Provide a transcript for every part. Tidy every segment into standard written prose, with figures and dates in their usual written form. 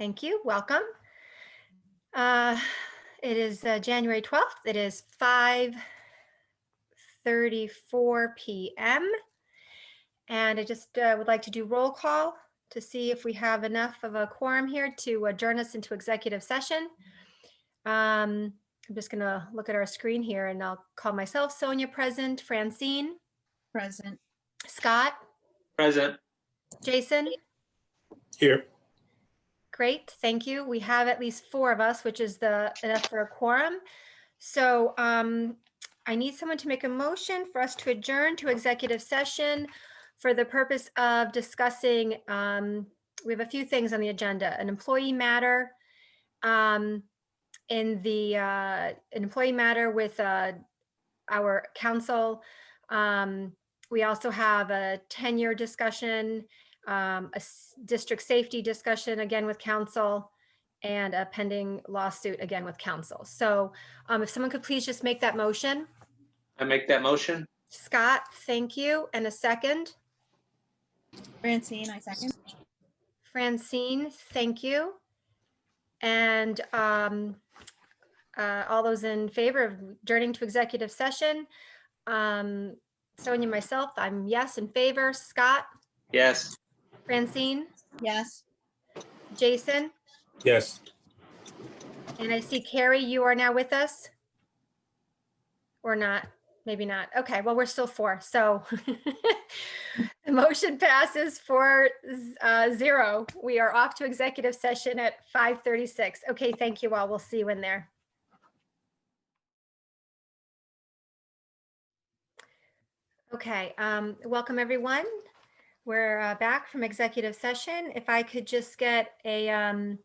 Thank you. Welcome. It is January 12th. It is 5:34 p.m. And I just would like to do roll call to see if we have enough of a quorum here to adjourn us into executive session. I'm just going to look at our screen here and I'll call myself. Sonia, present. Francine. Present. Scott. Present. Jason. Here. Great, thank you. We have at least 4 of us, which is enough for a quorum. So I need someone to make a motion for us to adjourn to executive session for the purpose of discussing, we have a few things on the agenda, an employee matter, an employee matter with our council. We also have a tenure discussion, district safety discussion again with council, and a pending lawsuit again with council. So if someone could please just make that motion. I make that motion. Scott, thank you. And a second. Francine, I second. Francine, thank you. And all those in favor of adjourning to executive session? Sonia, myself, I'm yes, in favor. Scott? Yes. Francine? Yes. Jason? Yes. And I see Carrie, you are now with us? Or not? Maybe not. Okay, well, we're still 4. So the motion passes 4-0. We are off to executive session at 5:36. Okay, thank you all. We'll see you in there. Okay, welcome everyone. We're back from executive session. If I could just get a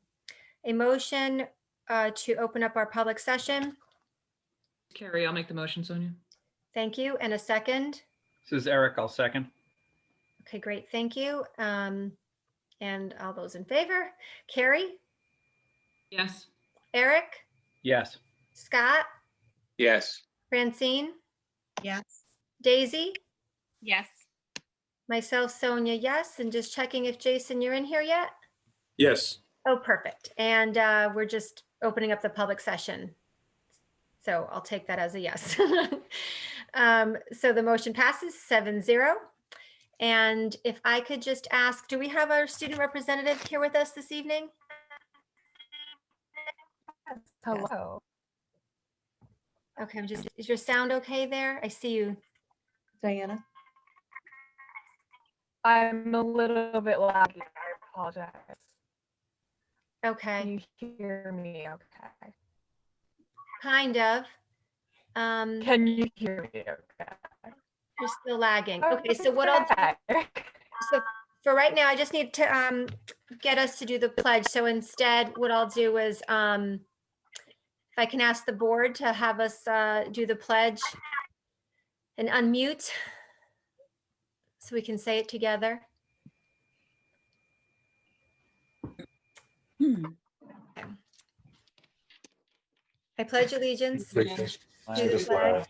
motion to open up our public session. Carrie, I'll make the motion, Sonia. Thank you. And a second. This is Eric. I'll second. Okay, great. Thank you. And all those in favor. Carrie? Yes. Eric? Yes. Scott? Yes. Francine? Yes. Daisy? Yes. Myself, Sonia, yes. And just checking if Jason, you're in here yet? Yes. Oh, perfect. And we're just opening up the public session. So I'll take that as a yes. So the motion passes 7-0. And if I could just ask, do we have our student representative here with us this evening? Hello. Okay, is your sound okay there? I see you. Diana? I'm a little bit laggy. I apologize. Okay. Can you hear me okay? Kind of. Can you hear me okay? You're still lagging. Okay, so what I'll do, so for right now, I just need to get us to do the pledge. So instead, what I'll do is, if I can ask the board to have us do the pledge and unmute so we can say it together. I pledge allegiance to the flag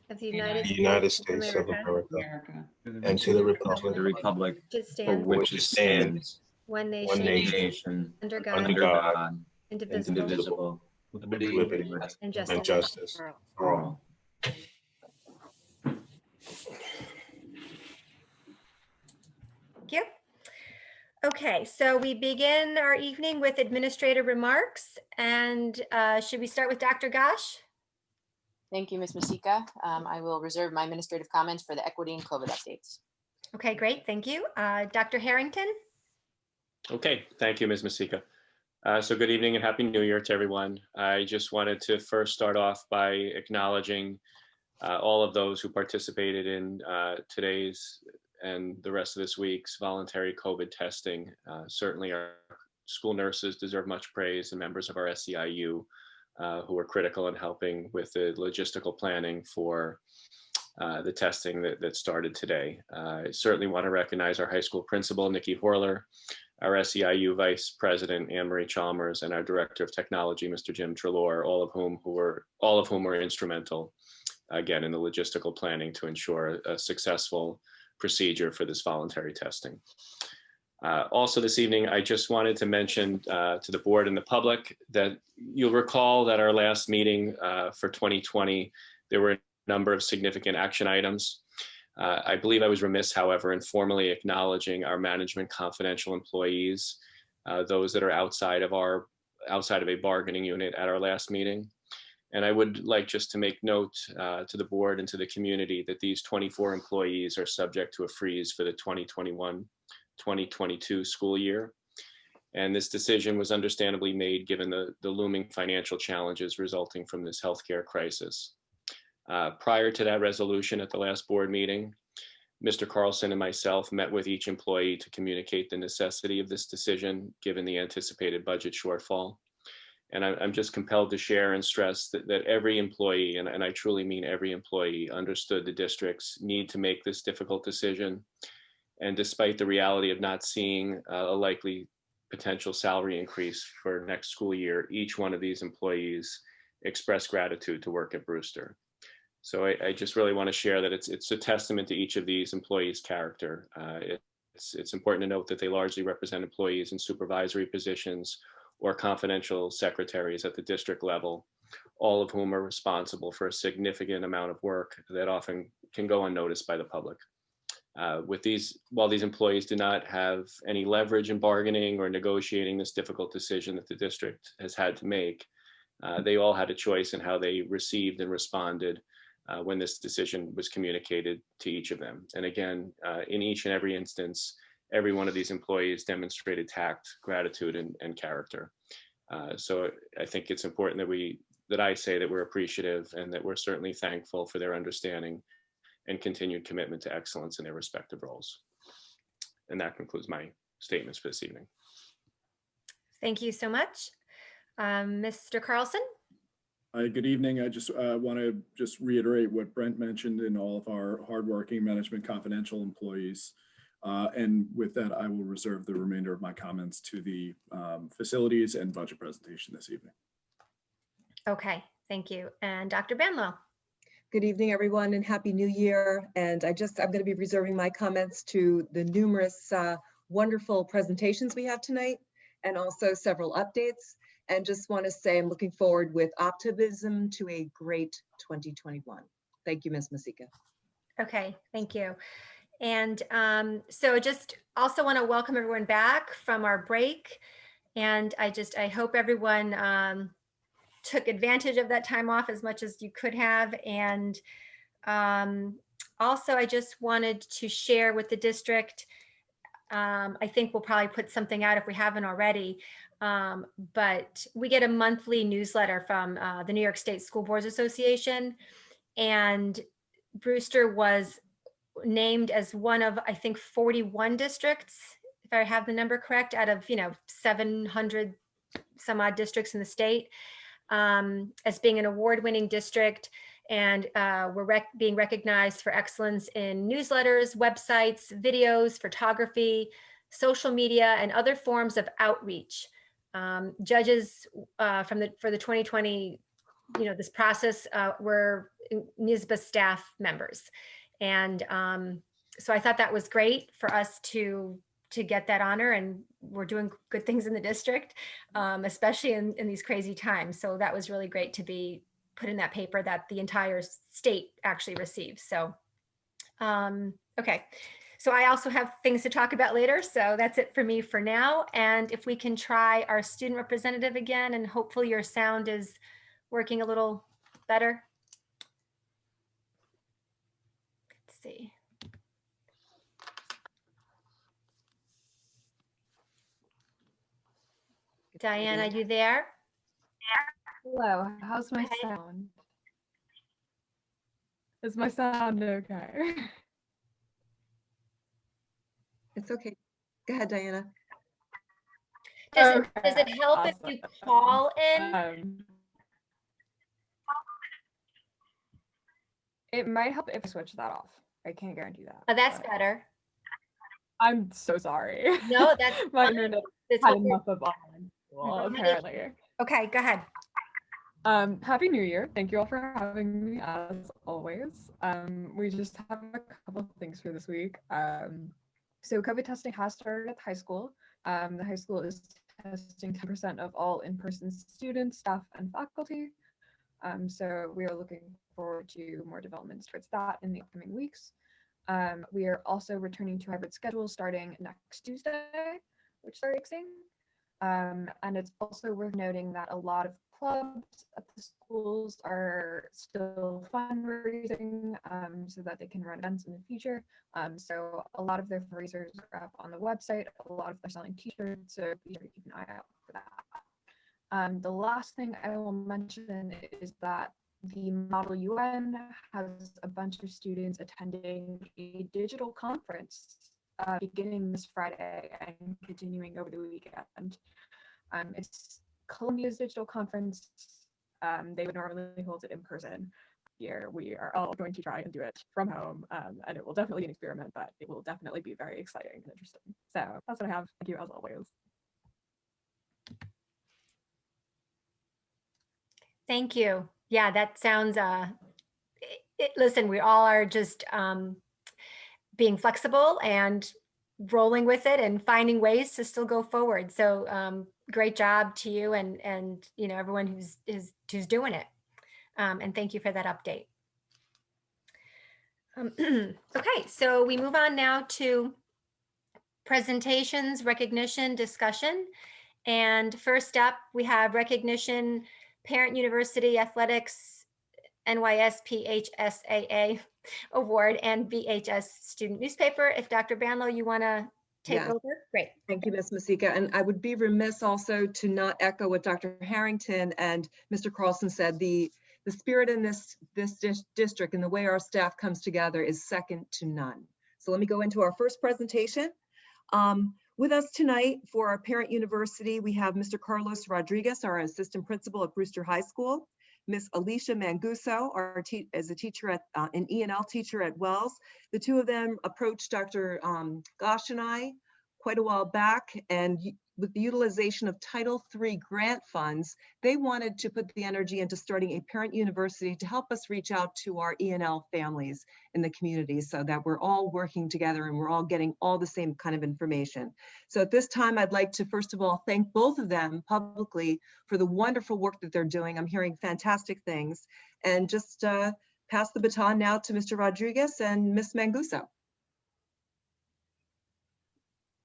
of the United States of America And to the republic for which it stands, one one nation, nation, under under God, God, indivisible, indivisible, with with liberty and and justice. justice for all. Thank you. Okay, so we begin our evening with administrative remarks. And should we start with Dr. Gosh? Thank you, Ms. Masika. I will reserve my administrative comments for the equity and COVID updates. Okay, great. Thank you. Dr. Harrington? Okay, thank you, Ms. Masika. So good evening and Happy New Year to everyone. I just wanted to first start off by acknowledging all of those who participated in today's and the rest of this week's voluntary COVID testing. Certainly our school nurses deserve much praise, and members of our SEIU who were critical in helping with the logistical planning for the testing that started today. I certainly want to recognize our high school principal, Nikki Horler, our SEIU Vice President, Anne-Marie Chalmers, and our Director of Technology, Mr. Jim Trelaw, all of whom were instrumental, again, in the logistical planning to ensure a successful procedure for this voluntary testing. Also this evening, I just wanted to mention to the board and the public that you'll recall that our last meeting for 2020, there were a number of significant action items. I believe I was remiss, however, in formally acknowledging our management confidential employees, those that are outside of a bargaining unit at our last meeting. And I would like just to make note to the board and to the community that these 24 employees are subject to a freeze for the 2021-2022 school year. And this decision was understandably made given the looming financial challenges resulting from this healthcare crisis. Prior to that resolution at the last board meeting, Mr. Carlson and myself met with each employee to communicate the necessity of this decision given the anticipated budget shortfall. And I'm just compelled to share and stress that every employee, and I truly mean every employee, understood the district's need to make this difficult decision. And despite the reality of not seeing a likely potential salary increase for next school year, each one of these employees expressed gratitude to work at Brewster. So I just really want to share that it's a testament to each of these employees' character. It's important to note that they largely represent employees in supervisory positions or confidential secretaries at the district level, all of whom are responsible for a significant amount of work that often can go unnoticed by the public. While these employees do not have any leverage in bargaining or negotiating this difficult decision that the district has had to make, they all had a choice in how they received and responded when this decision was communicated to each of them. And again, in each and every instance, every one of these employees demonstrated tact, gratitude, and character. So I think it's important that I say that we're appreciative and that we're certainly thankful for their understanding and continued commitment to excellence in their respective roles. And that concludes my statements for this evening. Thank you so much. Mr. Carlson? Hi, good evening. I just want to reiterate what Brent mentioned in all of our hardworking management confidential employees. And with that, I will reserve the remainder of my comments to the facilities and budget presentation this evening. Okay, thank you. And Dr. Banlow? Good evening, everyone, and Happy New Year. And I'm going to be reserving my comments to the numerous wonderful presentations we have tonight, and also several updates. And just want to say I'm looking forward with optimism to a great 2021. Thank you, Ms. Masika. Okay, thank you. And so just also want to welcome everyone back from our break. And I hope everyone took advantage of that time off as much as you could have. And also, I just wanted to share with the district, I think we'll probably put something out if we haven't already, but we get a monthly newsletter from the New York State School Boards Association, and Brewster was named as one of, I think, 41 districts, if I have the number correct, out of 700 some odd districts in the state, as being an award-winning district. And we're being recognized for excellence in newsletters, websites, videos, photography, social media, and other forms of outreach. Judges for the 2020, this process were NYSBA staff members. And so I thought that was great for us to get that honor, and we're doing good things in the district, especially in these crazy times. So that was really great to be put in that paper that the entire state actually receives. So, okay. So I also have things to talk about later. So that's it for me for now. And if we can try our student representative again, and hopefully your sound is working a little better. Let's see. Diane, are you there? Hello, how's my sound? Is my sound okay? It's okay. Go ahead, Diana. Does it help if you call in? It might help if I switch that off. I can't guarantee that. Oh, that's better. I'm so sorry. No, that's my fine. internet That's had what enough of online school, apparently. Okay, go ahead. Happy New Year. Thank you all for having me as always. We just have a couple of things for this week. So COVID testing has started at the high school. The high school is testing 10% of all in-person students, staff, and faculty. So we are looking forward to more developments towards that in the upcoming weeks. We are also returning to hybrid schedule starting next Tuesday, which is very exciting. And it's also worth noting that a lot of clubs at the schools are still fundraising so that they can run events in the future. So a lot of their fundraisers are up on the website. A lot of them are selling t-shirts, so be sure to keep an eye out for that. The last thing I will mention is that the Model UN has a bunch of students attending a digital conference beginning this Friday and continuing over the weekend. It's Columbia's digital conference. They would normally hold it in person. Here we are all going to try and do it from home, and it will definitely be an experiment, but it will definitely be very exciting and interesting. So that's what I have. Thank you as always. Thank you. Yeah, that sounds, listen, we all are just being flexible and rolling with it and finding ways to still go forward. So great job to you and you know, everyone who's doing it. And thank you for that update. Okay, so we move on now to presentations, recognition, discussion. And first up, we have recognition, Parent University Athletics NYSPHSAA Award and BHS Student Newspaper. If Dr. Banlow, you want to take Yeah. over? Great. Thank you, Ms. Masika. And I would be remiss also to not echo what Dr. Harrington and Mr. Carlson said. The spirit in this district and the way our staff comes together is second to none. So let me go into our first presentation. With us tonight for our parent university, we have Mr. Carlos Rodriguez, our assistant principal at Brewster High School, Miss Alicia Manguso, as a teacher at an E&L teacher at Wells. The two of them approached Dr. Gosh and I quite a while back, and with the utilization of Title III grant funds, they wanted to put the energy into starting a parent university to help us reach out to our E&L families in the community so that we're all working together and we're all getting all the same kind of information. So at this time, I'd like to first of all thank both of them publicly for the wonderful work that they're doing. I'm hearing fantastic things, and just pass the baton now to Mr. Rodriguez and Miss Manguso.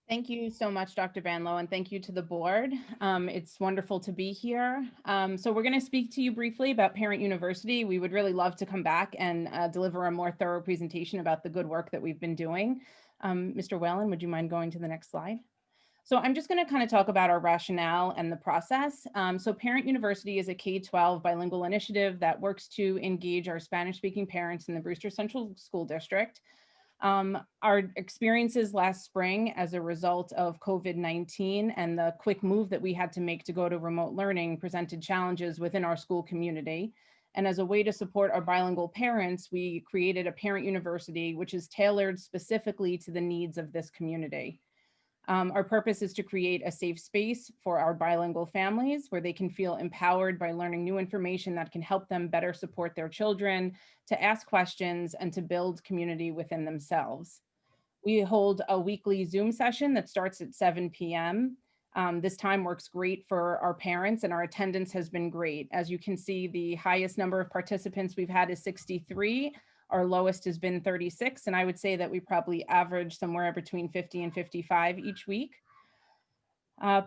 Thank you so much, Dr. Banlow, and thank you to the board. It's wonderful to be here. So we're going to speak to you briefly about Parent University. We would really love to come back and deliver a more thorough presentation about the good work that we've been doing. Mr. Whalen, would you mind going to the next slide? So I'm just going to kind of talk about our rationale and the process. So Parent University is a K-12 bilingual initiative that works to engage our Spanish-speaking parents in the Brewster Central School District. Our experiences last spring as a result of COVID-19 and the quick move that we had to make to go to remote learning presented challenges within our school community. And as a way to support our bilingual parents, we created a parent university, which is tailored specifically to the needs of this community. Our purpose is to create a safe space for our bilingual families where they can feel empowered by learning new information that can help them better support their children, to ask questions, and to build community within themselves. We hold a weekly Zoom session that starts at 7 p.m. This time works great for our parents, and our attendance has been great. As you can see, the highest number of participants we've had is 63. Our lowest has been 36, and I would say that we probably average somewhere between 50 and 55 each week.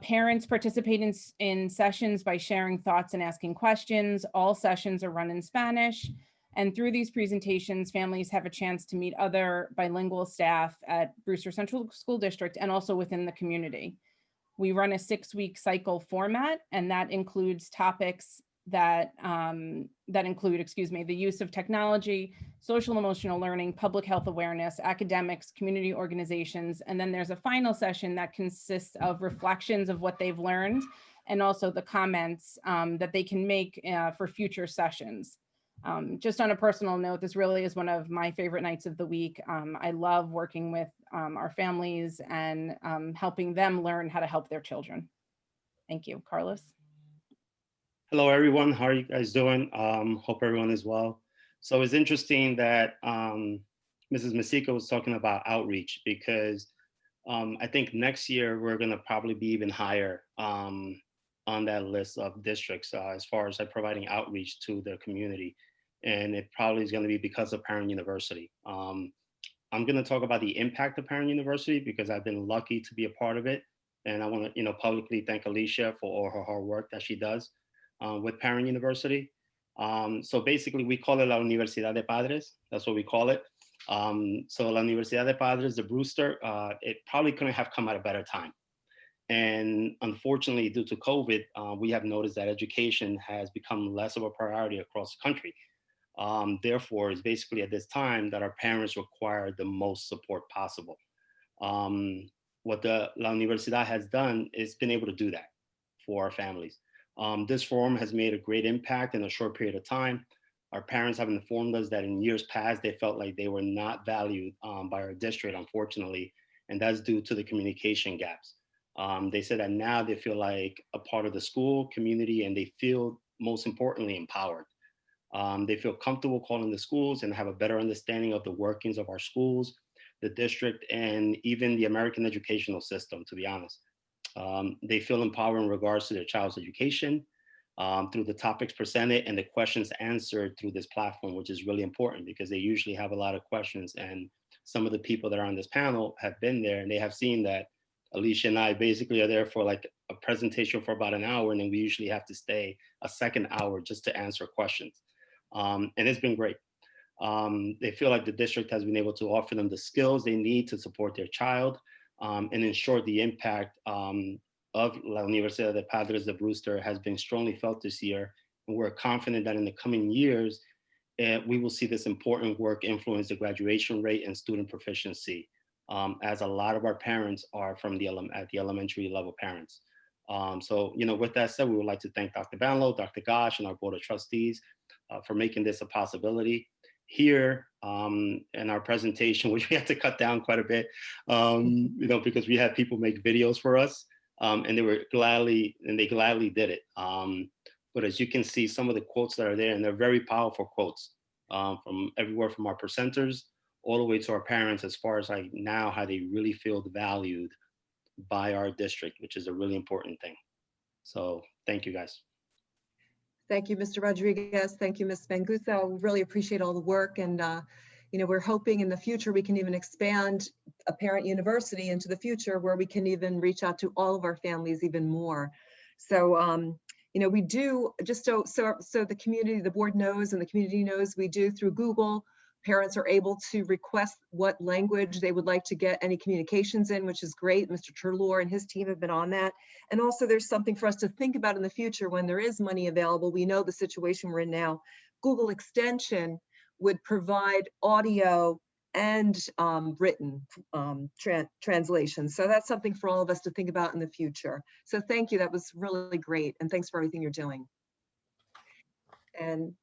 Parents participate in sessions by sharing thoughts and asking questions. All sessions are run in Spanish. And through these presentations, families have a chance to meet other bilingual staff at Brewster Central School District and also within the community. We run a 6-week cycle format, and that includes topics that include, the use of technology, social emotional learning, public health awareness, academics, community organizations, and then there's a final session that consists of reflections of what they've learned and also the comments that they can make for future sessions. Just on a personal note, this really is one of my favorite nights of the week. I love working with our families and helping them learn how to help their children. Thank you. Carlos? Hello, everyone. How are you guys doing? Hope everyone is well. So it's interesting that Mrs. Masika was talking about outreach, because I think next year we're going to probably be even higher on that list of districts as far as like providing outreach to the community. And it probably is going to be because of Parent University. I'm going to talk about the impact of Parent University because I've been lucky to be a part of it. And I want to, publicly thank Alicia for all her hard work that she does with Parent University. So basically, we call it La Universidad de Padres. That's what we call it. So La Universidad de Padres, the Brewster, it probably couldn't have come at a better time. And unfortunately, due to COVID, we have noticed that education has become less of a priority across the country. Therefore, it's basically at this time that our parents require the most support possible. What the La Universidad has done is been able to do that for our families. This forum has made a great impact in a short period of time. Our parents have informed us that in years past, they felt like they were not valued by our district, unfortunately, and that's due to the communication gaps. They said that now they feel like a part of the school community and they feel, most importantly, empowered. They feel comfortable calling the schools and have a better understanding of the workings of our schools, the district, and even the American educational system, to be honest. They feel empowered in regards to their child's education through the topics presented and the questions answered through this platform, which is really important because they usually have a lot of questions. And some of the people that are on this panel have been there and they have seen that Alicia and I basically are there for like a presentation for about an hour, and then we usually have to stay a second hour just to answer questions. And it's been great. They feel like the district has been able to offer them the skills they need to support their child and ensure the impact of La Universidad de Padres de Brewster has been strongly felt this year. And we're confident that in the coming years, we will see this important work influence the graduation rate and student proficiency, as a lot of our parents are from the elementary level parents. So, with that said, we would like to thank Dr. Banlow, Dr. Gosh, and our Board of Trustees for making this a possibility. Here in our presentation, which we had to cut down quite a bit, because we had people make videos for us, and they gladly did it. But as you can see, some of the quotes that are there, and they're very powerful quotes from everywhere from our presenters all the way to our parents, as far as like now how they really feel valued by our district, which is a really important thing. So thank you, guys. Thank you, Mr. Rodriguez. Thank you, Ms. Manguso. We really appreciate all the work. And, we're hoping in the future we can even expand a Parent University into the future where we can even reach out to all of our families even more. So, we do, just so the community, the board knows and the community knows, we do through Google. Parents are able to request what language they would like to get any communications in, which is great. Mr. Turlor and his team have been on that. And also there's something for us to think about in the future when there is money available. We know the situation we're in now. Google Extension would provide audio and written translation. So that's something for all of us to think about in the future. So thank you, that was really great. And thanks for everything you're doing. And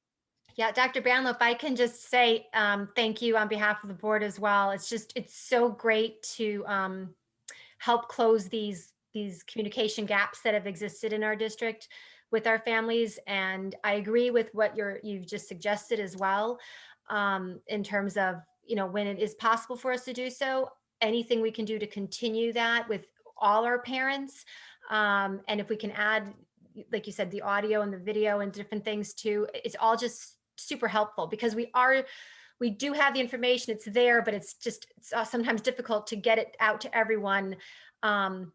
yeah, Dr. Banlow, if I can just say thank you on behalf of the board as well. It's so great to help close these communication gaps that have existed in our district with our families. And I agree with what you've just suggested as well, in terms of, when it is possible for us to do so, anything we can do to continue that with all our parents. And if we can add, like you said, the audio and the video and different things too, it's all just super helpful because we do have the information, it's there, but it's sometimes difficult to get it out to everyone, and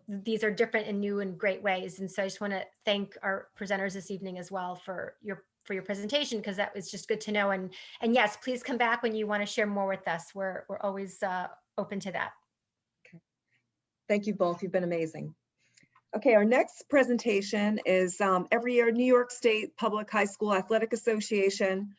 these are different and new and great ways. And so I just want to thank our presenters this evening as well for your presentation, because that was just good to know. And yes, please come back when you want to share more with us. We're always open to that. Okay. Thank you both, you've been amazing. Okay, our next presentation is every year New York State Public High School Athletic Association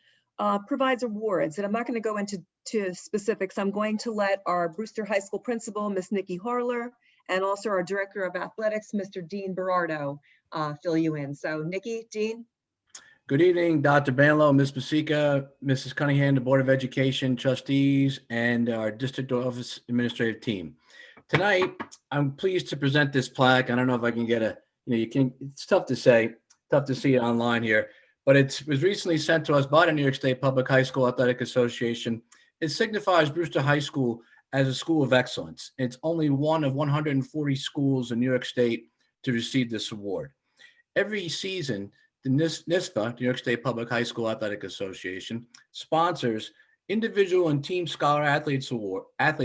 provides awards. And I'm not going to go into specifics. I'm going to let our Brewster High School principal, Miss Nikki Harler, and also our Director of Athletics, Mr. Dean Berardo, fill you in. So Nikki, Dean. Good evening, Dr. Banlow, Ms. Masika, Mrs. Cunningham, the Board of Education trustees, and our district office administrative team. Tonight, I'm pleased to present this plaque. I don't know if I can get it's tough to say, tough to see it online here, but it was recently sent to us by the New York State Public High School Athletic Association. It signifies Brewster High School as a school of excellence. It's only one of 140 schools in New York State to receive this award. Every season, the NYSPA, New York State Public High School Athletic Association, sponsors individual and team scholar athlete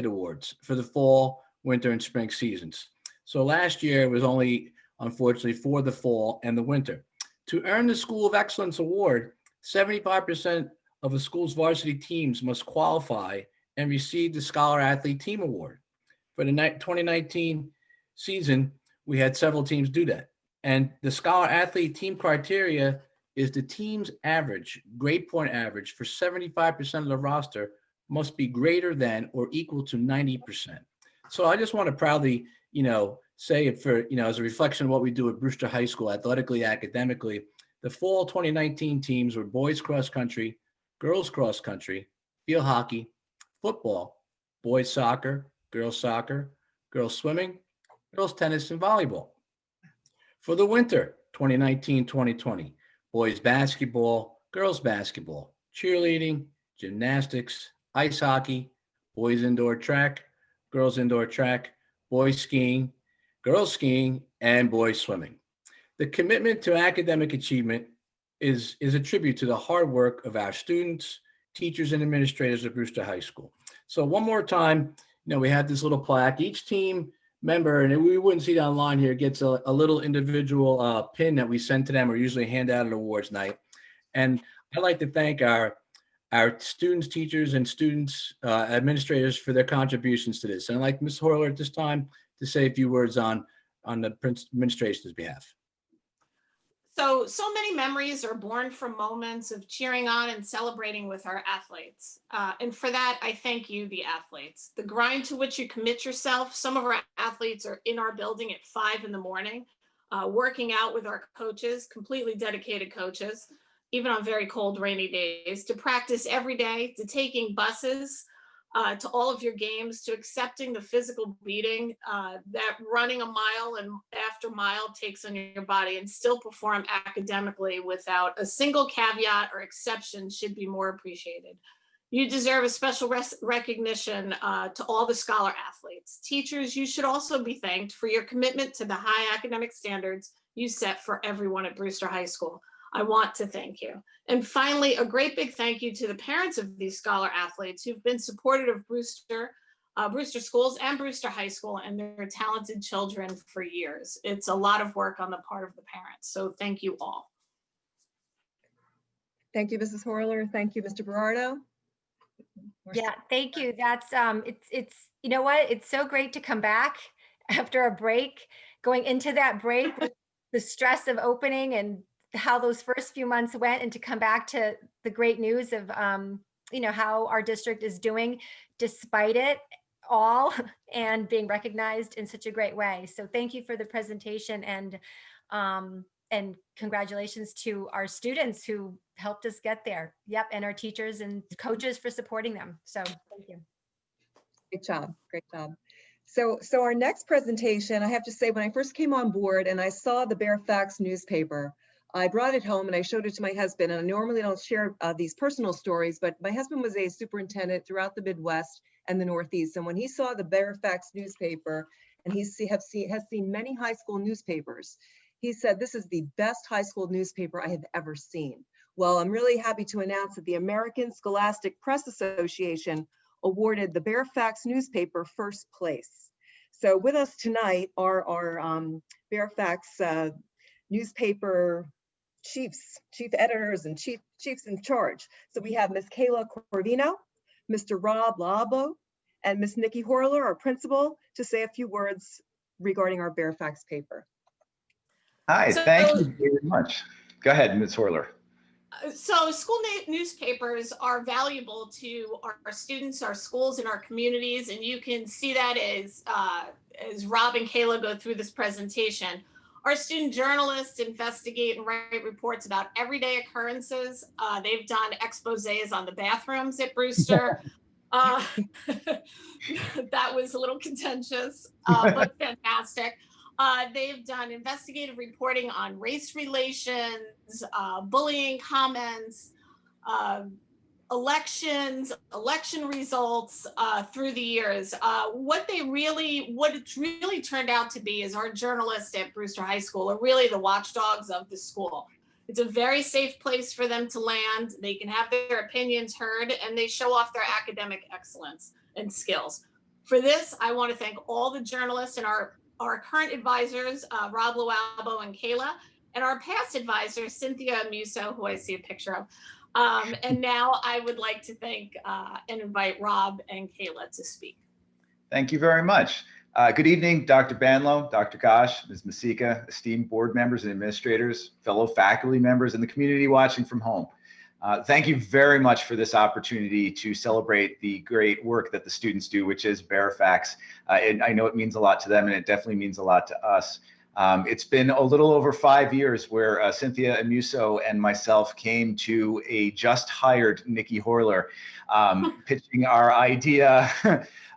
awards for the fall, winter, and spring seasons. So last year it was only, unfortunately, for the fall and the winter. To earn the School of Excellence Award, 75% of a school's varsity teams must qualify and receive the Scholar Athlete Team Award. For the 2019 season, we had several teams do that. And the Scholar Athlete Team criteria is the team's average, grade point average for 75% of the roster must be greater than or equal to 90%. So I just want to proudly, say it for, as a reflection of what we do at Brewster High School, athletically, academically. The fall 2019 teams were boys cross country, girls cross country, field hockey, football, boys soccer, girls swimming, girls tennis, and volleyball. For the winter 2019-2020, boys basketball, girls basketball, cheerleading, gymnastics, ice hockey, boys indoor track, girls indoor track, boys skiing, girls skiing, and boys swimming. The commitment to academic achievement is a tribute to the hard work of our students, teachers, and administrators at Brewster High School. So one more time, we have this little plaque. Each team member, and we wouldn't see it online here, gets a little individual pin that we send to them or usually hand out at awards night. And I'd like to thank our students, teachers, and students, administrators for their contributions to this. And I'd like Ms. Horler at this time to say a few words on the administration's behalf. So many memories are born from moments of cheering on and celebrating with our athletes. And for that, I thank you, the athletes. The grind to which you commit yourself. Some of our athletes are in our building at 5 a.m, working out with our coaches, completely dedicated coaches, even on very cold, rainy days, to practice every day, to taking buses to all of your games, to accepting the physical beating that running a mile and after mile takes on your body, and still perform academically without a single caveat or exception should be more appreciated. You deserve a special recognition to all the scholar athletes. Teachers, you should also be thanked for your commitment to the high academic standards you set for everyone at Brewster High School. I want to thank you. And finally, a great big thank you to the parents of these scholar athletes who've been supportive of Brewster schools and Brewster High School and their talented children for years. It's a lot of work on the part of the parents. So thank you all. Thank you, Mrs. Horler. Thank you, Mr. Berardo. Yeah, thank you. That's it's you know what? It's so great to come back after a break, going into that break with the stress of opening and how those first few months went, and to come back to the great news of how our district is doing despite it all and being recognized in such a great way. So thank you for the presentation, and congratulations to our students who helped us get there. Yep, and our teachers and coaches for supporting them. So thank you. Great job. Great job. So our next presentation, I have to say, when I first came on board and I saw the Fairfax newspaper, I brought it home and I showed it to my husband. And I normally don't share these personal stories, but my husband was a superintendent throughout the Midwest and the Northeast. And when he saw the Fairfax newspaper, and has seen many high school newspapers, he said, "This is the best high school newspaper I have ever seen." Well, I'm really happy to announce that the American Scholastic Press Association awarded the Fairfax newspaper first place. So with us tonight are our Fairfax newspaper chief editors and chiefs in charge. So we have Ms. Kayla Corvino, Mr. Rob Labo, and Ms. Nikki Horler, our principal, to say a few words regarding our Fairfax paper. Hi, thank you very much. Go ahead, Ms. Horler. So school newspapers are valuable to our students, our schools, and our communities, and you can see that as Rob and Kayla go through this presentation. Our student journalists investigate and write reports about everyday occurrences. They've done exposés on the bathrooms at Brewster. That was a little contentious, but fantastic. They've done investigative reporting on race relations, bullying comments, elections, election results through the years. What it's really turned out to be is our journalists at Brewster High School are really the watchdogs of the school. It's a very safe place for them to land. They can have their opinions heard, and they show off their academic excellence and skills. For this, I want to thank all the journalists and our current advisors, Rob Lualbo and Kayla, and our past advisors, Cynthia Musso, who I see a picture of. And now I would like to thank and invite Rob and Kayla to speak. Thank you very much. Good evening, Dr. Banlow, Dr. Gosh, Ms. Masika, esteemed board members and administrators, fellow faculty members, and the community watching from home. Thank you very much for this opportunity to celebrate the great work that the students do, which is Fairfax. And I know it means a lot to them, and it definitely means a lot to us. It's been a little over 5 years where Cynthia Amuso and myself came to a just hired Nikki Horler, pitching our idea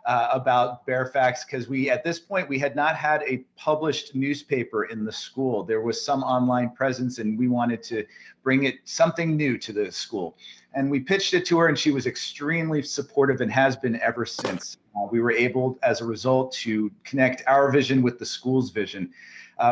about Fairfax, because at this point we had not had a published newspaper in the school. There was some online presence, and we wanted to bring something new to the school. And we pitched it to her, and she was extremely supportive and has been ever since. We were able, as a result, to connect our vision with the school's vision.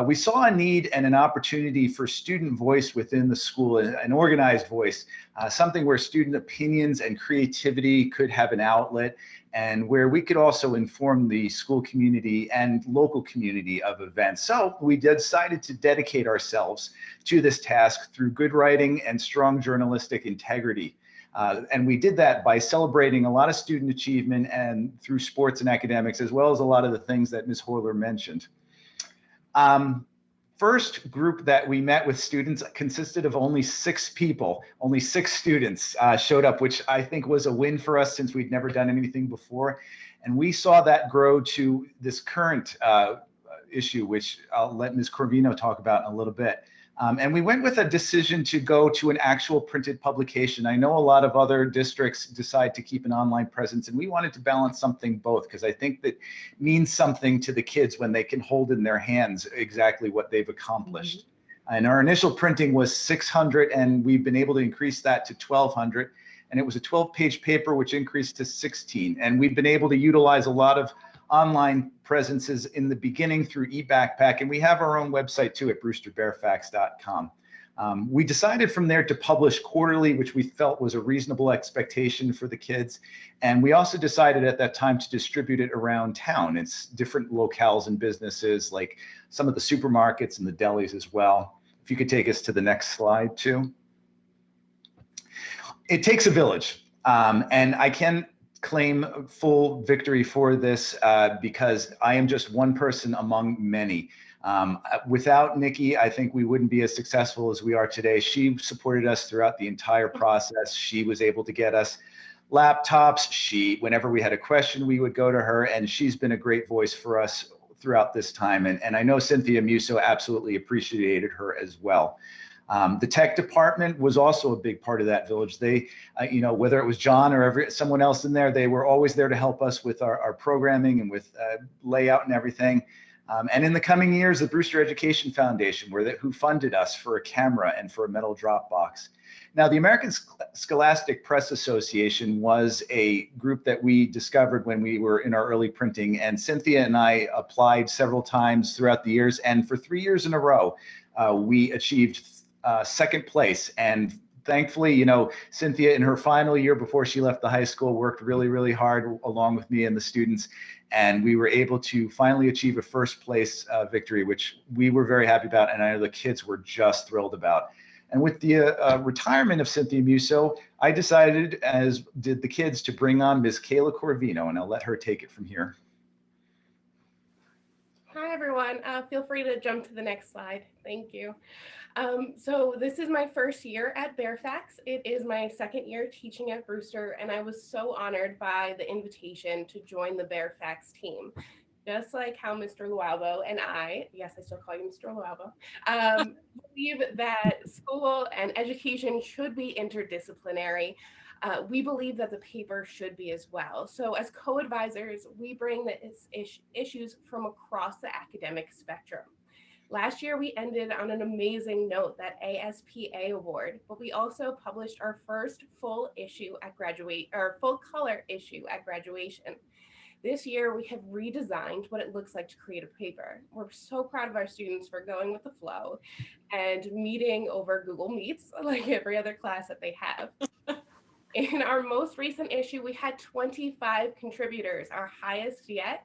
We saw a need and an opportunity for student voice within the school, an organized voice, something where student opinions and creativity could have an outlet, and where we could also inform the school community and local community of events. So we decided to dedicate ourselves to this task through good writing and strong journalistic integrity. And we did that by celebrating a lot of student achievement and through sports and academics, as well as a lot of the things that Ms. Horler mentioned. First group that we met with students consisted of only 6 people. Only 6 students showed up, which I think was a win for us since we'd never done anything before. And we saw that grow to this current issue, which I'll let Ms. Corvino talk about in a little bit. And we went with a decision to go to an actual printed publication. I know a lot of other districts decide to keep an online presence, and we wanted to balance something both, because I think that means something to the kids when they can hold in their hands exactly what they've accomplished. And our initial printing was 600, and we've been able to increase that to 1,200. And it was a 12-page paper, which increased to 16. And we've been able to utilize a lot of online presences in the beginning through eBackpack, and we have our own website too at brewsterbearfax.com. We decided from there to publish quarterly, which we felt was a reasonable expectation for the kids. And we also decided at that time to distribute it around town. It's different locales and businesses, like some of the supermarkets and the delis as well. If you could take us to the next slide too. It takes a village, and I can claim full victory for this because I am just one person among many. Without Nikki, I think we wouldn't be as successful as we are today. She supported us throughout the entire process. She was able to get us laptops. Whenever we had a question, we would go to her, and she's been a great voice for us throughout this time. And I know Cynthia Musso absolutely appreciated her as well. The tech department was also a big part of that village. They, whether it was John or someone else in there, they were always there to help us with our programming and with layout and everything. And in the coming years, the Brewster Education Foundation, who funded us for a camera and for a metal drop box. Now, the American Scholastic Press Association was a group that we discovered when we were in our early printing, and Cynthia and I applied several times throughout the years, and for 3 years in a row, we achieved second place. And thankfully, Cynthia in her final year before she left the high school worked really, really hard along with me and the students. And we were able to finally achieve a first place victory, which we were very happy about. And I know the kids were just thrilled about. And with the retirement of Cynthia Musso, I decided, as did the kids, to bring on Ms. Kayla Corvino, and I'll let her take it from here. Hi, everyone. Feel free to jump to the next slide. Thank you. So this is my first year at Fairfax. It is my second year teaching at Brewster, and I was so honored by the invitation to join the Fairfax team. Just like how Mr. Lualbo and I, yes, I still call you Mr. Lualbo, believe that school and education should be interdisciplinary. We believe that the paper should be as well. So as co-advisors, we bring the issues from across the academic spectrum. Last year, we ended on an amazing note, that ASPA award, but we also published our first full color issue at graduation. This year, we have redesigned what it looks like to create a paper. We're so proud of our students for going with the flow and meeting over Google Meets like every other class that they have. In our most recent issue, we had 25 contributors, our highest yet,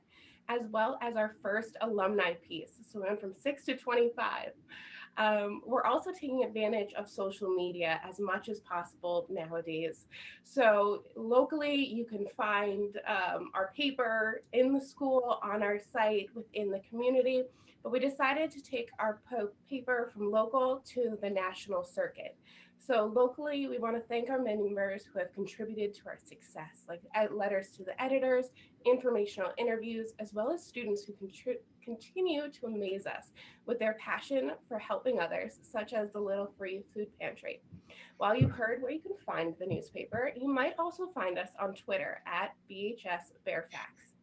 as well as our first alumni piece. So we went from 6 to 25. We're also taking advantage of social media as much as possible nowadays. So locally, you can find our paper in the school, on our site, within the community, but we decided to take our paper from local to the national circuit. So locally, we want to thank our members who have contributed to our success, like letters to the editors, informational interviews, as well as students who continue to amaze us with their passion for helping others, such as the Little Free Food Pantry. While you've heard where you can find the newspaper, you might also find us on Twitter at BHS Bearfax.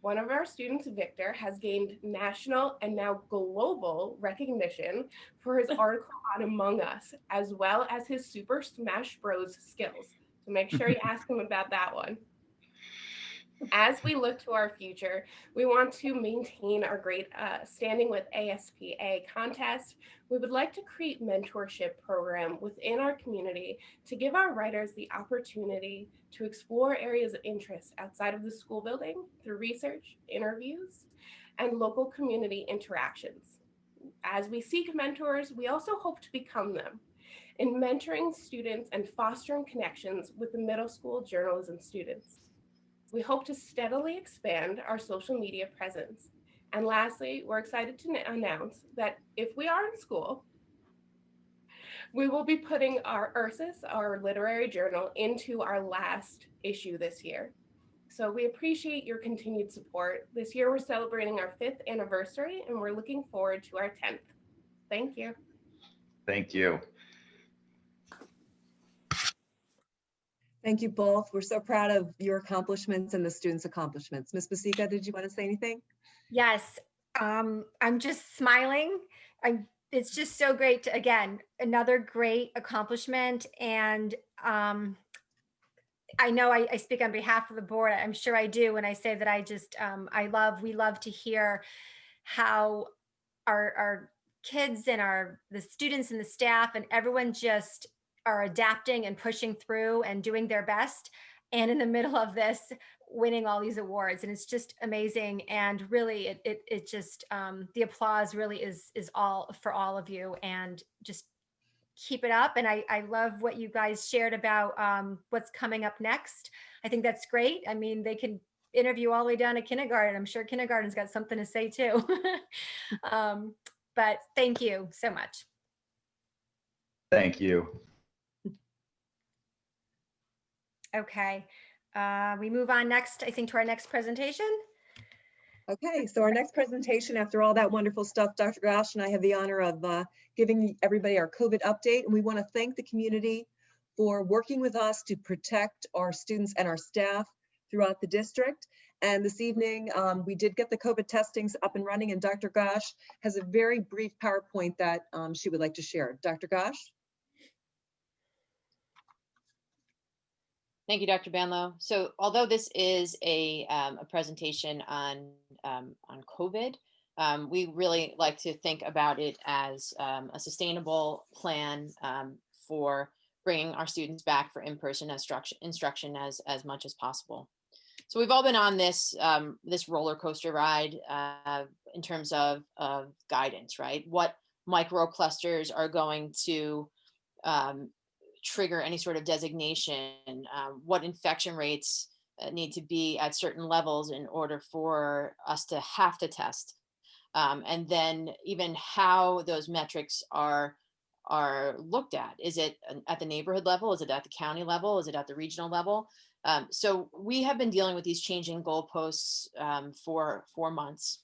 One of our students, Victor, has gained national and now global recognition for his article on Among Us, as well as his Super Smash Bros. Skills. So make sure you ask him about that one. As we look to our future, we want to maintain our great standing with ASPA contest. We would like to create mentorship program within our community to give our writers the opportunity to explore areas of interest outside of the school building through research, interviews, and local community interactions. As we seek mentors, we also hope to become them in mentoring students and fostering connections with the middle school journalism students. We hope to steadily expand our social media presence. And lastly, we're excited to announce that if we are in school, we will be putting our Ursus, our literary journal, into our last issue this year. So we appreciate your continued support. This year, we're celebrating our 5th anniversary, and we're looking forward to our 10th. Thank you. Thank you. Thank you both. We're so proud of your accomplishments and the students' accomplishments. Ms. Basika, did you want to say anything? Yes, I'm just smiling. It's just so great to, again, another great accomplishment. And I know I speak on behalf of the board. I'm sure I do when I say that we love to hear how our kids and the students and the staff and everyone just are adapting and pushing through and doing their best. And in the middle of this, winning all these awards. And it's just amazing. And really, it just, the applause really is all for all of you, and just keep it up. And I love what you guys shared about what's coming up next. I think that's great. I mean, they can interview all the way down to kindergarten. I'm sure kindergarten's got something to say too. But thank you so much. Thank you. Okay, we move on next, I think, to our next presentation. Okay, so our next presentation, after all that wonderful stuff, Dr. Gosh and I have the honor of giving everybody our COVID update. And we want to thank the community for working with us to protect our students and our staff throughout the district. And this evening, we did get the COVID testings up and running, and Dr. Gosh has a very brief PowerPoint that she would like to share. Dr. Gosh? Thank you, Dr. Banlow. So although this is a presentation on COVID, we really like to think about it as a sustainable plan for bringing our students back for in-person instruction as much as possible. So we've all been on this roller coaster ride in terms of guidance, right? What microclusters are going to trigger any sort of designation, what infection rates need to be at certain levels in order for us to have to test, and then even how those metrics are looked at. Is it at the neighborhood level? Is it at the county level? Is it at the regional level? So we have been dealing with these changing goalposts for 4 months.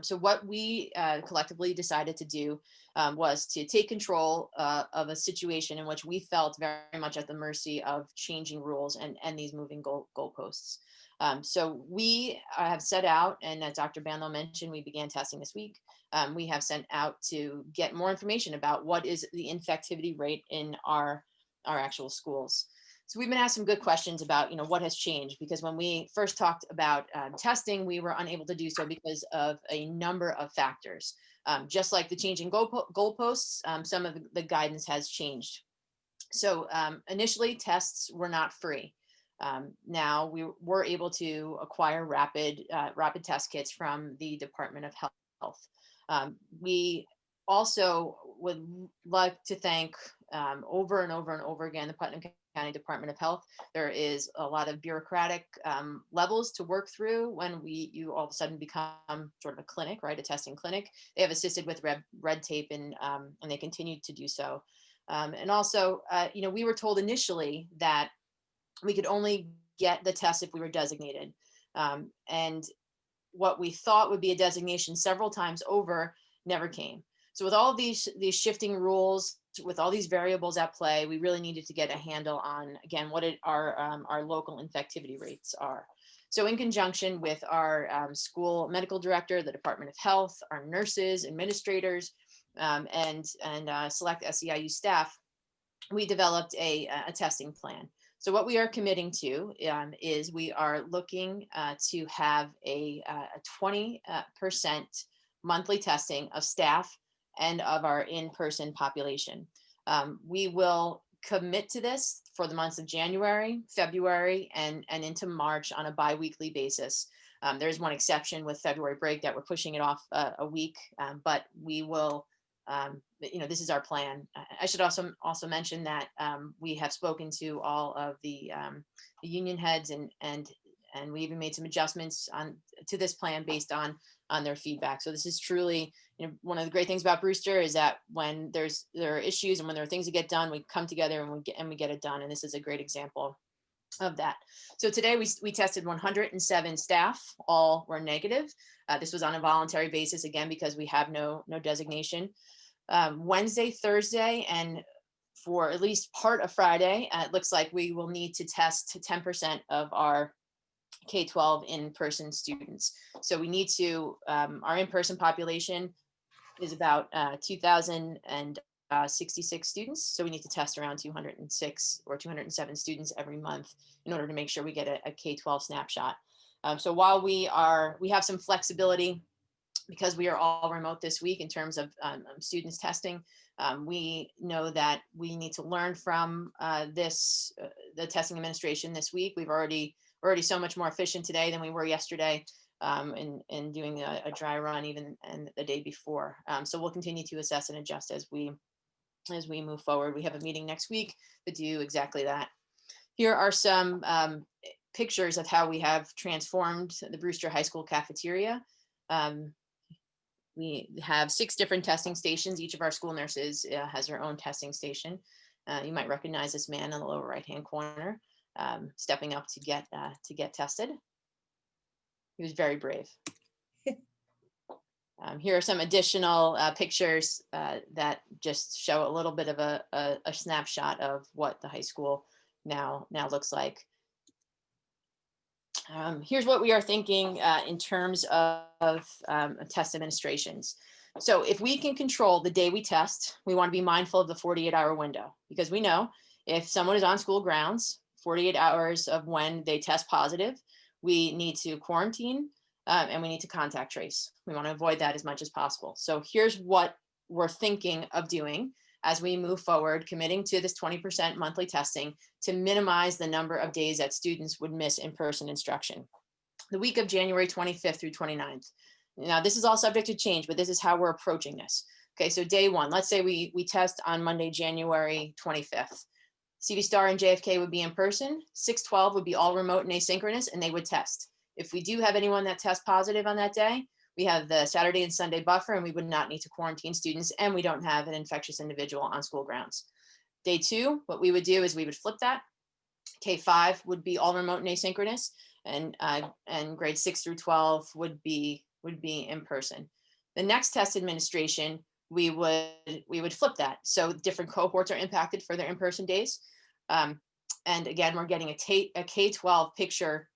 So what we collectively decided to do was to take control of a situation in which we felt very much at the mercy of changing rules and these moving goalposts. So we have set out, and as Dr. Banlow mentioned, we began testing this week. We have sent out to get more information about what is the infectivity rate in our actual schools. So we've been asked some good questions about, what has changed, because when we first talked about testing, we were unable to do so because of a number of factors. Just like the changing goalposts, some of the guidance has changed. So initially, tests were not free. Now we were able to acquire rapid test kits from the Department of Health. We also would like to thank over and over and over again the Putnam County Department of Health. There is a lot of bureaucratic levels to work through when you all of a sudden become sort of a clinic, right? A testing clinic. They have assisted with red tape and they continue to do so. And also, we were told initially that we could only get the test if we were designated. And what we thought would be a designation several times over never came. So with all of these shifting rules, with all these variables at play, we really needed to get a handle on, again, what our local infectivity rates are. So in conjunction with our school medical director, the Department of Health, our nurses, administrators, and select SEIU staff, we developed a testing plan. So what we are committing to is we are looking to have a 20% monthly testing of staff and of our in-person population. We will commit to this for the months of January, February, and into March on a bi-weekly basis. There's one exception with February break that we're pushing it off a week, but we will, this is our plan. I should also mention that we have spoken to all of the union heads and we even made some adjustments to this plan based on their feedback. So this is truly, one of the great things about Brewster is that when there are issues and when there are things to get done, we come together and we get it done. And this is a great example of that. So today we tested 107 staff, all were negative. This was on a voluntary basis, again, because we have no designation. Wednesday, Thursday, and for at least part of Friday, it looks like we will need to test 10% of our K-12 in-person students. So we need to, our in-person population is about 2,066 students. So we need to test around 206 or 207 students every month in order to make sure we get a K-12 snapshot. So while we have some flexibility because we are all remote this week in terms of students testing, we know that we need to learn from the testing administration this week. We're already so much more efficient today than we were yesterday in doing a dry run even and the day before. So we'll continue to assess and adjust as we move forward. We have a meeting next week to do exactly that. Here are some pictures of how we have transformed the Brewster High School cafeteria. We have 6 different testing stations. Each of our school nurses has their own testing station. You might recognize this man in the lower right-hand corner, stepping up to get tested. He was very brave. Here are some additional pictures that just show a little bit of a snapshot of what the high school now looks like. Here's what we are thinking in terms of test administrations. So if we can control the day we test, we want to be mindful of the 48-hour window, because we know if someone is on school grounds, 48 hours of when they test positive, we need to quarantine and we need to contact trace. We want to avoid that as much as possible. So here's what we're thinking of doing as we move forward, committing to this 20% monthly testing to minimize the number of days that students would miss in-person instruction. The week of January 25th through 29th. Now, this is all subject to change, but this is how we're approaching this. Okay, so day one, let's say we test on Monday, January 25th. CV Star and JFK would be in person, 612 would be all remote and asynchronous, and they would test. If we do have anyone that tests positive on that day, we have the Saturday and Sunday buffer, and we would not need to quarantine students, and we don't have an infectious individual on school grounds. Day two, what we would do is we would flip that. K-5 would be all remote and asynchronous, and grades 6 through 12 would be would be in person. The next test administration, we would flip that. So different cohorts are impacted for their in-person days. And again, we're getting a K-12 picture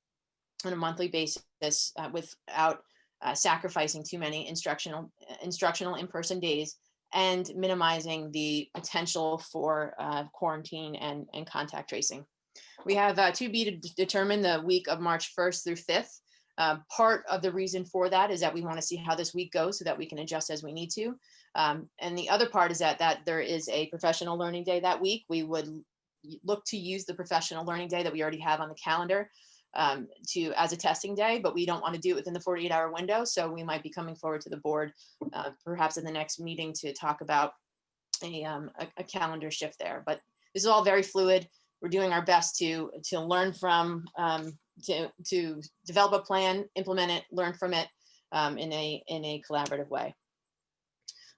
on a monthly basis without sacrificing too many instructional in-person days and minimizing the potential for quarantine and contact tracing. We have to be determined the week of March 1st through 5th. Part of the reason for that is that we want to see how this week goes so that we can adjust as we need to. And the other part is that there is a professional learning day that week. We would look to use the professional learning day that we already have on the calendar as a testing day, but we don't want to do it within the 48-hour window. So we might be coming forward to the board, perhaps in the next meeting, to talk about a calendar shift there. But this is all very fluid. We're doing our best to learn from, to develop a plan, implement it, learn from it in a collaborative way.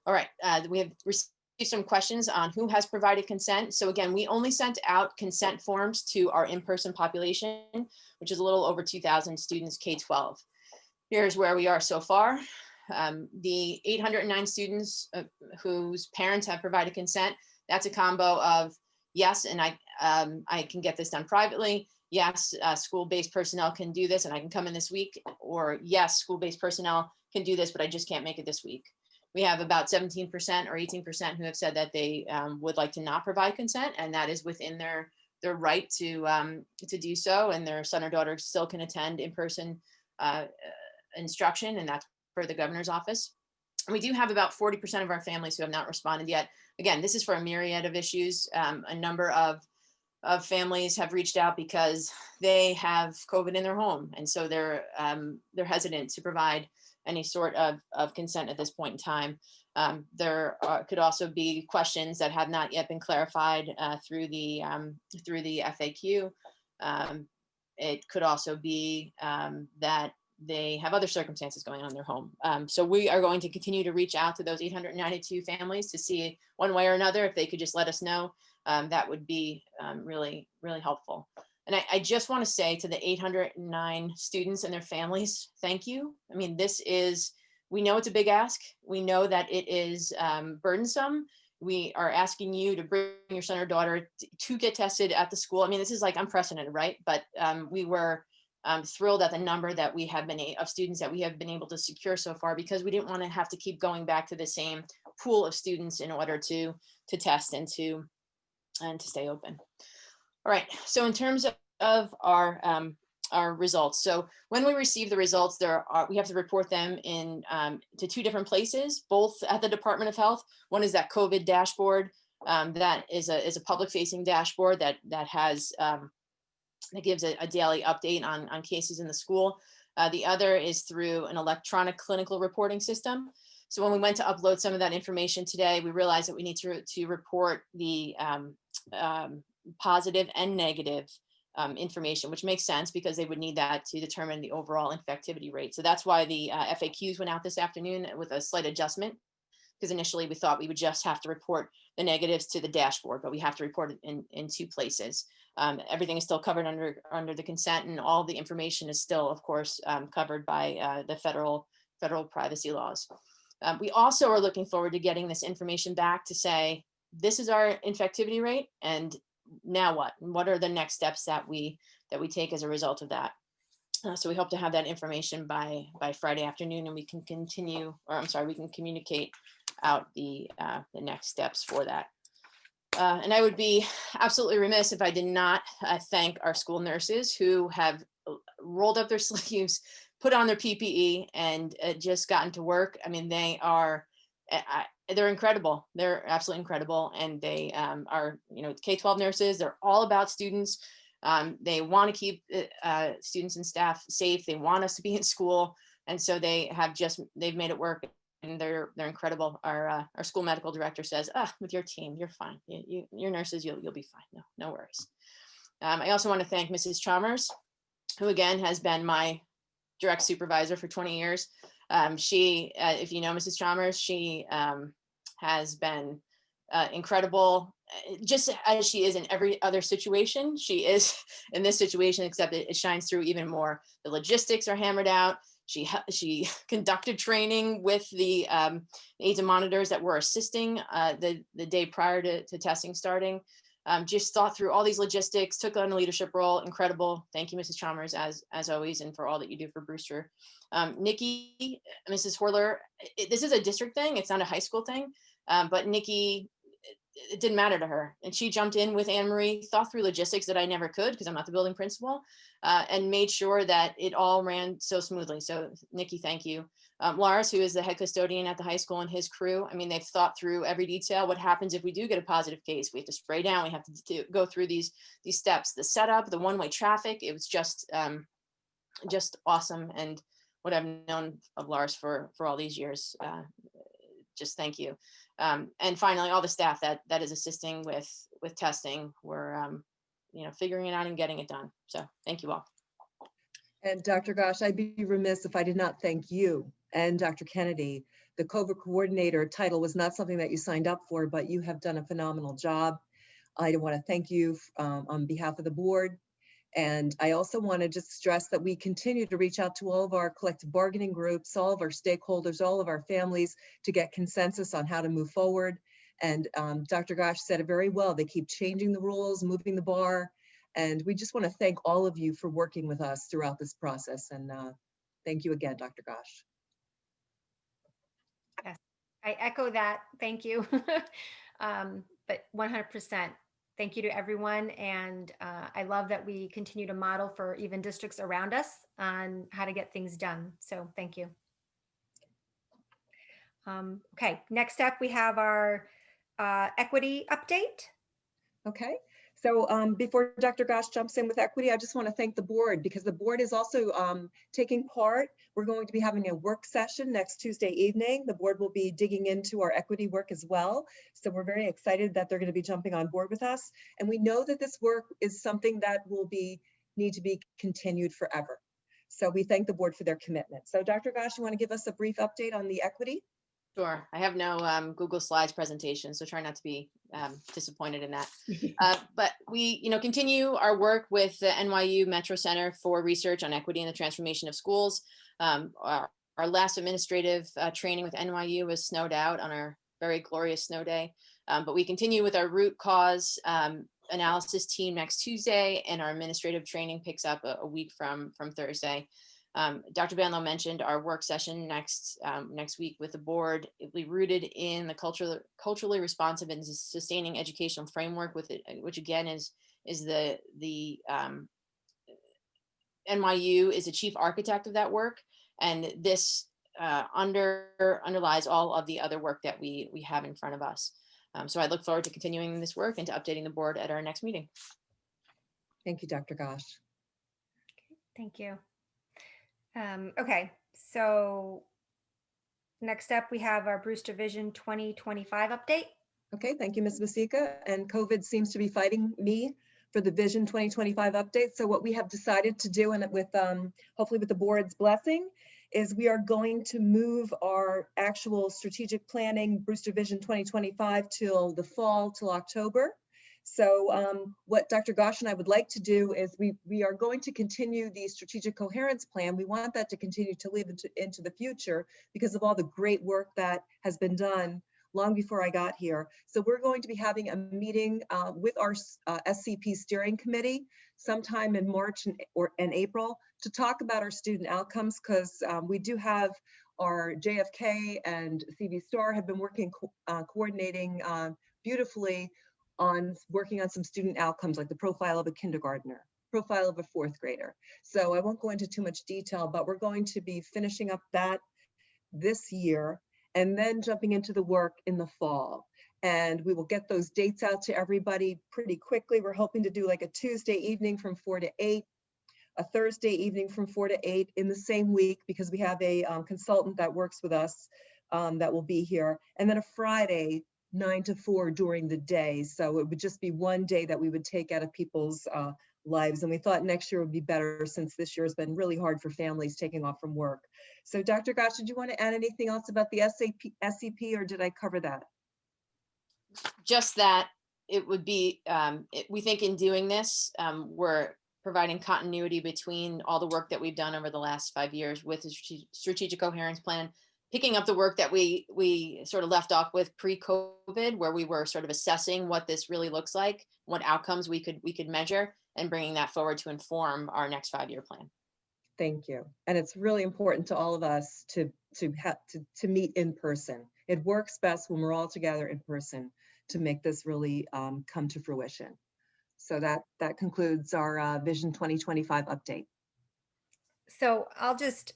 All right, we have received some questions on who has provided consent. So again, we only sent out consent forms to our in-person population, which is a little over 2,000 students K-12. Here's where we are so far. The 809 students whose parents have provided consent, that's a combo of yes, and I can get this done privately. Yes, school-based personnel can do this and I can come in this week, or yes, school-based personnel can do this, but I just can't make it this week. We have about 17% or 18% who have said that they would like to not provide consent, and that is within their right to do so, and their son or daughter still can attend in-person instruction, and that's for the governor's office. We do have about 40% of our families who have not responded yet. Again, this is for a myriad of issues. A number of families have reached out because they have COVID in their home, and so they're hesitant to provide any sort of consent at this point in time. There could also be questions that have not yet been clarified through the FAQ. It could also be that they have other circumstances going on in their home. So we are going to continue to reach out to those 892 families to see one way or another if they could just let us know. That would be really, really helpful. And I just want to say to the 809 students and their families, thank you. I mean, we know it's a big ask. We know that it is burdensome. We are asking you to bring your son or daughter to get tested at the school. I mean, this is like unprecedented, right? But we were thrilled at the number that we have of students that we have been able to secure so far, because we didn't want to have to keep going back to the same pool of students in order to test and to stay open. All right, so in terms of our results, so when we receive the results, we have to report them to two different places, both at the Department of Health. One is that COVID dashboard, that is a public-facing dashboard that gives a daily update on cases in the school. The other is through an electronic clinical reporting system. So when we went to upload some of that information today, we realized that we need to report the positive and negative information, which makes sense because they would need that to determine the overall infectivity rate. So that's why the FAQs went out this afternoon with a slight adjustment, because initially we thought we would just have to report the negatives to the dashboard, but we have to report it in two places. Everything is still covered under the consent, and all the information is still, of course, covered by the federal privacy laws. We also are looking forward to getting this information back to say, this is our infectivity rate, and now what? What are the next steps that we take as a result of that? So we hope to have that information by Friday afternoon, and we can we can communicate out the next steps for that. And I would be absolutely remiss if I did not thank our school nurses who have rolled up their sleeves, put on their PPE, and just gotten to work. I mean, they're incredible. They're absolutely incredible. And they are, K-12 nurses. They're all about students. They want to keep students and staff safe. They want us to be in school. And so they've made it work, and they're incredible. Our school medical director says, with your team, you're fine. Your nurses, you'll be fine. No worries. I also want to thank Mrs. Chalmers, who again has been my direct supervisor for 20 years. She, if you know Mrs. Chalmers, she has been incredible, just as she is in every other situation. She is in this situation, except it shines through even more. The logistics are hammered out. She conducted training with the aides and monitors that were assisting the day prior to testing starting. Just thought through all these logistics, took on a leadership role. Incredible. Thank you, Mrs. Chalmers, as always, and for all that you do for Brewster. Nikki, Mrs. Horler, this is a district thing. It's not a high school thing, but Nikki, it didn't matter to her. And she jumped in with Anne Marie, thought through logistics that I never could because I'm not the building principal, and made sure that it all ran so smoothly. So Nikki, thank you. Lars, who is the head custodian at the high school, and his crew, I mean, they've thought through every detail. What happens if we do get a positive case? We have to spray down. We have to go through these steps, the setup, the one-way traffic. It was just awesome. And what I've known of Lars for all these years, just thank you. And finally, all the staff that is assisting with testing, we're figuring it out and getting it done. So thank you all. And Dr. Gosh, I'd be remiss if I did not thank you and Dr. Kennedy. The COVID coordinator title was not something that you signed up for, but you have done a phenomenal job. I want to thank you on behalf of the board. And I also want to just stress that we continue to reach out to all of our collective bargaining groups, all of our stakeholders, all of our families to get consensus on how to move forward. And Dr. Gosh said it very well. They keep changing the rules, moving the bar. And we just want to thank all of you for working with us throughout this process. And thank you again, Dr. Gosh. Yes, I echo that. Thank you. But 100%. Thank you to everyone. And I love that we continue to model for even districts around us on how to get things done. So thank you. Okay, next up we have our equity update. Okay. So before Dr. Gosh jumps in with equity, I just want to thank the board because the board is also taking part. We're going to be having a work session next Tuesday evening. The board will be digging into our equity work as well. So we're very excited that they're going to be jumping on board with us. And we know that this work is something that will need to be continued forever. So we thank the board for their commitment. So Dr. Gosh, you want to give us a brief update on the equity? Sure. I have no Google Slides presentation, so try not to be disappointed in that. But we, continue our work with the NYU Metro Center for Research on Equity and the Transformation of Schools. Our last administrative training with NYU was snowed out on our very glorious snow day. But we continue with our root cause analysis team next Tuesday, and our administrative training picks up a week from Thursday. Dr. Banlow mentioned our work session next week with the board. It'll be rooted in the culturally responsive and sustaining educational framework, which again is the NYU is the chief architect of that work, and this underlies all of the other work that we have in front of us. So I look forward to continuing this work and to updating the board at our next meeting. Thank you, Dr. Gosh. Thank you. Okay, so next up we have our Brewster Vision 2025 update. Okay, thank you, Ms. Masika. And COVID seems to be fighting me for the Vision 2025 update. So what we have decided to do, and with hopefully with the board's blessing, is we are going to move our actual strategic planning Brewster Vision 2025 till the fall, till October. So what Dr. Gosh and I would like to do is we are going to continue the strategic coherence plan. We want that to continue to live into the future because of all the great work that has been done long before I got here. So we're going to be having a meeting with our SCP steering committee sometime in March and April to talk about our student outcomes, because we do have our JFK and CV Star have been working, coordinating beautifully on working on some student outcomes like the profile of a kindergartner, profile of a fourth grader. So I won't go into too much detail, but we're going to be finishing up that this year and then jumping into the work in the fall. And we will get those dates out to everybody pretty quickly. We're hoping to do like a Tuesday evening from 4 to 8, a Thursday evening from 4 to 8 in the same week, because we have a consultant that works with us that will be here, and then a Friday 9 to 4 during the day. So it would just be one day that we would take out of people's lives. And we thought next year would be better since this year has been really hard for families taking off from work. So Dr. Gosh, did you want to add anything else about the SCP, or did I cover that? Just that it would be, we think in doing this, we're providing continuity between all the work that we've done over the last 5 years with the strategic coherence plan, picking up the work that we sort of left off with pre-COVID, where we were sort of assessing what this really looks like, what outcomes we could measure, and bringing that forward to inform our next 5-year plan. Thank you. And it's really important to all of us to meet in person. It works best when we're all together in person to make this really come to fruition. So that concludes our Vision 2025 update. So I'll just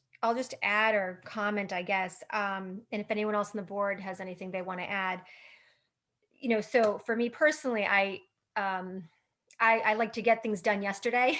add or comment, I guess. And if anyone else on the board has anything they want to add, so for me personally, I like to get things done yesterday.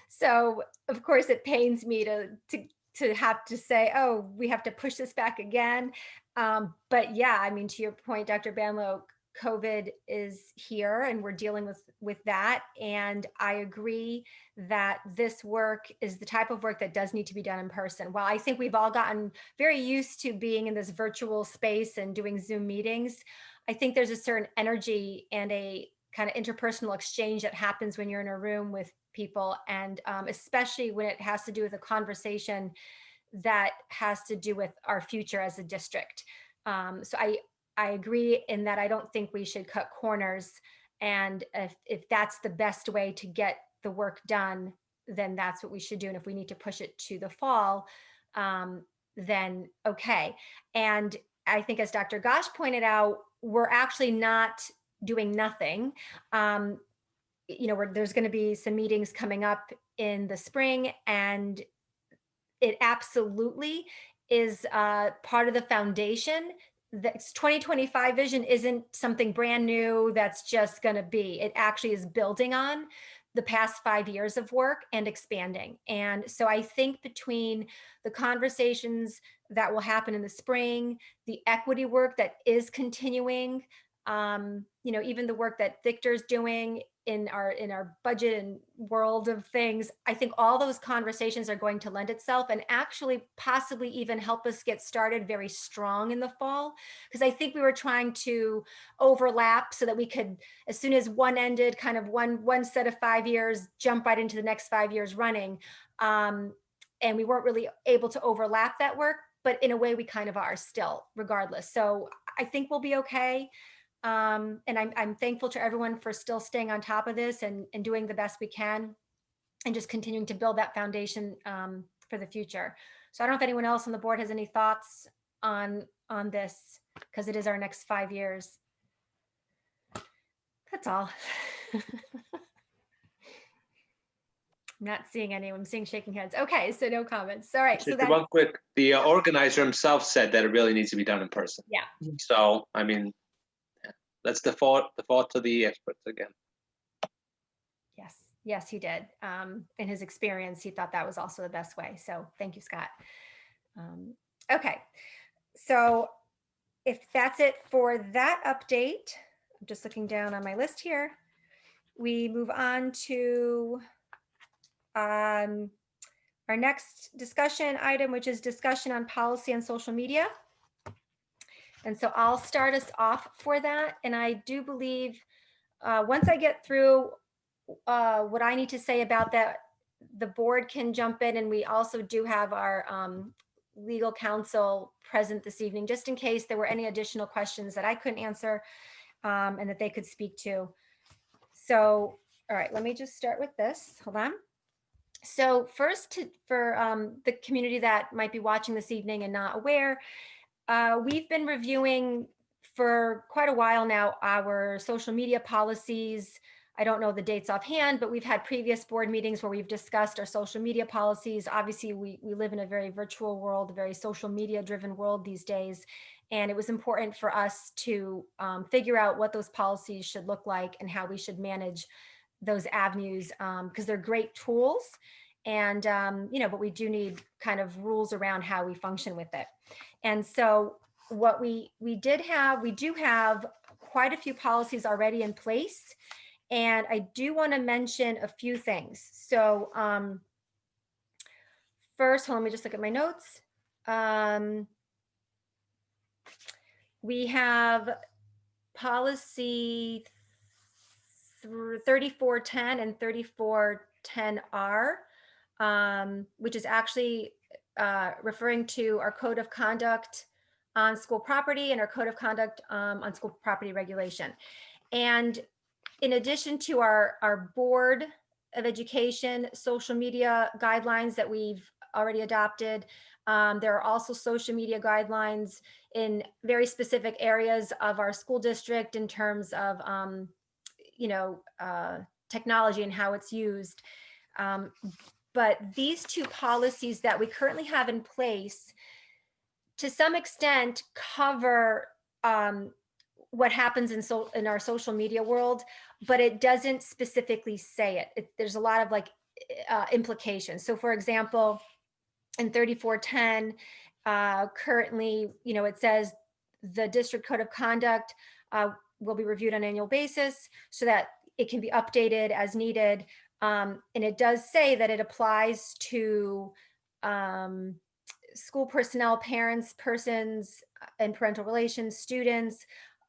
So of course it pains me to have to say, oh, we have to push this back again. But yeah, I mean, to your point, Dr. Banlow, COVID is here and we're dealing with that. And I agree that this work is the type of work that does need to be done in person. While I think we've all gotten very used to being in this virtual space and doing Zoom meetings, I think there's a certain energy and a kind of interpersonal exchange that happens when you're in a room with people. And especially when it has to do with a conversation that has to do with our future as a district. So I agree in that I don't think we should cut corners. And if that's the best way to get the work done, then that's what we should do. And if we need to push it to the fall, then okay. And I think as Dr. Gosh pointed out, we're actually not doing nothing. There's going to be some meetings coming up in the spring, and it absolutely is part of the foundation. That's 2025 vision isn't something brand new that's just going to be. It actually is building on the past 5 years of work and expanding. And so I think between the conversations that will happen in the spring, the equity work that is continuing, even the work that Victor's doing in our budget and world of things, I think all those conversations are going to lend itself and actually possibly even help us get started very strong in the fall. Because I think we were trying to overlap so that we could, as soon as one ended, kind of one set of 5 years, jump right into the next 5 years running. And we weren't really able to overlap that work, but in a way we kind of are still, regardless. So I think we'll be okay. And I'm thankful to everyone for still staying on top of this and doing the best we can and just continuing to build that foundation for the future. So I don't know if anyone else on the board has any thoughts on this, because it is our next 5 years. That's all. I'm not seeing anyone. I'm seeing shaking heads. Okay, so no comments. All right. So Just one quick, the organizer himself said that it really needs to be done in person. Yeah. So, I mean, let's default to the experts again. Yes, he did. In his experience, he thought that was also the best way. So thank you, Scott. Okay, so if that's it for that update, I'm just looking down on my list here. We move on to our next discussion item, which is discussion on policy and social media. And so I'll start us off for that. And I do believe once I get through what I need to say about that, the board can jump in. And we also do have our legal counsel present this evening, just in case there were any additional questions that I couldn't answer and that they could speak to. So, all right, let me just start with this. Hold on. So first, for the community that might be watching this evening and not aware, we've been reviewing for quite a while now our social media policies. I don't know the dates offhand, but we've had previous board meetings where we've discussed our social media policies. Obviously, we live in a very virtual world, a very social media driven world these days. And it was important for us to figure out what those policies should look like and how we should manage those avenues, because they're great tools. And, but we do need kind of rules around how we function with it. And so what we do have quite a few policies already in place. And I do want to mention a few things. So first, let me just look at my notes. We have policy 3410 and 3410R, which is actually referring to our code of conduct on school property and our code of conduct on school property regulation. And in addition to our Board of Education social media guidelines that we've already adopted, there are also social media guidelines in very specific areas of our school district in terms of, technology and how it's used. But these two policies that we currently have in place, to some extent, cover what happens in our social media world, but it doesn't specifically say it. There's a lot of implications. So, for example, in 3410, currently, it says the district code of conduct will be reviewed on an annual basis so that it can be updated as needed. And it does say that it applies to school personnel, parents, persons and parental relations, students,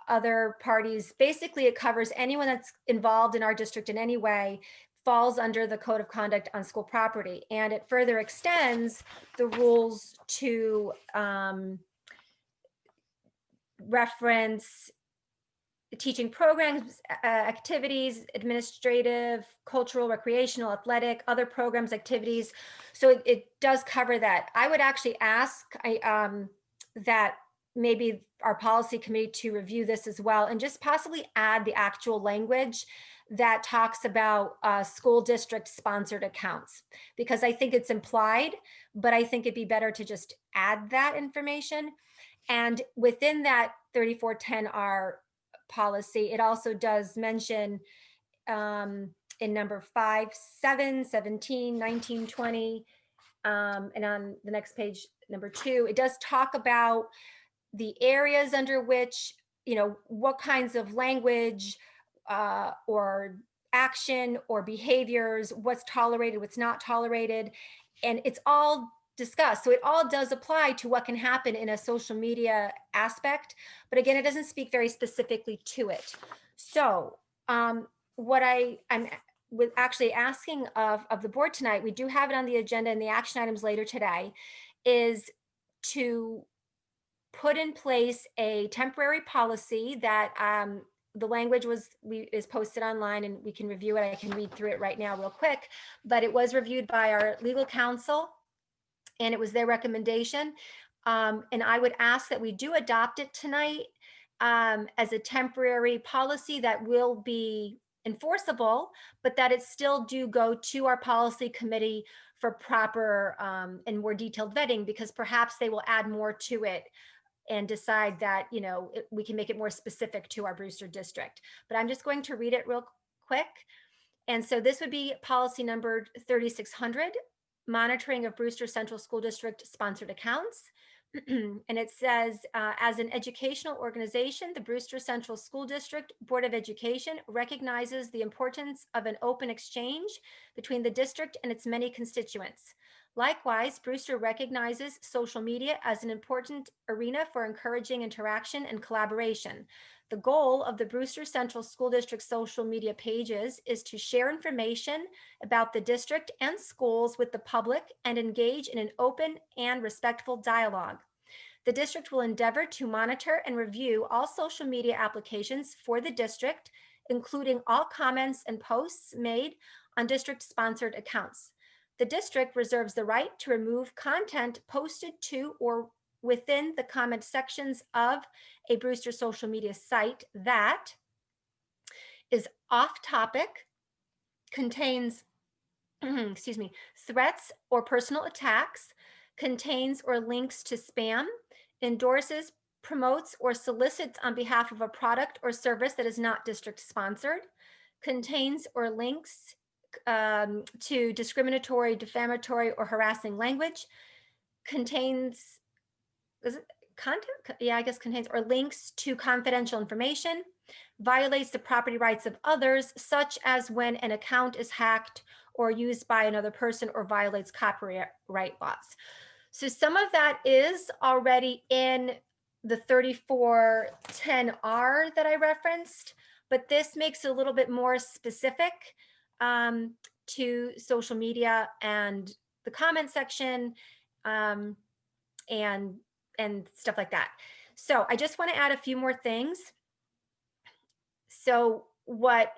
other parties. Basically, it covers anyone that's involved in our district in any way, falls under the code of conduct on school property. And it further extends the rules to reference teaching programs, activities, administrative, cultural, recreational, athletic, other programs, activities. So it does cover that. I would actually ask that maybe our policy committee to review this as well and just possibly add the actual language that talks about school district sponsored accounts, because I think it's implied, but I think it'd be better to just add that information. And within that 3410R policy, it also does mention in number 5, 7, 17, 19, 20, and on the next page, number 2, it does talk about the areas under which, what kinds of language or action or behaviors, what's tolerated, what's not tolerated. And it's all discussed. So it all does apply to what can happen in a social media aspect. But again, it doesn't speak very specifically to it. So what I'm actually asking of the board tonight, we do have it on the agenda and the action items later today, is to put in place a temporary policy that the language is posted online and we can review it. I can read through it right now real quick, but it was reviewed by our legal counsel and it was their recommendation. And I would ask that we do adopt it tonight as a temporary policy that will be enforceable, but that it still do go to our policy committee for proper and more detailed vetting, because perhaps they will add more to it and decide that, we can make it more specific to our Brewster district. But I'm just going to read it real quick. And so this would be policy number 3600, monitoring of Brewster Central School District sponsored accounts. And it says, as an educational organization, the Brewster Central School District Board of Education recognizes the importance of an open exchange between the district and its many constituents. Likewise, Brewster recognizes social media as an important arena for encouraging interaction and collaboration. The goal of the Brewster Central School District social media pages is to share information about the district and schools with the public and engage in an open and respectful dialogue. The district will endeavor to monitor and review all social media applications for the district, including all comments and posts made on district-sponsored accounts. The district reserves the right to remove content posted to or within the comment sections of a Brewster social media site that is off topic, contains threats or personal attacks, contains or links to spam, endorses, promotes, or solicits on behalf of a product or service that is not district sponsored, contains or links to discriminatory, defamatory, or harassing language, contains, is it content? Yeah, I guess contains or links to confidential information, violates the property rights of others, such as when an account is hacked or used by another person, or violates copyright laws. So some of that is already in the 3410R that I referenced. but this makes it a little bit more specific to social media and the comment section and stuff like that. So I just want to add a few more things. So what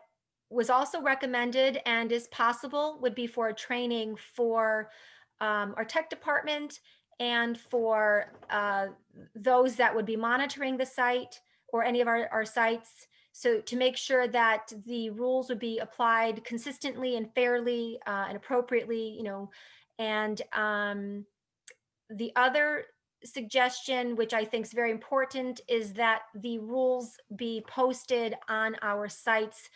was also recommended and is possible would be for a training for our tech department and for those that would be monitoring the site or any of our sites. So to make sure that the rules would be applied consistently and fairly and appropriately, you know, and the other suggestion, which I think is very important, is that the rules be posted on our sites.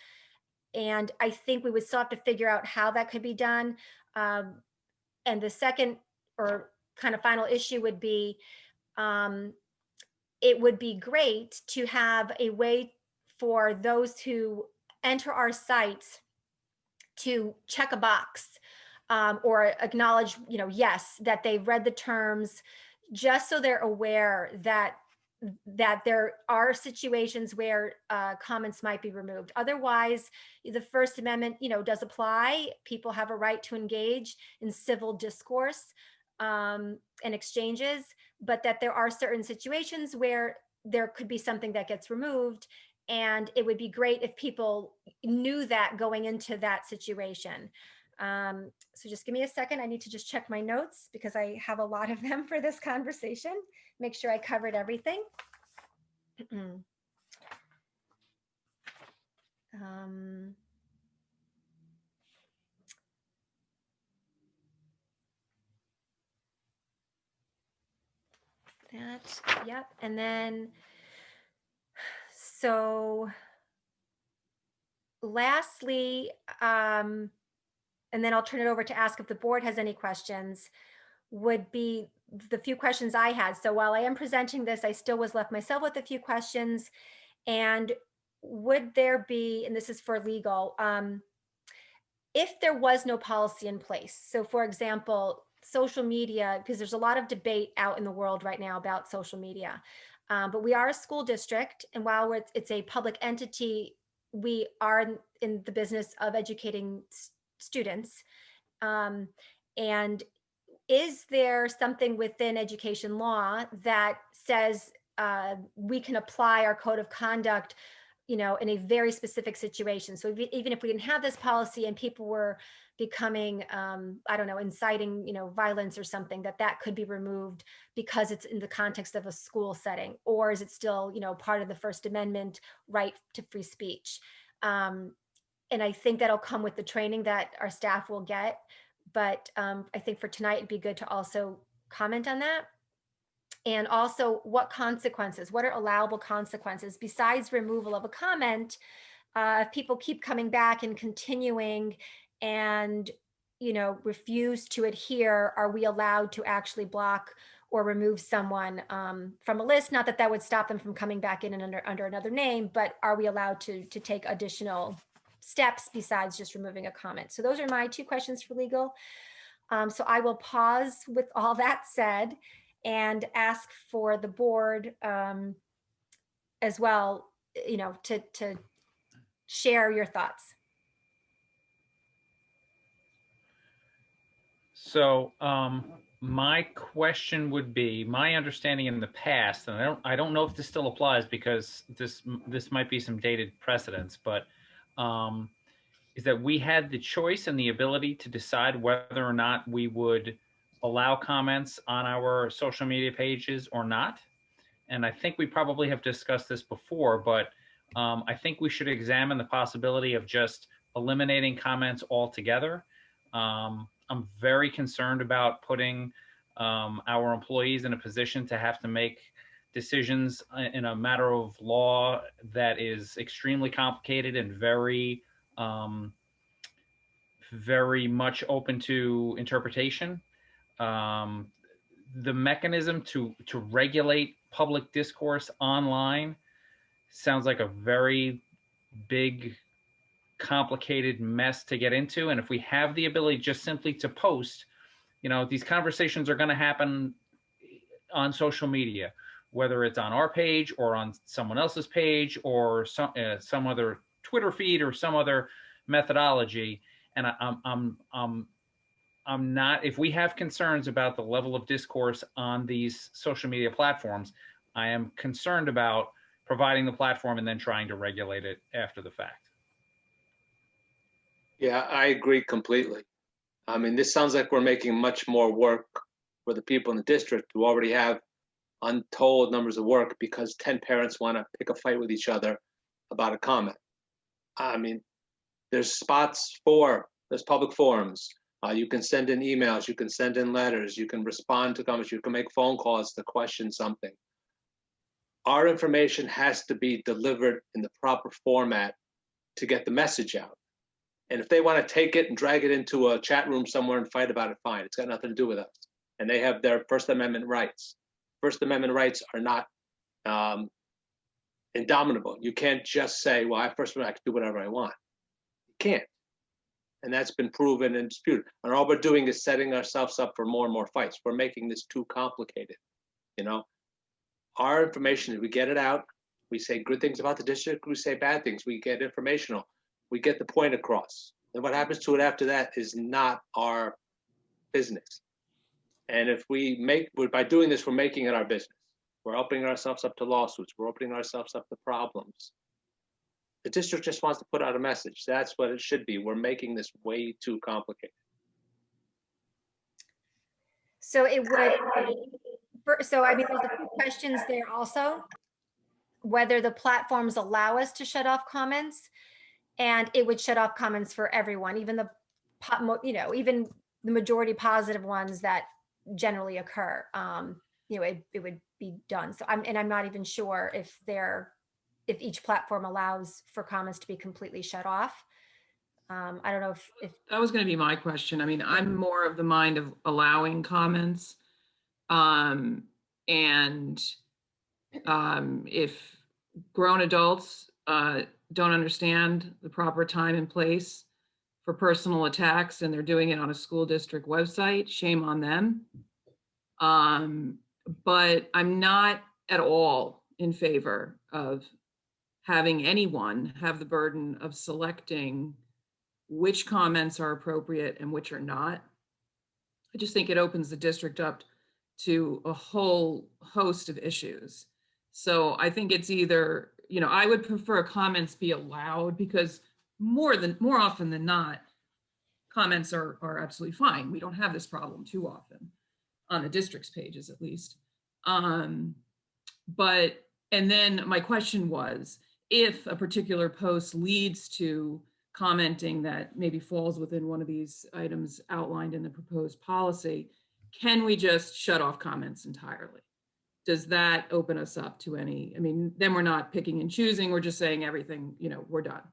And I think we would still have to figure out how that could be done. And the second or kind of final issue would be, it would be great to have a way for those who enter our sites to check a box or acknowledge, you know, yes, that they've read the terms, just so they're aware that there are situations where comments might be removed. Otherwise, the First Amendment, you know, does apply. People have a right to engage in civil discourse and exchanges, but that there are certain situations where there could be something that gets removed. And it would be great if people knew that going into that situation. So just give me a second. I need to just check my notes because I have a lot of them for this conversation. Make sure I covered everything. Yep. And then, so lastly, and then I'll turn it over to ask if the board has any questions, would be the few questions I had. So while I am presenting this, I still was left myself with a few questions. And would there be, and this is for legal, if there was no policy in place, so for example, social media, because there's a lot of debate out in the world right now about social media, but we are a school district, and while it's a public entity, we are in the business of educating students. And is there something within education law that says we can apply our code of conduct, you know, in a very specific situation? So even if we didn't have this policy and people were becoming, I don't know, inciting, you know, violence or something, that could be removed because it's in the context of a school setting, or is it still, you know, part of the First Amendment right to free speech? And I think that'll come with the training that our staff will get. But I think for tonight, it'd be good to also comment on that. And also, what consequences, what are allowable consequences besides removal of a comment? If people keep coming back and continuing and, you know, refuse to adhere, are we allowed to actually block or remove someone from a list? Not that that would stop them from coming back in and under another name, but are we allowed to take additional steps besides just removing a comment? So those are my two questions for legal. So I will pause with all that said and ask for the board as well, you know, to share your thoughts. So my question would be, my understanding in the past, and I don't know if this still applies because this might be some dated precedents, but is that we had the choice and the ability to decide whether or not we would allow comments on our social media pages or not. And I think we probably have discussed this before, but I think we should examine the possibility of just eliminating comments altogether. I'm very concerned about putting our employees in a position to have to make decisions in a matter of law that is extremely complicated and very much open to interpretation. The mechanism to regulate public discourse online sounds like a very big, complicated mess to get into. And if we have the ability just simply to post, you know, these conversations are going to happen on social media, whether it's on our page or on someone else's page or some other Twitter feed or some other methodology. And I'm not, if we have concerns about the level of discourse on these social media platforms, I am concerned about providing the platform and then trying to regulate it after the fact. Yeah, I agree completely. I mean, this sounds like we're making much more work for the people in the district who already have untold numbers of work because 10 parents want to pick a fight with each other about a comment. I mean, there's public forums. You can send in emails, you can send in letters, you can respond to comments, you can make phone calls to question something. Our information has to be delivered in the proper format to get the message out. And if they want to take it and drag it into a chat room somewhere and fight about it, fine. It's got nothing to do with us. And they have their First Amendment rights. First Amendment rights are not indomitable. You can't just say, well, I can do whatever I want. You can't. And that's been proven and disputed. And all we're doing is setting ourselves up for more and more fights. We're making this too complicated. You know, our information, we get it out. We say good things about the district. We say bad things. We get informational. We get the point across. And what happens to it after that is not our business. And if by doing this, we're making it our business. We're opening ourselves up to lawsuits. We're opening ourselves up to problems. The district just wants to put out a message. That's what it should be. We're making this way too complicated. So it would, so I mean, there's a few questions there also. Whether the platforms allow us to shut off comments, and it would shut off comments for everyone, even even the majority positive ones that generally occur. It would be done. So I'm not even sure if each platform allows for comments to be completely shut off. I don't know if that was going to be my question. I mean, I'm more of the mind of allowing comments. If grown adults don't understand the proper time and place for personal attacks and they're doing it on a school district website, shame on them. But I'm not at all in favor of having anyone have the burden of selecting which comments are appropriate and which are not. I just think it opens the district up to a whole host of issues. So I think it's either, I would prefer comments be allowed because more often than not, comments are absolutely fine. We don't have this problem too often on the district's pages, at least. And then my question was, if a particular post leads to commenting that maybe falls within one of these items outlined in the proposed policy, can we just shut off comments entirely? Does that open us up to then we're not picking and choosing, we're just saying everything, we're done.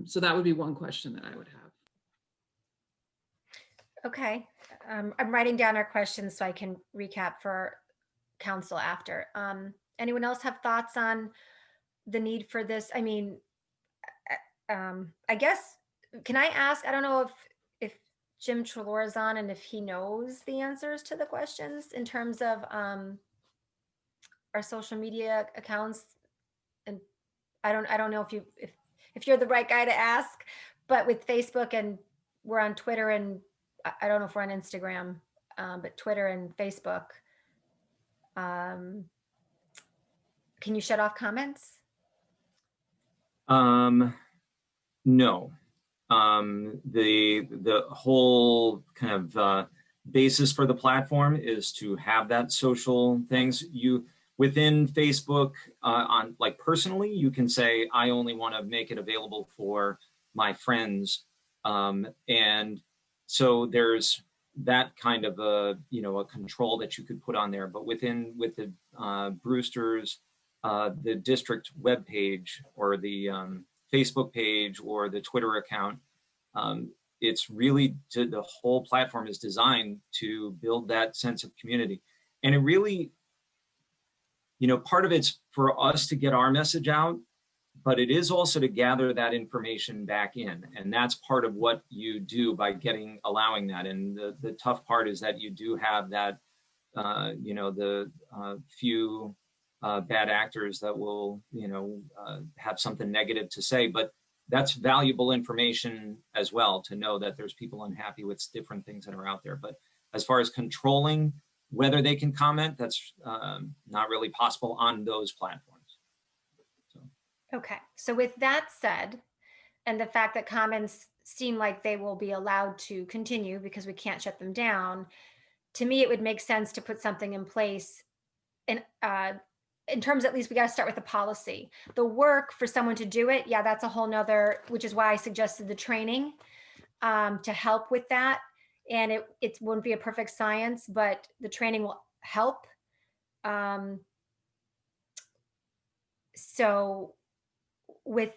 So that would be one question that I would have. Okay. I'm writing down our questions so I can recap for council after. Anyone else have thoughts on the need for this? I mean, I guess, can I ask, I don't know if Jim Trelaw is on and if he knows the answers to the questions in terms of our social media accounts. And I don't know if you're the right guy to ask, but with Facebook, and we're on Twitter, and I don't know if we're on Instagram, but Twitter and Facebook. Can you shut off comments? No. The whole kind of basis for the platform is to have that social things. Within Facebook, on like personally, you can say, I only want to make it available for my friends. And so there's that kind of a control that you could put on there. But with the Brewster's, the district webpage or the Facebook page or the Twitter account, it's really the whole platform is designed to build that sense of community. And it really, part of it's for us to get our message out, but it is also to gather that information back in. And that's part of what you do by allowing that. And the tough part is that you do have that, the few bad actors that will, have something negative to say. But that's valuable information as well, to know that there's people unhappy with different things that are out there. But as far as controlling whether they can comment, that's not really possible on those platforms. Okay, so with that said, and the fact that comments seem like they will be allowed to continue because we can't shut them down, to me, it would make sense to put something in place in terms, at least we got to start with the policy. The work for someone to do it, yeah, that's a whole nother, which is why I suggested the training to help with that. And it wouldn't be a perfect science, but the training will help. So with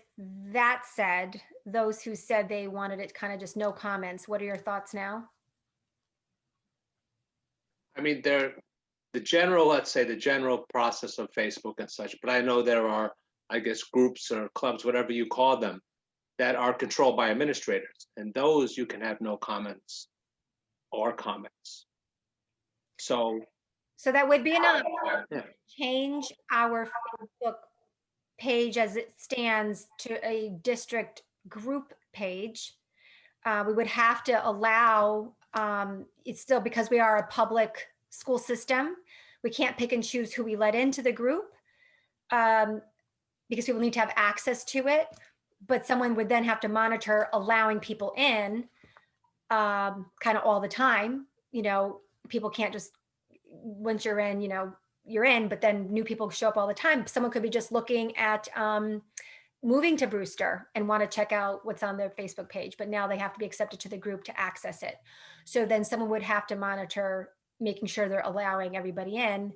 that said, those who said they wanted it kind of just no comments, what are your thoughts now? I mean, let's say the general process of Facebook and such, but I know there are, I guess, groups or clubs, whatever you call them, that are controlled by administrators, and those you can have no comments or comments. So that would be enough. Yeah. Change our Facebook page as it stands to a district group page. We would have to allow, it's still, because we are a public school system, we can't pick and choose who we let into the group because people need to have access to it. But someone would then have to monitor allowing people in kind of all the time. People can't just, once you're in, you're in, but then new people show up all the time. Someone could be just looking at moving to Brewster and want to check out what's on their Facebook page, but now they have to be accepted to the group to access it. So then someone would have to monitor, making sure they're allowing everybody in.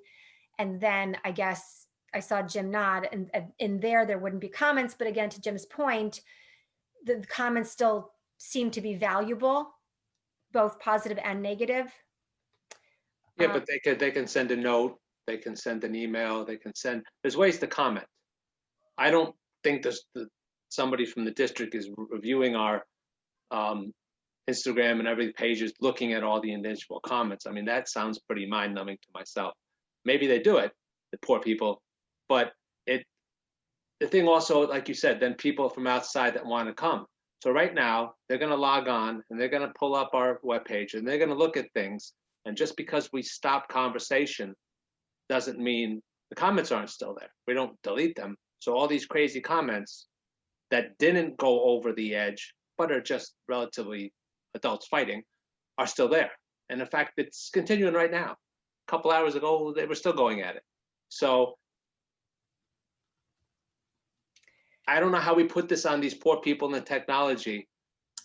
And then I guess I saw Jim nod, and in there wouldn't be comments. But again, to Jim's point, the comments still seem to be valuable, both positive and negative. Yeah, but they can send a note, they can send an email, there's ways to comment. I don't think somebody from the district is reviewing our Instagram and every page is looking at all the individual comments. I mean, that sounds pretty mind-numbing to myself. Maybe they do it, the poor people, but the thing also, like you said, then people from outside that want to come. So right now, they're going to log on and they're going to pull up our webpage and they're going to look at things. And just because we stop conversation doesn't mean the comments aren't still there. We don't delete them. So all these crazy comments that didn't go over the edge, but are just relatively adults fighting, are still there. And in fact, it's continuing right now. A couple hours ago, they were still going at it. So I don't know how we put this on these poor people in the technology.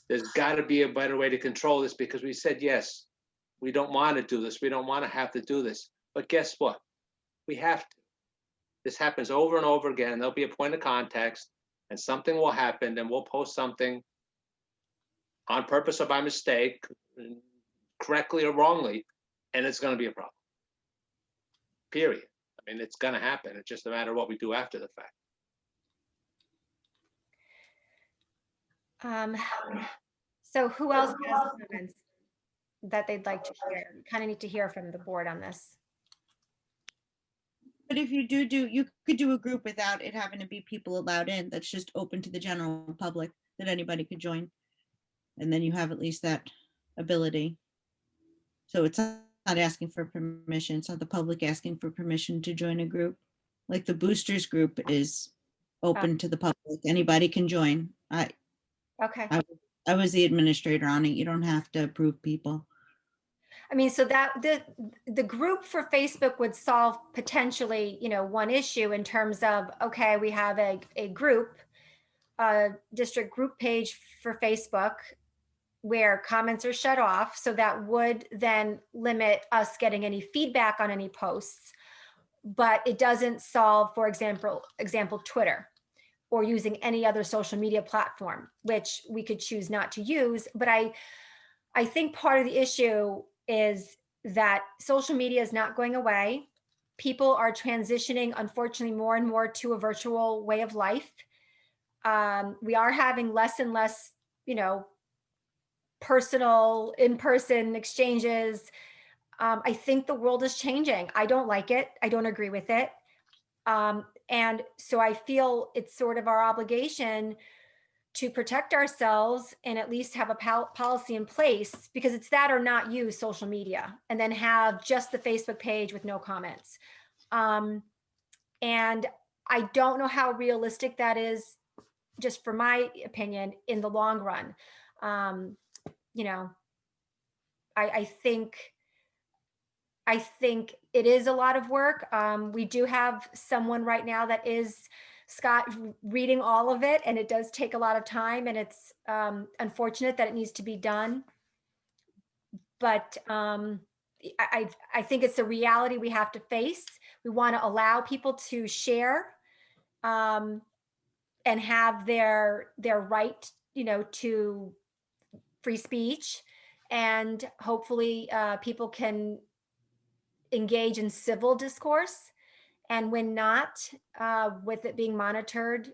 There's got to be a better way to control this, because we said, yes, we don't want to do this. We don't want to have to do this. But guess what? We have to. This happens over and over again. There'll be a point of context and something will happen, and we'll post something on purpose or by mistake, correctly or wrongly, and it's going to be a problem. Period. I mean, it's going to happen. It's just a matter of what we do after the fact. So who else has comments that they'd like to share? We kind of need to hear from the board on this. But if you you could do a group without it having to be people allowed in. That's just open to the general public, that anybody could join. And then you have at least that ability. So it's not asking for permission. It's not the public asking for permission to join a group. Like the boosters group is open to the public. Anybody can join. Okay. I was the administrator on it. You don't have to approve people. I mean, so that the group for Facebook would solve potentially, one issue in terms of, okay, we have a group, district group page for Facebook where comments are shut off. So that would then limit us getting any feedback on any posts, but it doesn't solve, for example, Twitter or using any other social media platform, which we could choose not to use. But I think part of the issue is that social media is not going away. People are transitioning, unfortunately, more and more to a virtual way of life. We are having less and less, personal, in-person exchanges. I think the world is changing. I don't like it. I don't agree with it. And so I feel it's sort of our obligation to protect ourselves and at least have a policy in place, because it's that or not use social media and then have just the Facebook page with no comments. And I don't know how realistic that is, just for my opinion, in the long run. You know, I think it is a lot of work. We do have someone right now that is, Scott, reading all of it, and it does take a lot of time, and it's unfortunate that it needs to be done. But I think it's a reality we have to face. We want to allow people to share and have their right, you know, to free speech, and hopefully people can engage in civil discourse. And when not, with it being monitored,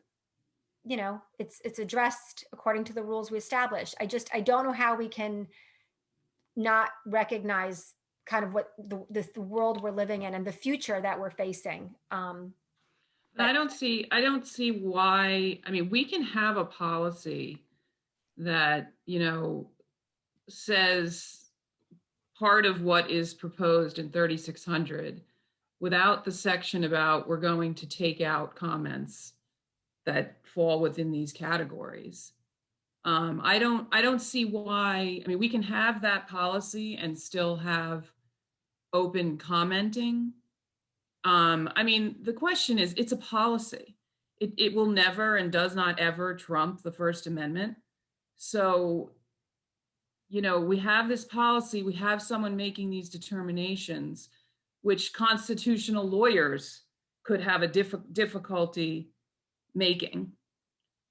you know, it's addressed according to the rules we established. I don't know how we can not recognize kind of what the world we're living in and the future that we're facing. I don't see why. I mean, we can have a policy that, you know, says part of what is proposed in 3600 without the section about we're going to take out comments that fall within these categories. I don't see why. I mean, we can have that policy and still have open commenting. I mean, the question is, it's a policy. It will never and does not ever trump the First Amendment. So, you know, we have this policy, we have someone making these determinations, which constitutional lawyers could have a difficulty making.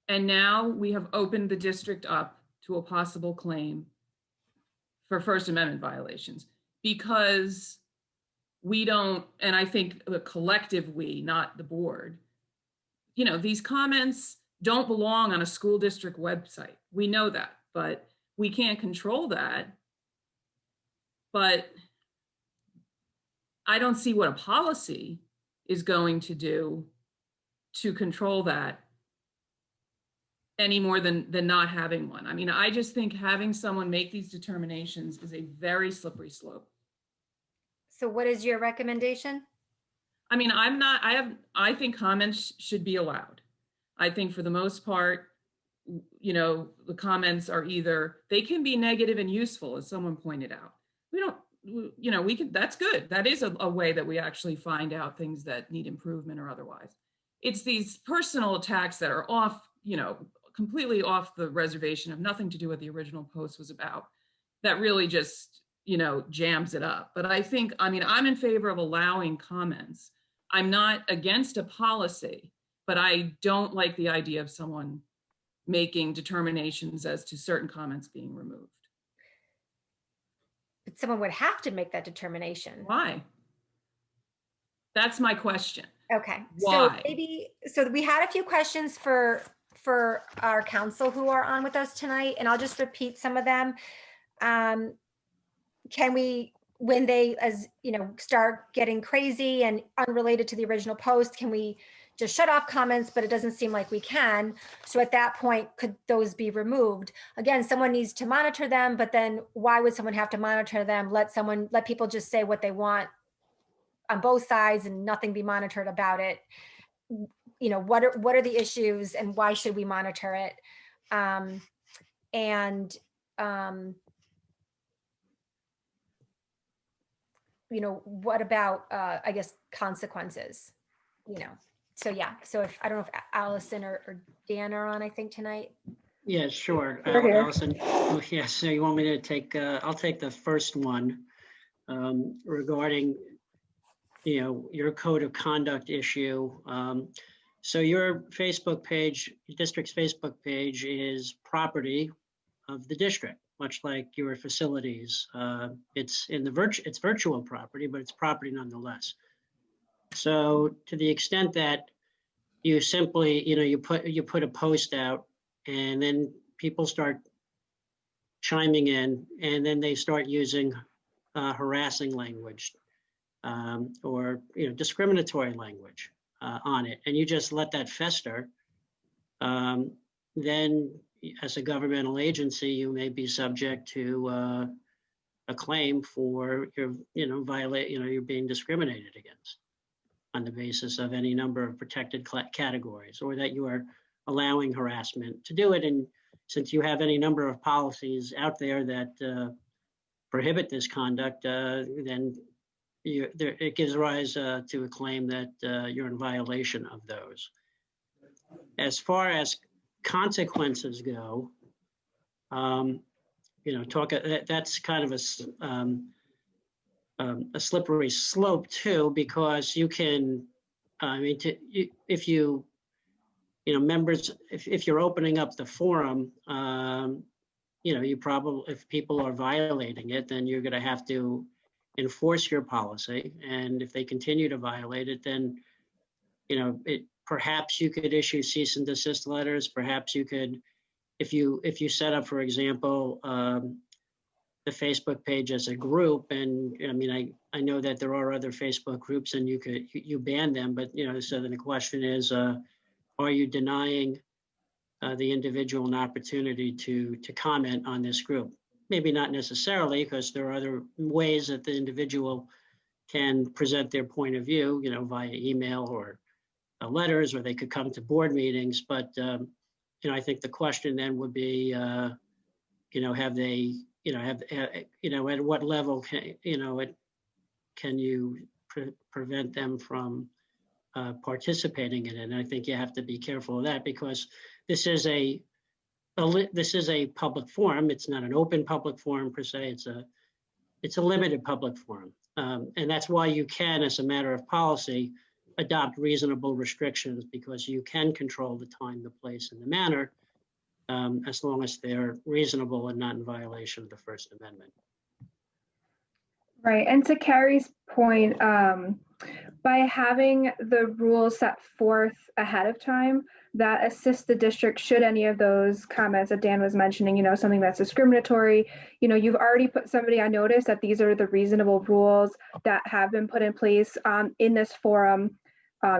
And now we have opened the district up to a possible claim for First Amendment violations, because we don't, and I think the collective we, not the board, you know, these comments don't belong on a school district website. We know that, but we can't control that. But I don't see what a policy is going to do to control that any more than not having one. I mean, I just think having someone make these determinations is a very slippery slope. So what is your recommendation? I mean, I think comments should be allowed. I think for the most part, you know, the comments are either, they can be negative and useful, as someone pointed out. We don't, you know, we can, that's good. That is a way that we actually find out things that need improvement or otherwise. It's these personal attacks that are off, you know, completely off the reservation, have nothing to do with the original post was about, that really just, you know, jams it up. But I think, I mean, I'm in favor of allowing comments. I'm not against a policy, but I don't like the idea of someone making determinations as to certain comments being removed. But someone would have to make that determination. Why? That's my question. Okay. Why? So we had a few questions for our council who are on with us tonight, and I'll just repeat some of them. Can we, when they, as you know, start getting crazy and unrelated to the original post, can we just shut off comments? But it doesn't seem like we can. So at that point, could those be removed? Again, someone needs to monitor them, but then why would someone have to monitor them? Let people just say what they want on both sides and nothing be monitored about it. You know, what are the issues and why should we monitor it? You know, what about, I guess, consequences, you know? So yeah, so if, I don't know if Allison or Dan are on, I think tonight. Yeah, sure. We're here. Allison, oh, yeah, so you want me to take, I'll take the first one regarding, you know, your code of conduct issue. So your Facebook page, your district's Facebook page is property of the district, much like your facilities. It's in the it's virtual property, but it's property nonetheless. So to the extent that you simply, you know, you put a post out and then people start chiming in and then they start using harassing language or, you know, discriminatory language. on it, and you just let that fester, then as a governmental agency, you may be subject to a claim for you're being discriminated against on the basis of any number of protected categories, or that you are allowing harassment to do it. And since you have any number of policies out there that prohibit this conduct, then it gives rise to a claim that you're in violation of those. As far as consequences go, that's kind of a slippery slope too, because you can, if you're opening up the forum, you probably, if people are violating it, then you're going to have to enforce your policy. And if they continue to violate it, then, perhaps you could issue cease and desist letters. Perhaps you could, if you set up, for example, the Facebook page as a group, and I know that there are other Facebook groups, and you ban them, but so then the question is, are you denying the individual an opportunity to comment on this group? Maybe not necessarily, because there are other ways that the individual can present their point of view, via email or letters, or they could come to board meetings. But I think the question then would be, have they, at what level can you prevent them from participating in it? And I think you have to be careful of that, because this is a public forum. It's not an open public forum per se. It's a limited public forum, and that's why you can, as a matter of policy, adopt reasonable restrictions, because you can control the time, the place, and the manner, as long as they're reasonable and not in violation of the First Amendment. Right, and to Carrie's point, by having the rules set forth ahead of time, that assists the district should any of those comments that Dan was mentioning, something that's discriminatory, you've already put somebody on notice that these are the reasonable rules that have been put in place in this forum,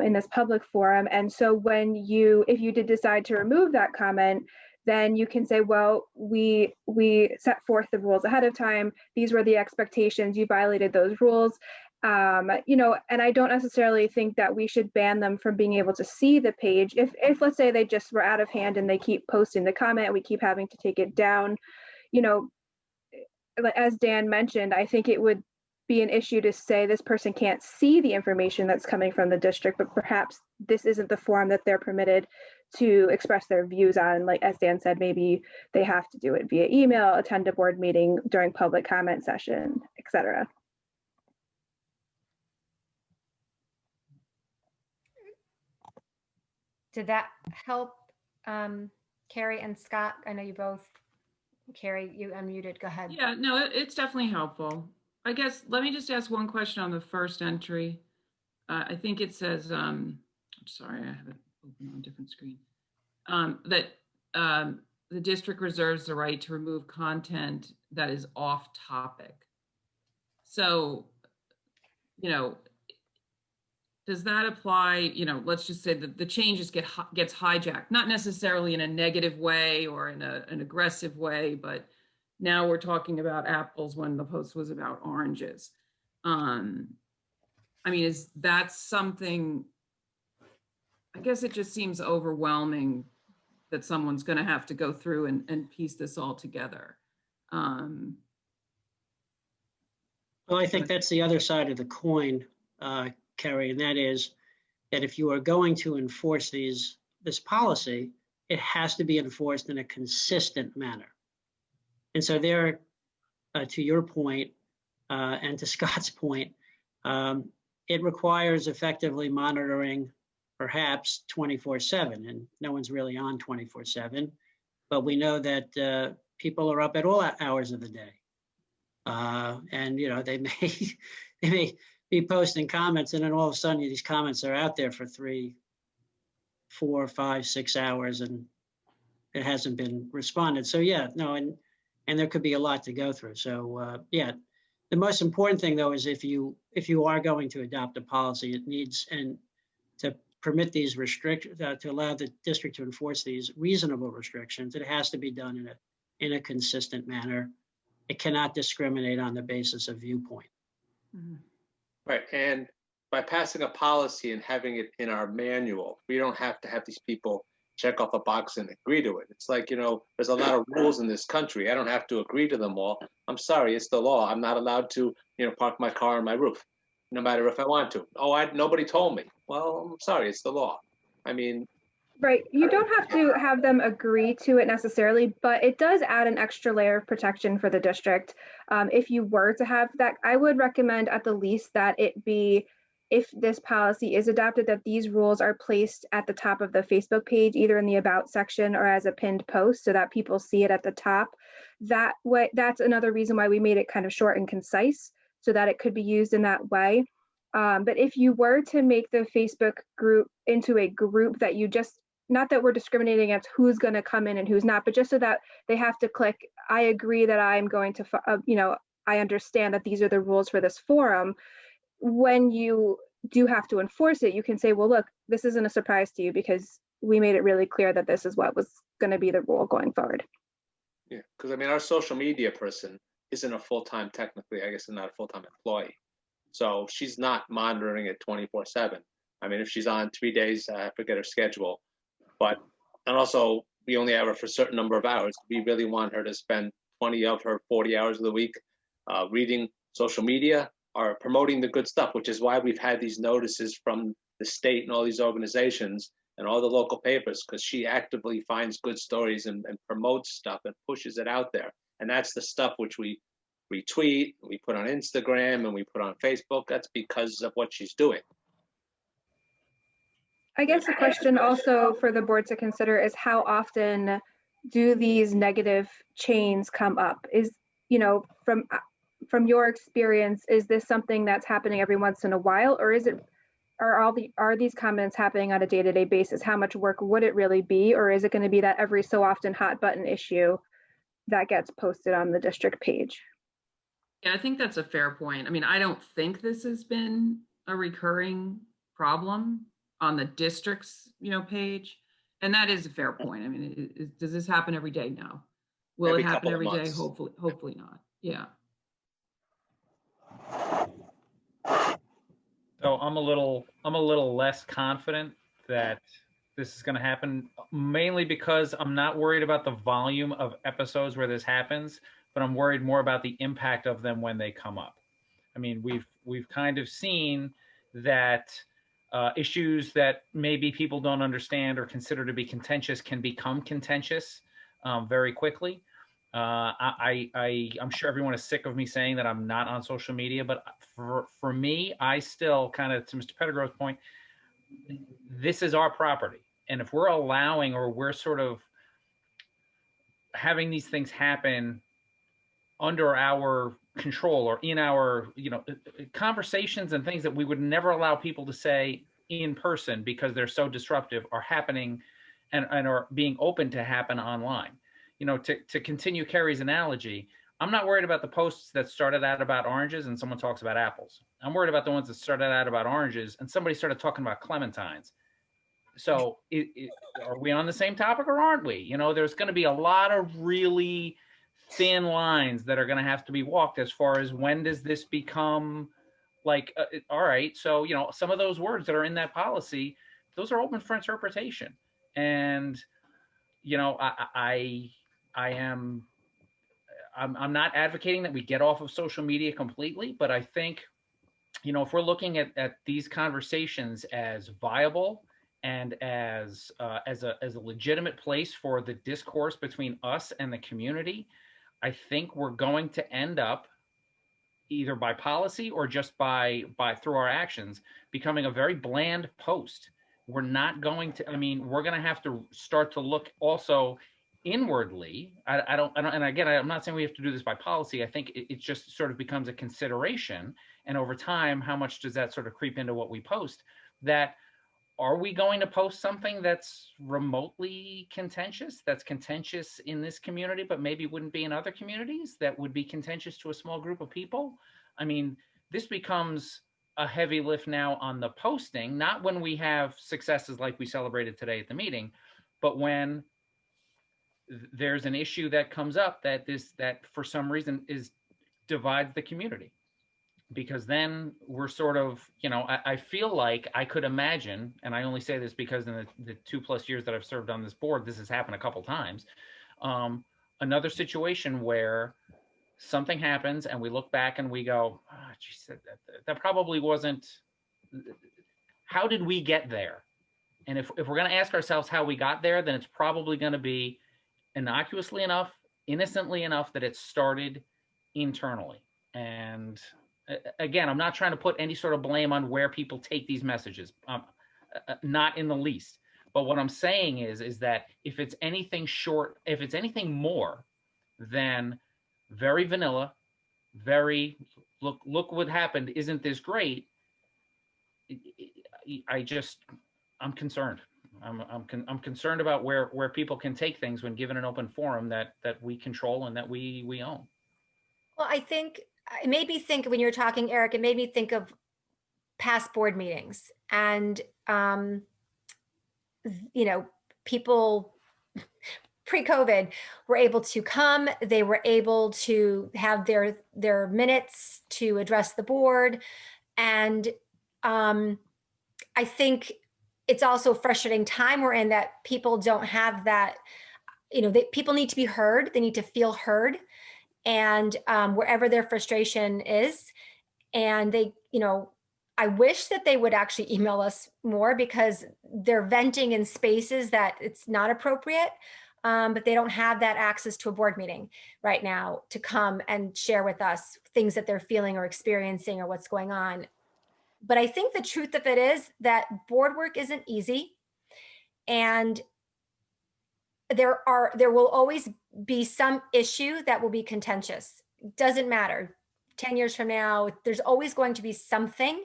in this public forum. And so if you did decide to remove that comment, then you can say, well, we set forth the rules ahead of time. These were the expectations. You violated those rules. And I don't necessarily think that we should ban them from being able to see the page. If let's say they just were out of hand and they keep posting the comment, we keep having to take it down, as Dan mentioned, I think it would be an issue to say this person can't see the information that's coming from the district, but perhaps this isn't the forum that they're permitted to express their views on. Like, as Dan said, maybe they have to do it via email, attend a board meeting during public comment session, etc. Did that help, Carrie and Scott? I know you both. Carrie, you unmuted. Go ahead. Yeah, no, it's definitely helpful. I guess, let me just ask one question on the first entry. I think it says, sorry, I have it open on a different screen, that the district reserves the right to remove content that is off topic. So, does that apply, let's just say that the changes gets hijacked, not necessarily in a negative way or in an aggressive way, but now we're talking about apples when the post was about oranges. Is that something, I guess it just seems overwhelming that someone's going to have to go through and piece this all together. Well, I think that's the other side of the coin, Carrie, and that is that if you are going to enforce this policy, it has to be enforced in a consistent manner. And so there, to your point, and to Scott's point, it requires effectively monitoring perhaps 24/7, and no one's really on 24/7, but we know that people are up at all hours of the day. And, they may be posting comments, and then all of a sudden these comments are out there for 3, 4, 5, 6 hours, and it hasn't been responded. So yeah, no, and there could be a lot to go through. So yeah, the most important thing though is if you are going to adopt a policy, it needs to permit these to allow the district to enforce these reasonable restrictions, it has to be done in a consistent manner. It cannot discriminate on the basis of viewpoint. Right, and by passing a policy and having it in our manual, we don't have to have these people check off a box and agree to it. It's like, there's a lot of rules in this country. I don't have to agree to them all. I'm sorry, it's the law. I'm not allowed to, park my car on my roof, no matter if I want to. Oh, nobody told me. Well, I'm sorry, it's the law. I mean, Right. You don't have to have them agree to it necessarily, but it does add an extra layer of protection for the district. If you were to have that, I would recommend at the least that it be, if this policy is adopted, that these rules are placed at the top of the Facebook page, either in the About section or as a pinned post so that people see it at the top. That way, that's another reason why we made it kind of short and concise so that it could be used in that way. But if you were to make the Facebook group into a group that you just, not that we're discriminating against who's going to come in and who's not, but just so that they have to click, I agree that I'm going to, I understand that these are the rules for this forum. When you do have to enforce it, you can say, well, look, this isn't a surprise to you because we made it really clear that this is what was going to be the rule going forward. yeah, because our social media person isn't a full-time, technically, I guess, not a full-time employee. So she's not monitoring it 24/7. I mean, if she's on 3 days, I forget her schedule. And also, we only have her for a certain number of hours. We really want her to spend 20 of her 40 hours of the week reading social media or promoting the good stuff, which is why we've had these notices from the state and all these organizations and all the local papers, because she actively finds good stories and promotes stuff and pushes it out there. And that's the stuff which we retweet, we put on Instagram, and we put on Facebook. That's because of what she's doing. I guess the question also for the board to consider is how often do these negative chains come up? Is, from your experience, is this something that's happening every once in a while, or are these comments happening on a day-to-day basis? How much work would it really be, or is it going to be that every so often hot button issue that gets posted on the district page? Yeah, I think that's a fair point. I mean, I don't think this has been a recurring problem on the district's, page. And that is a fair point. I mean, does this happen every day? No. Will it happen every day? Hopefully not. Yeah. So I'm a little less confident that this is going to happen, mainly because I'm not worried about the volume of episodes where this happens, but I'm worried more about the impact of them when they come up. I mean, we've kind of seen that issues that maybe people don't understand or consider to be contentious can become contentious very quickly. I'm sure everyone is sick of me saying that I'm not on social media, but for me, I still kind of, to Mr. Pettigrove's point, this is our property. And if we're allowing, or we're sort of having these things happen under our control or in our, conversations and things that we would never allow people to say in person because they're so disruptive are happening and are being open to happen online. To continue Kerry's analogy, I'm not worried about the posts that started out about oranges and someone talks about apples. I'm worried about the ones that started out about oranges and somebody started talking about clementines. So are we on the same topic or aren't we? There's going to be a lot of really thin lines that are going to have to be walked as far as when does this become like, all right, so, some of those words that are in that policy, those are open for interpretation. And, I'm not advocating that we get off of social media completely, but I think, if we're looking at these conversations as viable and as a legitimate place for the discourse between us and the community, I think we're going to end up either by policy or just by through our actions becoming a very bland post. We're not going to, we're going to have to start to look also inwardly. I don't, and again, I'm not saying we have to do this by policy. I think it just sort of becomes a consideration. And over time, how much does that sort of creep into what we post? That are we going to post something that's remotely contentious, that's contentious in this community, but maybe wouldn't be in other communities, that would be contentious to a small group of people? I mean, this becomes a heavy lift now on the posting, not when we have successes like we celebrated today at the meeting, but when there's an issue that comes up that for some reason divides the community. Because then we're sort of, I feel like I could imagine, and I only say this because in the 2+ years that I've served on this board, this has happened a couple times. Another situation where something happens and we look back and we go, oh, geez, that probably wasn't, how did we get there? And if we're going to ask ourselves how we got there, then it's probably going to be innocuously enough, innocently enough that it started internally. And again, I'm not trying to put any sort of blame on where people take these messages, not in the least. But what I'm saying is that if it's anything more than very vanilla, very look what happened, isn't this great? I'm concerned. I'm concerned about where people can take things when given an open forum that we control and that we own. Well, I think it made me think when you were talking, Eric, it made me think of past board meetings and, people pre-COVID were able to come, they were able to have their minutes to address the board. And I think it's also a frustrating time we're in that people don't have that, people need to be heard, they need to feel heard. And wherever their frustration is, and I wish that they would actually email us more because they're venting in spaces that it's not appropriate, but they don't have that access to a board meeting right now to come and share with us things that they're feeling or experiencing or what's going on. But I think the truth of it is that board work isn't easy, and there will always be some issue that will be contentious. Doesn't matter. 10 years from now, there's always going to be something.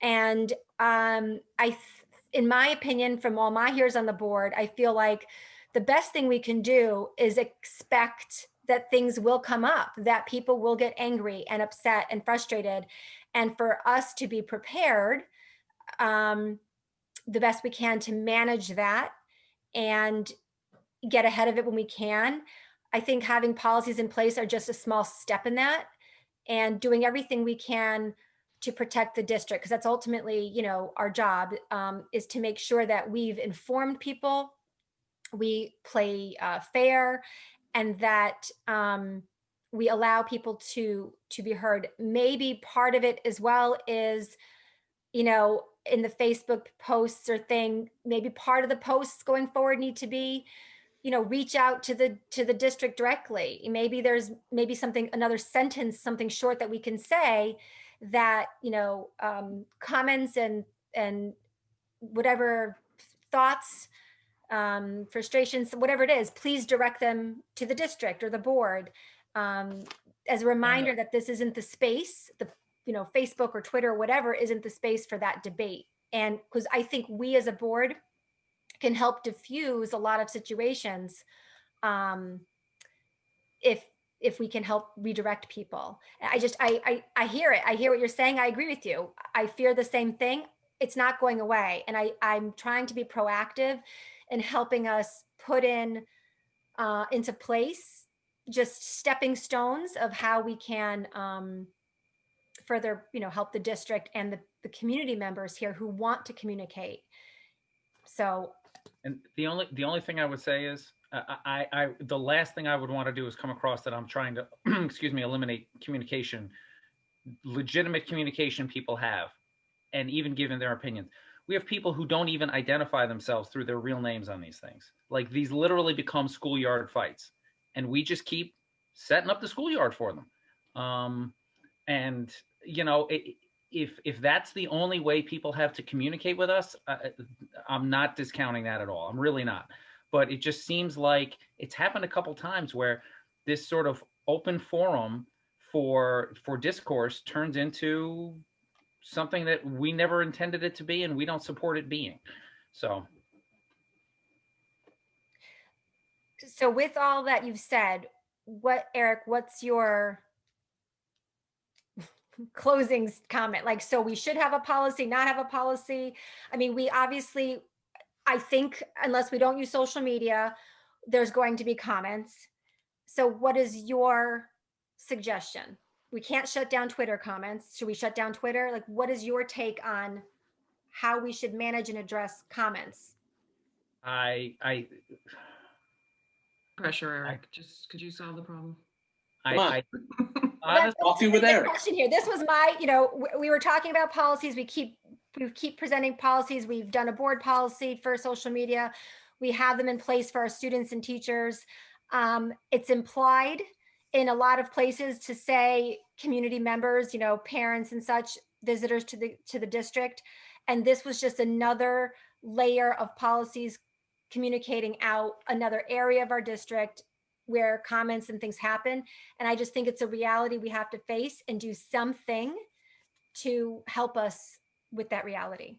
And in my opinion, from all my years on the board, I feel like the best thing we can do is expect that things will come up, that people will get angry and upset and frustrated. And for us to be prepared the best we can to manage that and get ahead of it when we can. I think having policies in place are just a small step in that, and doing everything we can to protect the district, because that's ultimately, our job is to make sure that we've informed people, we play fair, and that we allow people to be heard. Maybe part of it as well is, in the Facebook posts or thing, maybe part of the posts going forward need to be, reach out to the district directly. Maybe there's another sentence, something short that we can say that, comments and whatever thoughts, frustrations, whatever it is, please direct them to the district or the board. As a reminder that this isn't the space, Facebook or Twitter or whatever isn't the space for that debate. And because I think we as a board can help diffuse a lot of situations if we can help redirect people. I hear it. I hear what you're saying. I agree with you. I fear the same thing. It's not going away. And I'm trying to be proactive in helping us put into place just stepping stones of how we can further, help the district and the community members here who want to communicate. So. And the only thing I would say is, the last thing I would want to do is come across that I'm trying to, eliminate communication, legitimate communication people have, and even given their opinions. We have people who don't even identify themselves through their real names on these things. Like, these literally become schoolyard fights, and we just keep setting up the schoolyard for them. And if that's the only way people have to communicate with us, I'm not discounting that at all. I'm really not. But it just seems like it's happened a couple times where this sort of open forum for discourse turns into something that we never intended it to be, and we don't support it being. So with all that you've said, Eric, what's your closing comment. Like, so we should have a policy, not have a policy. I mean, we obviously, I think unless we don't use social media, there's going to be comments. So what is your suggestion? We can't shut down Twitter comments. Should we shut down Twitter? Like, what is your take on how we should manage and address comments? Pressure, Eric. Just could you solve the problem? That's Coffee with the Eric. question here. This was my, we were talking about policies. We keep presenting policies. We've done a board policy for social media. We have them in place for our students and teachers. It's implied in a lot of places to say community members, parents and such, visitors to the district. And this was just another layer of policies communicating out another area of our district where comments and things happen. And I just think it's a reality we have to face and do something to help us with that reality.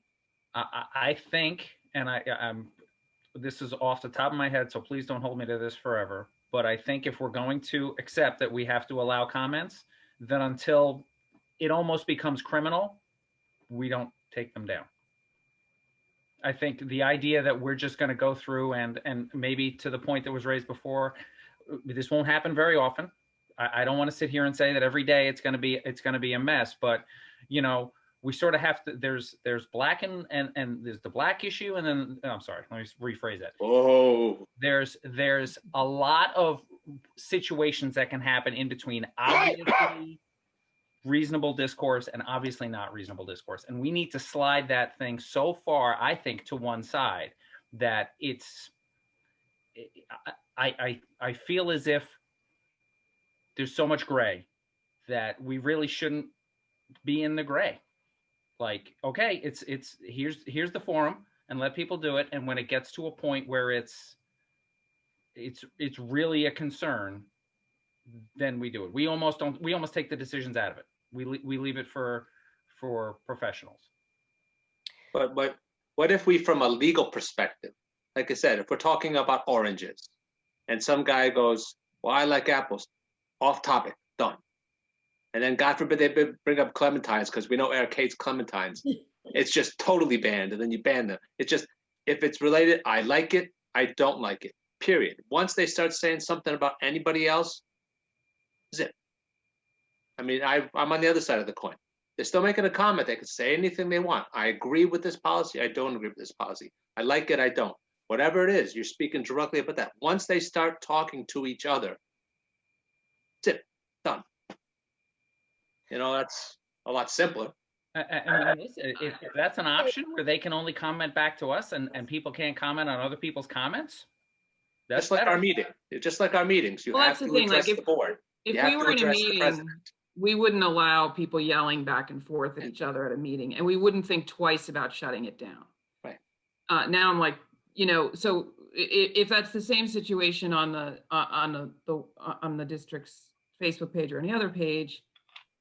I think, and I'm this is off the top of my head, so please don't hold me to this forever, but I think if we're going to accept that we have to allow comments, then until it almost becomes criminal, we don't take them down. I think the idea that we're just going to go through and maybe to the point that was raised before, this won't happen very often. I don't want to sit here and say that every day it's going to be a mess, but we sort of have to. There's black and there's the black issue, and then I'm sorry, let me rephrase that. Oh, there's a lot of situations that can happen in between obviously reasonable discourse and obviously not reasonable discourse, and we need to slide that thing so far, I think, to one side that it's. I feel as if there's so much gray that we really shouldn't be in the gray. Like, okay, it's here's the forum and let people do it. And when it gets to a point where it's really a concern, then we do it. We almost take the decisions out of it. We leave it for professionals. But what if we, from a legal perspective, like I said, if we're talking about oranges and some guy goes, well, I like apples, off topic, done. And then God forbid they bring up clementines because we know Eric hates clementines. It's just totally banned, and then you ban them. It's just, if it's related, I like it, I don't like it, period. Once they start saying something about anybody else, zip. I mean, I'm on the other side of the coin. They're still making a comment. They can say anything they want. I agree with this policy. I don't agree with this policy. I like it. I don't. Whatever it is, you're speaking directly about that. Once they start talking to each other, zip, done. That's a lot simpler. I mean, listen, if that's an option where they can only comment back to us and people can't comment on other people's comments, that's just like better. our meeting. Just like our meetings, you Well, have that's to the thing. address Like, the board. If we were in a meeting, we wouldn't allow people yelling back and forth at each other at a meeting, and we wouldn't think twice about shutting it down. Right. Now I'm like, so if that's the same situation on the district's Facebook page or any other page,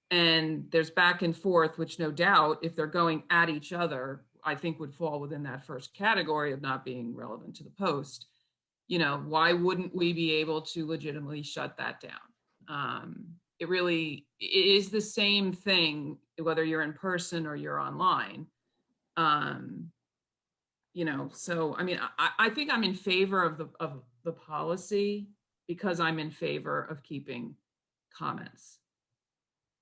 and there's back and forth, which no doubt, if they're going at each other, I think would fall within that first category of not being relevant to the post. Why wouldn't we be able to legitimately shut that down? It really is the same thing, whether you're in person or you're online. So, I mean, I think I'm in favor of the policy because I'm in favor of keeping comments.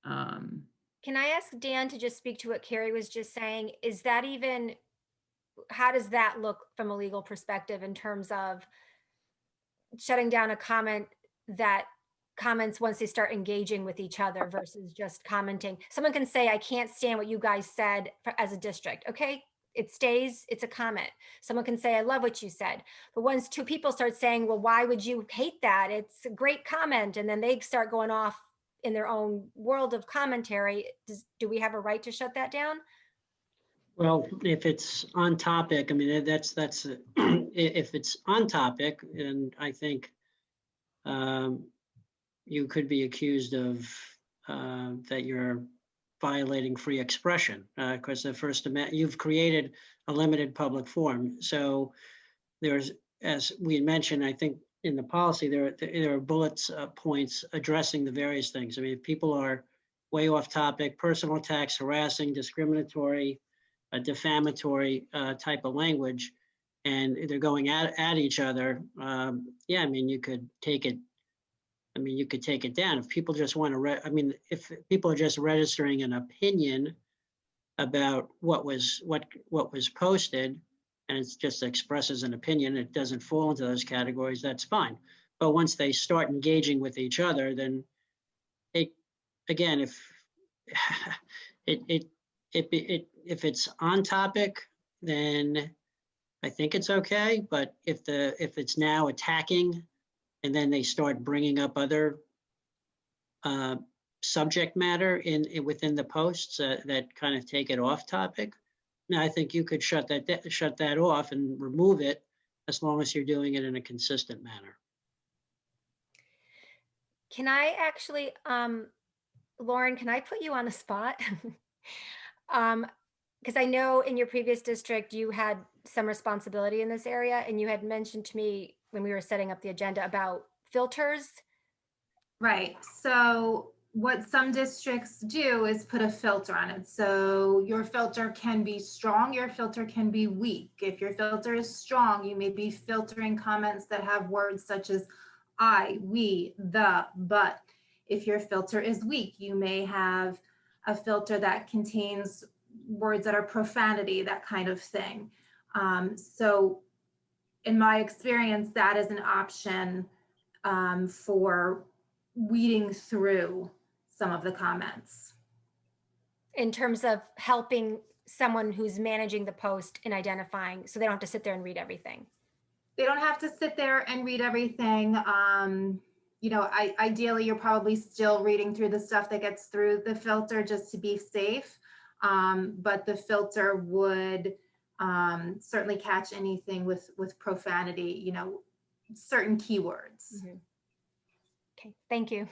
Can I ask Dan to just speak to what Carrie was just saying? Is that even, how does that look from a legal perspective in terms of shutting down a comment that comments once they start engaging with each other versus just commenting? Someone can say, I can't stand what you guys said as a district. Okay, it stays, it's a comment. Someone can say, I love what you said. But once two people start saying, well, why would you hate that? It's a great comment. And then they start going off in their own world of commentary. Do we have a right to shut that down? Well, if it's on topic, I mean, that's if it's on topic, and I think you could be accused of that you're violating free expression because the First Amendment, you've created a limited public forum. So there's, as we mentioned, I think in the policy, there are bullets points addressing the various things. I mean, if people are way off topic, personal attacks, harassing, discriminatory, defamatory type of language, and they're going at each other, yeah, I mean, you could take it. I mean, you could take it down if people just want to. I mean, if people are just registering an opinion about what was posted, and it just expresses an opinion, it doesn't fall into those categories. That's fine. But once they start engaging with each other, then it again, if if it's on topic, then I think it's okay. But if it's now attacking, and then they start bringing up other subject matter within the posts that kind of take it off topic, now I think you could shut that off and remove it, as long as you're doing it in a consistent manner. Can I actually, Lauren, can I put you on the spot? Because I know in your previous district, you had some responsibility in this area, and you had mentioned to me when we were setting up the agenda about filters. Right. So what some districts do is put a filter on it. So your filter can be strong, your filter can be weak. If your filter is strong, you may be filtering comments that have words such as I, we, the, but. If your filter is weak, you may have a filter that contains words that are profanity, that kind of thing. So in my experience, that is an option for weeding through some of the comments. In terms of helping someone who's managing the post in identifying, so they don't have to sit there and read everything. They don't have to sit there and read everything. You know, ideally, you're probably still reading through the stuff that gets through the filter just to be safe. But the filter would certainly catch anything with profanity, you know, certain keywords. Mm-hmm. Okay, thank you.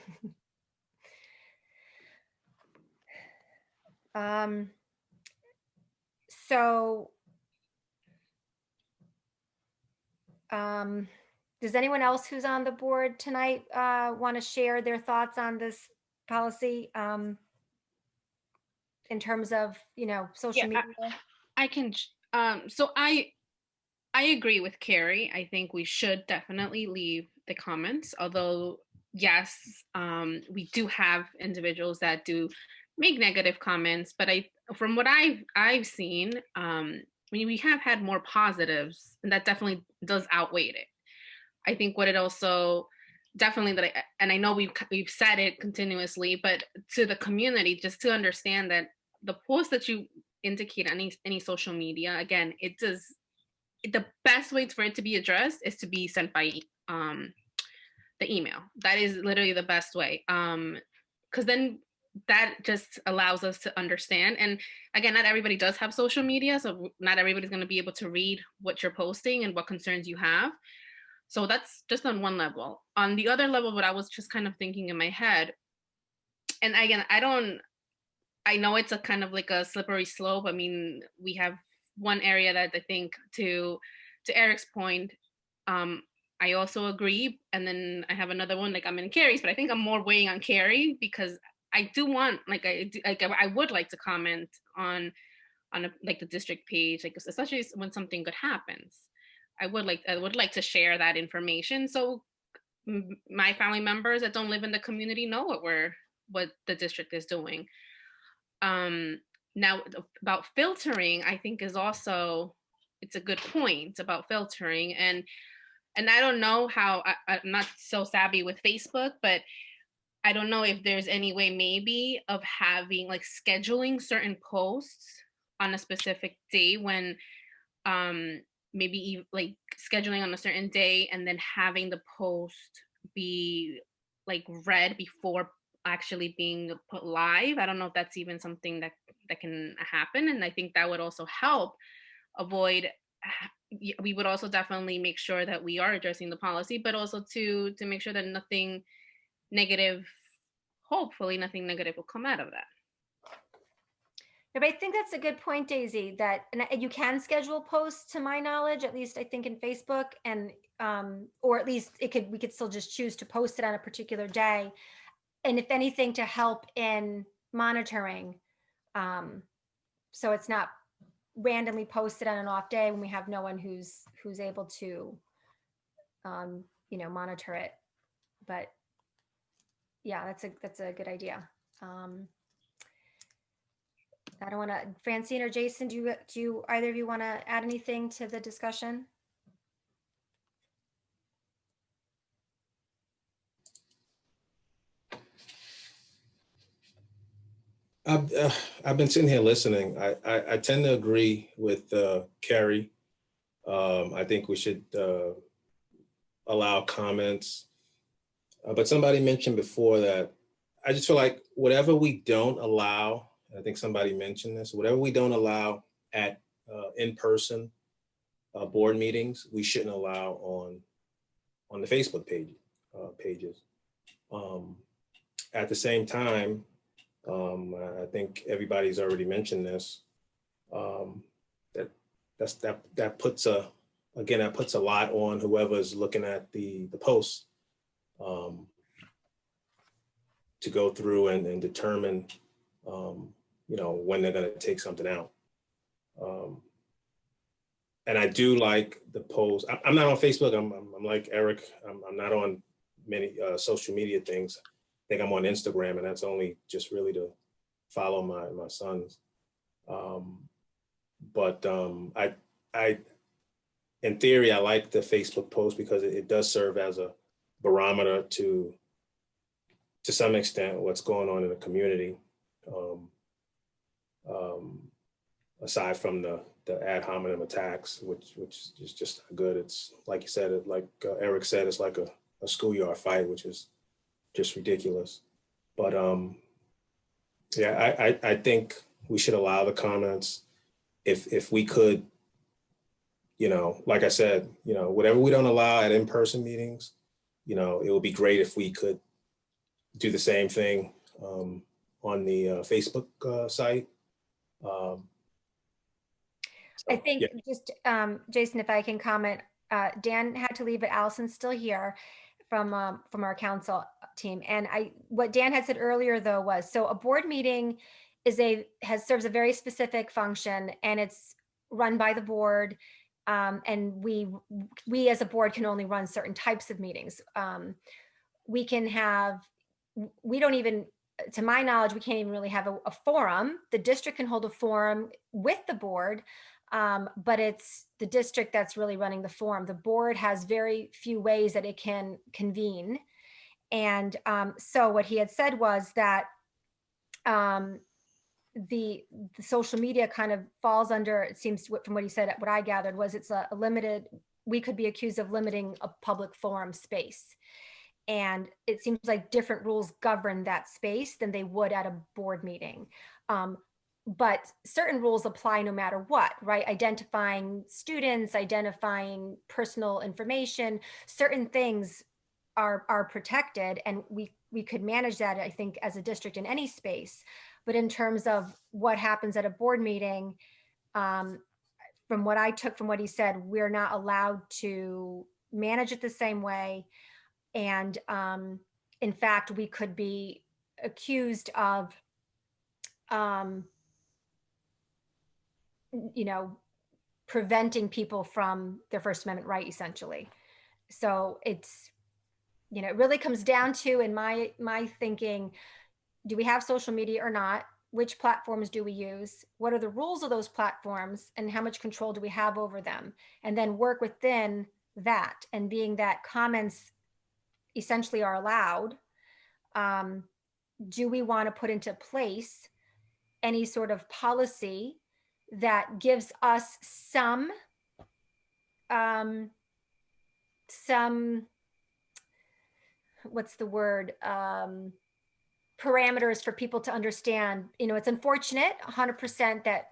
Does anyone else who's on the board tonight want to share their thoughts on this policy in terms of, you know, social media? I can. So I agree with Carrie. I think we should definitely leave the comments, although yes, we do have individuals that do make negative comments, but from what I've seen, we have had more positives, and that definitely does outweigh it. I think what it also definitely and I know we've said it continuously, but to the community, just to understand that the post that you indicate on any social media, again, the best way for it to be addressed is to be sent by the email. That is literally the best way, because then that just allows us to understand. And again, not everybody does have social media, so not everybody's going to be able to read what you're posting and what concerns you have. So that's just on one level. On the other level, what I was just kind of thinking in my head, and again, I know it's a kind of like a slippery slope. I mean, we have one area that I think, to Eric's point, I also agree. And then I have another one, like I'm in Carrie's, but I think I'm more weighing on Carrie, because I do want, I would like to comment on like the district page, like especially when something good happens. I would like to share that information, so my family members that don't live in the community know what the district is doing. Now about filtering, I think is also, it's a good point about filtering, and I don't know how, I'm not so savvy with Facebook, but I don't know if there's any way maybe of having like scheduling certain posts on a specific day when maybe like scheduling on a certain day and then having the post be like read before actually being put live. I don't know if that's even something that can happen. And I think that would also help avoid, we would also definitely make sure that we are addressing the policy, but also to make sure that nothing negative, hopefully nothing negative will come out of that. But I think that's a good point, Daisy, that and you can schedule posts, to my knowledge, at least I think in Facebook, and or at least we could still just choose to post it on a particular day. And if anything, to help in monitoring. So it's not randomly posted on an off day when we have no one who's able to, monitor it. But yeah, that's a good idea. I don't want to, Francine or Jason, do you either of you want to add anything to the discussion? I've been sitting here listening. I tend to agree with Carrie. I think we should allow comments. But somebody mentioned before that I just feel like whatever we don't allow, I think somebody mentioned this, whatever we don't allow at in-person board meetings, we shouldn't allow on the Facebook pages. At the same time, I think everybody's already mentioned this. That puts a lot on whoever's looking at the posts to go through and determine, when they're going to take something out. And I do like the post. I'm not on Facebook. I'm like Eric. I'm not on many social media things. I think I'm on Instagram, and that's only just really to follow my sons. But I, in theory, I like the Facebook post because it does serve as a barometer to some extent what's going on in the community. Aside from the ad hominem attacks, which is just not good. It's like you said, like Eric said, it's like a schoolyard fight, which is just ridiculous. But yeah, I think we should allow the comments if we could, like I said, whatever we don't allow at in-person meetings, it would be great if we could do the same thing on the Facebook site. I think just, Jason, if I can comment, Dan had to leave, but Allison's still here from our council team. And what Dan had said earlier though was, so a board meeting serves a very specific function, and it's run by the board. And we as a board can only run certain types of meetings. We don't even, to my knowledge, we can't even really have a forum. The district can hold a forum with the board, but it's the district that's really running the forum. The board has very few ways that it can convene. And so what he had said was that the social media kind of falls under, it seems from what he said, what I gathered was it's a limited, we could be accused of limiting a public forum space. And it seems like different rules govern that space than they would at a board meeting. But certain rules apply no matter what, right? Identifying students, identifying personal information, certain things are protected, and we could manage that, I think, as a district in any space. But in terms of what happens at a board meeting, from what I took from what he said, we're not allowed to manage it the same way. And in fact, we could be accused of, preventing people from their First Amendment right, essentially. So it's, it really comes down to, in my thinking, do we have social media or not? Which platforms do we use? What are the rules of those platforms, and how much control do we have over them? And then work within that. And being that comments essentially are allowed, do we want to put into place any sort of policy that gives us some what's the word, parameters for people to understand? It's unfortunate 100% that,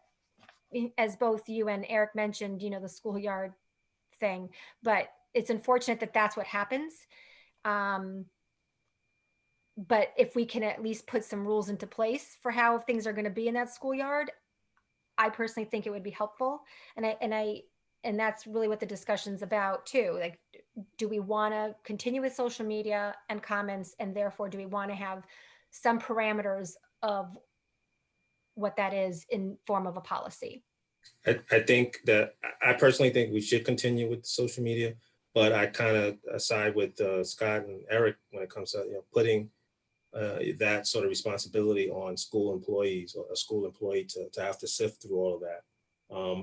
as both you and Eric mentioned, the schoolyard thing, but it's unfortunate that that's what happens. But if we can at least put some rules into place for how things are going to be in that schoolyard, I personally think it would be helpful. And that's really what the discussion's about too. Like, do we want to continue with social media and comments, and therefore do we want to have some parameters of what that is in form of a policy. I think that I personally think we should continue with social media, but I kind of side with Scott and Eric when it comes to putting that sort of responsibility on school employees or a school employee to have to sift through all of that.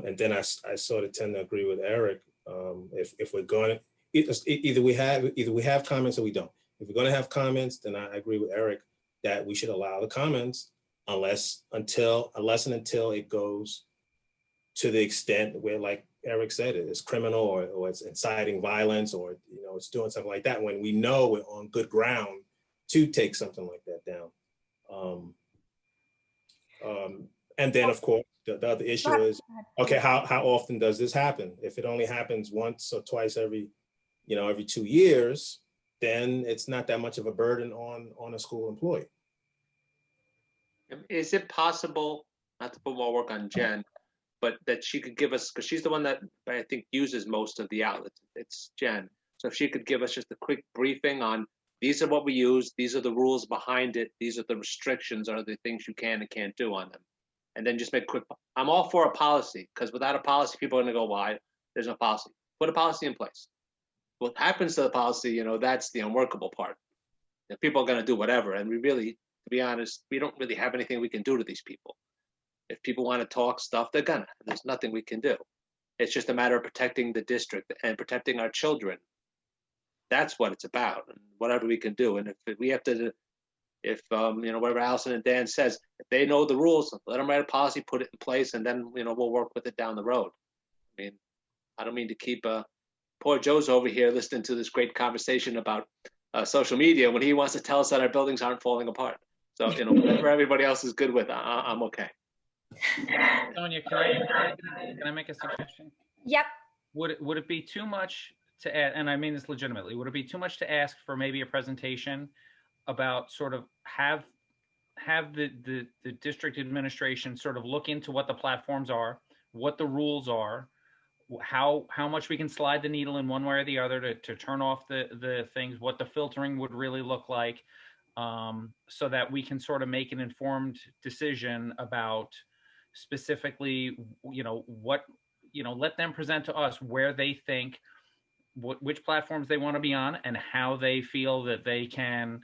And then I sort of tend to agree with Eric. If we're going to either we have comments or we don't. If we're going to have comments, then I agree with Eric that we should allow the comments unless and until it goes to the extent where, like Eric said, it's criminal or it's inciting violence or it's doing something like that, when we know we're on good ground to take something like that down. And then of course the other issue is, okay, how often does this happen? If it only happens once or twice every 2 years, then it's not that much of a burden on a school employee. Is it possible, not to put more work on Jen, but that she could give us, because she's the one that I think uses most of the outlets, it's Jen. So if she could give us just a quick briefing on, these are what we use, these are the rules behind it, these are the restrictions, are the things you can and can't do on them. And then just make quick, I'm all for a policy, because without a policy, people are gonna go, why? There's no policy. Put a policy in place. What happens to the policy, that's the unworkable part. People are gonna do whatever, and we really, to be honest, we don't really have anything we can do to these people. If people want to talk stuff, they're gonna. There's nothing we can do. It's just a matter of protecting the district and protecting our children. That's what it's about, and whatever we can do. And if we have to, whatever Allison and Dan says, if they know the rules, let them write a policy, put it in place, and then we'll work with it down the road. I mean, I don't mean to keep poor Joe's over here listening to this great conversation about social media when he wants to tell us that our buildings aren't falling apart. So whatever everybody else is good with, I'm okay. Sonia, can I make a suggestion? Yep. Would it be too much to add, and I mean this legitimately, would it be too much to ask for maybe a presentation about sort of have the district administration sort of look into what the platforms are, what the rules are, how much we can slide the needle in one way or the other to turn off the things, what the filtering would really look like, so that we can sort of make an informed decision about specifically, let them present to us where they think, which platforms they want to be on and how they feel that they can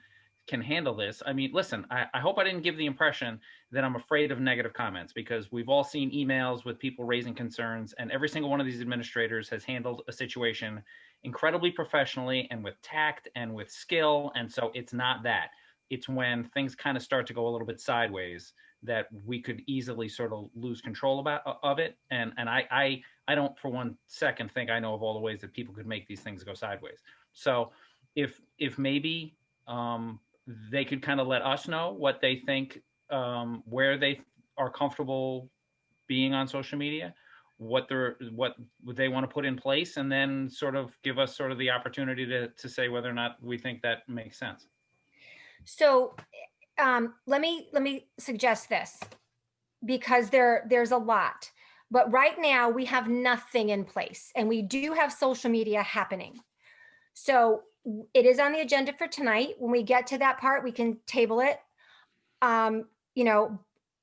handle this. I mean, listen, I hope I didn't give the impression that I'm afraid of negative comments, because we've all seen emails with people raising concerns, and every single one of these administrators has handled a situation incredibly professionally and with tact and with skill. And so it's not that. It's when things kind of start to go a little bit sideways that we could easily sort of lose control of it. And I don't for one second think I know of all the ways that people could make these things go sideways. So if maybe they could kind of let us know what they think, where they are comfortable being on social media, what they want to put in place, and then sort of give us sort of the opportunity to say whether or not we think that makes sense. So let me suggest this, because there's a lot, but right now we have nothing in place, and we do have social media happening. So it is on the agenda for tonight. When we get to that part, we can table it,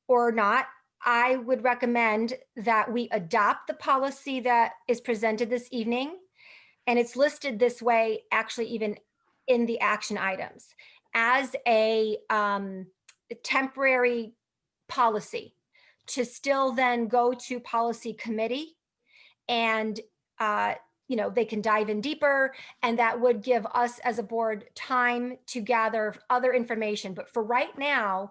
or not. I would recommend that we adopt the policy that is presented this evening, and it's listed this way, actually, even in the action items, as a temporary policy to still then go to policy committee, and they can dive in deeper, and that would give us as a board time to gather other information. But for right now,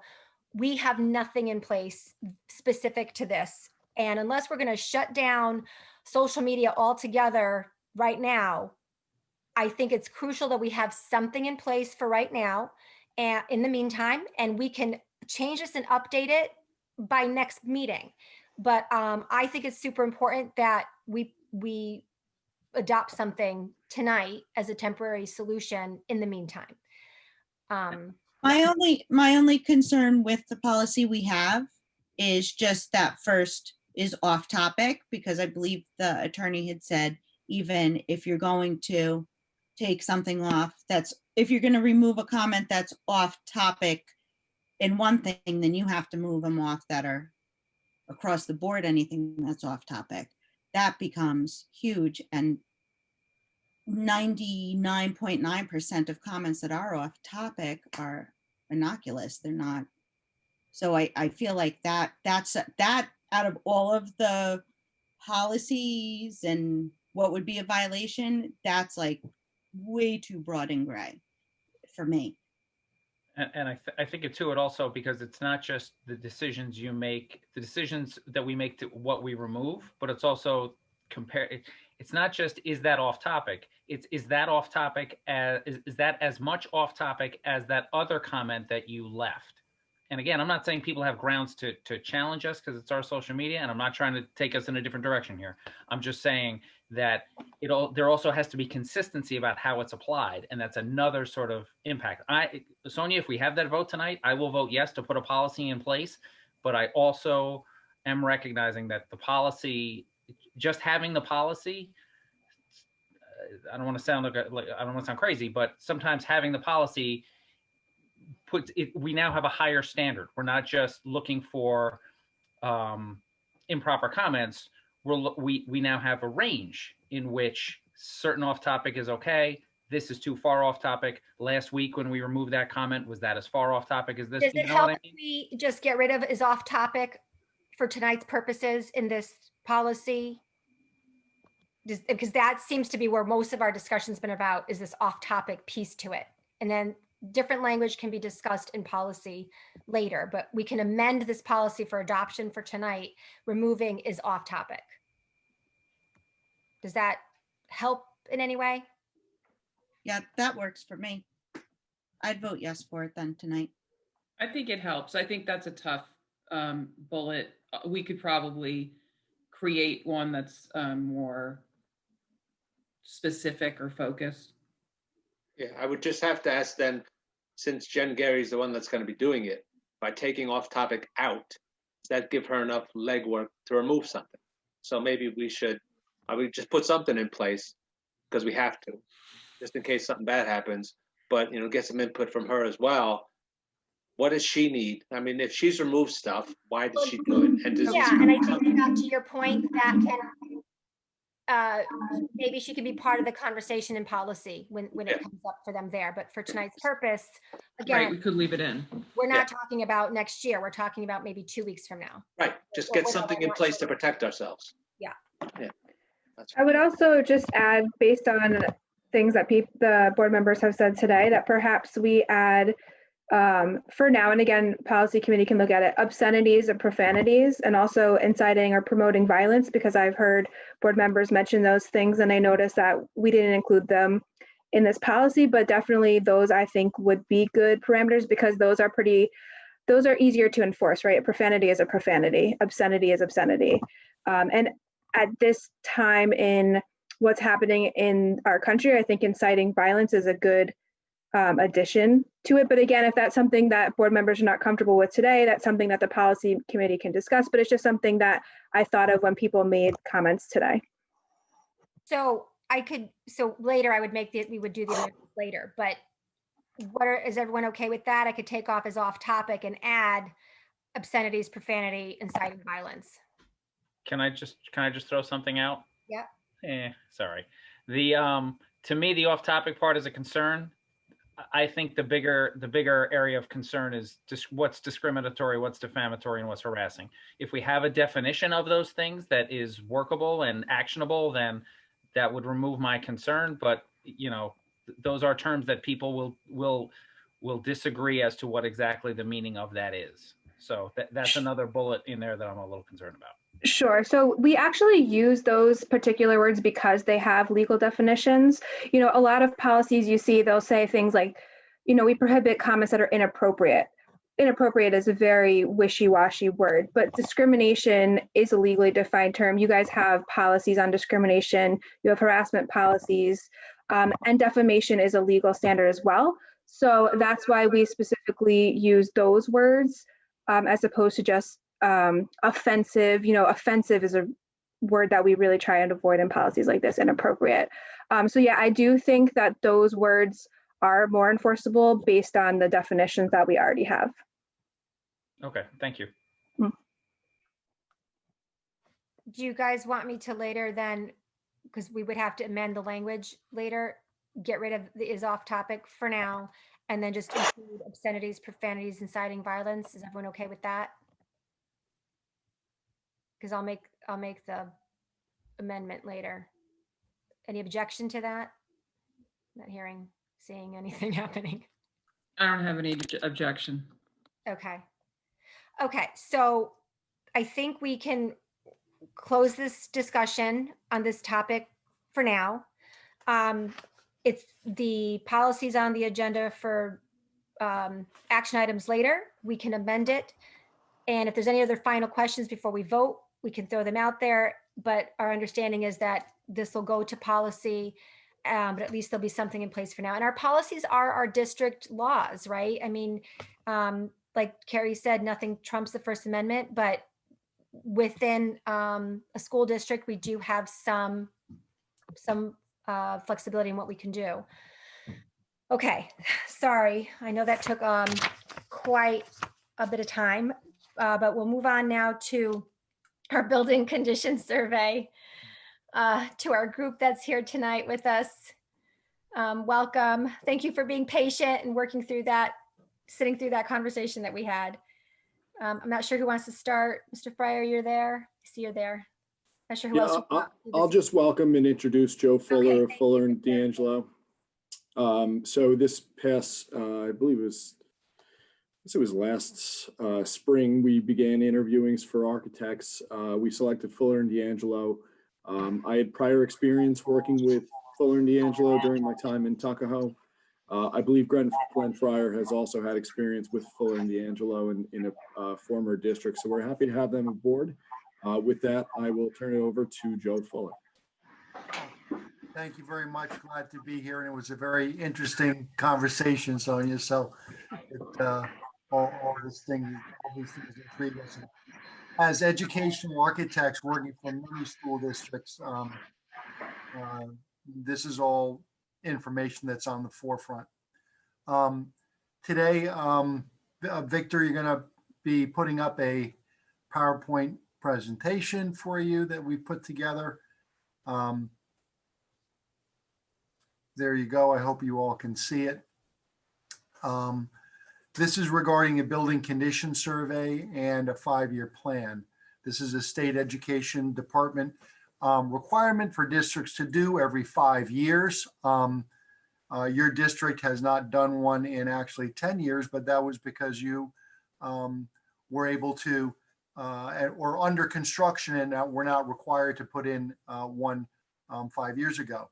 we have nothing in place specific to this. And unless we're going to shut down social media altogether right now, I think it's crucial that we have something in place for right now, and in the meantime, and we can change this and update it by next meeting. But I think it's super important that we adopt something tonight as a temporary solution in the meantime. My only concern with the policy we have is just that first is off topic, because I believe the attorney had said, even if you're going to take something off, if you're going to remove a comment that's off topic, in one thing, then you have to move them off that are across the board, anything that's off topic. That becomes huge, and 99.9% of comments that are off topic are innocuous. They're not. So I feel like that's out of all of the policies and what would be a violation, that's like way too broad and gray for me. And I think it too, it also, because it's not just the decisions you make, the decisions that we make to what we remove, but it's also it's not just, is that off topic? It's, is that off topic as, is that as much off topic as that other comment that you left? And again, I'm not saying people have grounds to challenge us because it's our social media, and I'm not trying to take us in a different direction here. I'm just saying that there also has to be consistency about how it's applied, and that's another sort of impact. Sonia, if we have that vote tonight, I will vote yes to put a policy in place, but I also am recognizing that the policy, just having the policy, I don't want to sound like I don't want to sound crazy, but sometimes having the policy puts it, we now have a higher standard. We're not just looking for improper comments. We now have a range in which certain off topic is okay. This is too far off topic. Last week when we removed that comment, was that as far off topic as this? Does it help if we just get rid of is off topic for tonight's purposes in this policy? Because that seems to be where most of our discussion's been about, is this off topic piece to it. And then different language can be discussed in policy later, but we can amend this policy for adoption for tonight, removing is off topic. Does that help in any way? Yeah, that works for me. I'd vote yes for it then tonight. I think it helps. I think that's a tough bullet. We could probably create one that's more specific or focused. Yeah, I would just have to ask then, since Jen Gary's the one that's going to be doing it, by taking off topic out, does that give her enough legwork to remove something? So maybe I would just put something in place because we have to, just in case something bad happens, but get some input from her as well. What does she need? I mean, if she's removed stuff, why does she do it? And and I think that, to your point, that can maybe she could be part of the conversation in policy when it comes up for them there. But for tonight's purpose, again, right, we could leave it in. We're not talking about next year. We're talking about maybe 2 weeks from now. Right, just get something in place to protect ourselves. Yeah. I would also just add, based on things that the board members have said today, that perhaps we add, for now, and again, policy committee can look at it, obscenities and profanities, and also inciting or promoting violence, because I've heard board members mention those things, and I noticed that we didn't include them in this policy, but definitely those I think would be good parameters, because those are easier to enforce, right? Profanity is a profanity, obscenity is obscenity. And at this time in what's happening in our country, I think inciting violence is a good addition to it. But again, if that's something that board members are not comfortable with today, that's something that the policy committee can discuss, but it's just something that I thought of when people made comments today. So later I would we would do the amendments later, but is everyone okay with that? I could take off as off topic and add obscenities, profanity, inciting violence. Can I just throw something out? Yeah. Sorry. To me, the off topic part is a concern. I think the bigger area of concern is just what's discriminatory, what's defamatory, and what's harassing. If we have a definition of those things that is workable and actionable, then that would remove my concern. But those are terms that people will disagree as to what exactly the meaning of that is. So that's another bullet in there that I'm a little concerned about. Sure. So we actually use those particular words because they have legal definitions. A lot of policies you see, they'll say things like, we prohibit comments that are inappropriate. Inappropriate is a very wishy-washy word, but discrimination is a legally defined term. You guys have policies on discrimination, you have harassment policies, and defamation is a legal standard as well. So that's why we specifically use those words as opposed to just offensive. Offensive is a word that we really try and avoid in policies like this, inappropriate. So yeah, I do think that those words are more enforceable based on the definitions that we already have. Okay, thank you. Do you guys want me to later then, because we would have to amend the language later, get rid of the is off topic for now, and then just include obscenities, profanities, inciting violence? Is everyone okay with that? Because I'll make the amendment later. Any objection to that? Not seeing anything happening. I don't have any objection. Okay. Okay, so I think we can close this discussion on this topic for now. It's the policies on the agenda for action items later. We can amend it. And if there's any other final questions before we vote, we can throw them out there. But our understanding is that this will go to policy, but at least there'll be something in place for now. And our policies are our district laws, right? I mean, like Carrie said, nothing trumps the First Amendment, but within a school district, we do have some flexibility in what we can do. Okay, sorry. I know that took quite a bit of time, but we'll move on now to our building condition survey. To our group that's here tonight with us. Welcome. Thank you for being patient and working through that, sitting through that conversation that we had. I'm not sure who wants to start. Mr. Fryer, you're there. I see you're there. Not sure who else. I'll just welcome and introduce Joe Fuller of Fuller and D'Angelo. So this past, I believe it was last spring, we began interviewings for architects. We selected Fuller and D'Angelo. I had prior experience working with Fuller and D'Angelo during my time in Tuckahoe. I believe Glenn Fryer has also had experience with Fuller and D'Angelo in a former district, so we're happy to have them aboard. With that, I will turn it over to Joe Fuller. Thank you very much. Glad to be here, and it was a very interesting conversation, Sonia. So, all these things intrigue us. As educational architects working for many school districts, this is all information that's on the forefront. Today, Victor, you're going to be putting up a PowerPoint presentation for you that we put together. There you go. I hope you all can see it. This is regarding a building condition survey and a 5-year plan. This is a state education department requirement for districts to do every 5 years. Your district has not done one in actually 10 years, but that was because you were able to, or under construction, and were not required to put in one 5 years ago.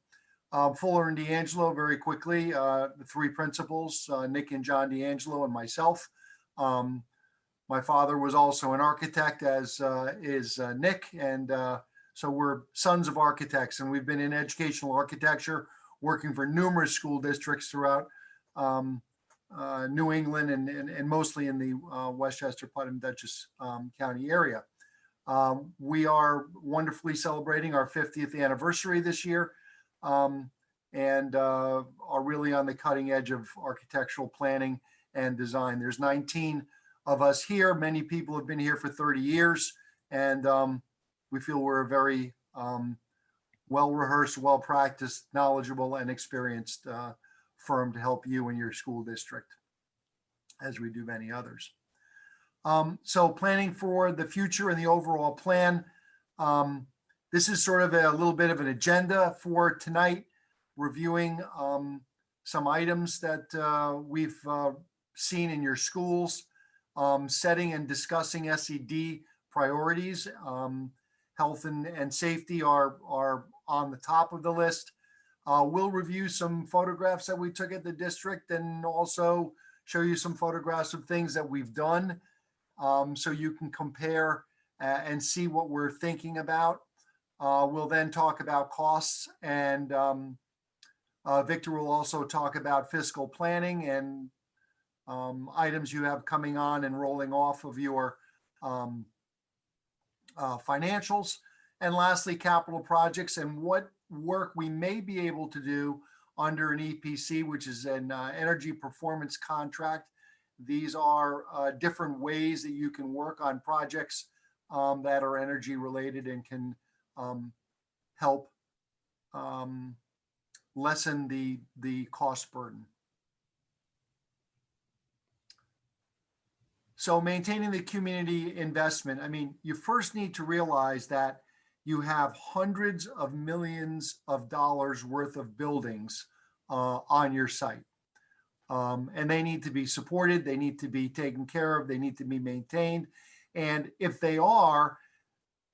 Fuller and D'Angelo, very quickly, the 3 principals, Nick and John D'Angelo and myself. My father was also an architect, as is Nick, and so we're sons of architects, and we've been in educational architecture, working for numerous school districts throughout New England and mostly in the Westchester, Putnam, Dutchess County area. We are wonderfully celebrating our 50th anniversary this year. And are really on the cutting edge of architectural planning and design. There's 19 of us here. Many people have been here for 30 years, and we feel we're a very well-rehearsed, well-practiced, knowledgeable, and experienced firm to help you and your school district, as we do many others. So planning for the future and the overall plan. This is sort of a little bit of an agenda for tonight, reviewing some items that we've seen in your schools, setting and discussing SED priorities. Health and safety are on the top of the list. We'll review some photographs that we took at the district and also show you some photographs of things that we've done, so you can compare and see what we're thinking about. We'll then talk about costs, and Victor will also talk about fiscal planning and items you have coming on and rolling off of your financials. And lastly, capital projects and what work we may be able to do under an EPC, which is an energy performance contract These are different ways that you can work on projects that are energy related and can help lessen the cost burden. So maintaining the community investment, I mean, you first need to realize that you have hundreds of millions of dollars worth of buildings on your site. And they need to be supported, they need to be taken care of, they need to be maintained. And if they are,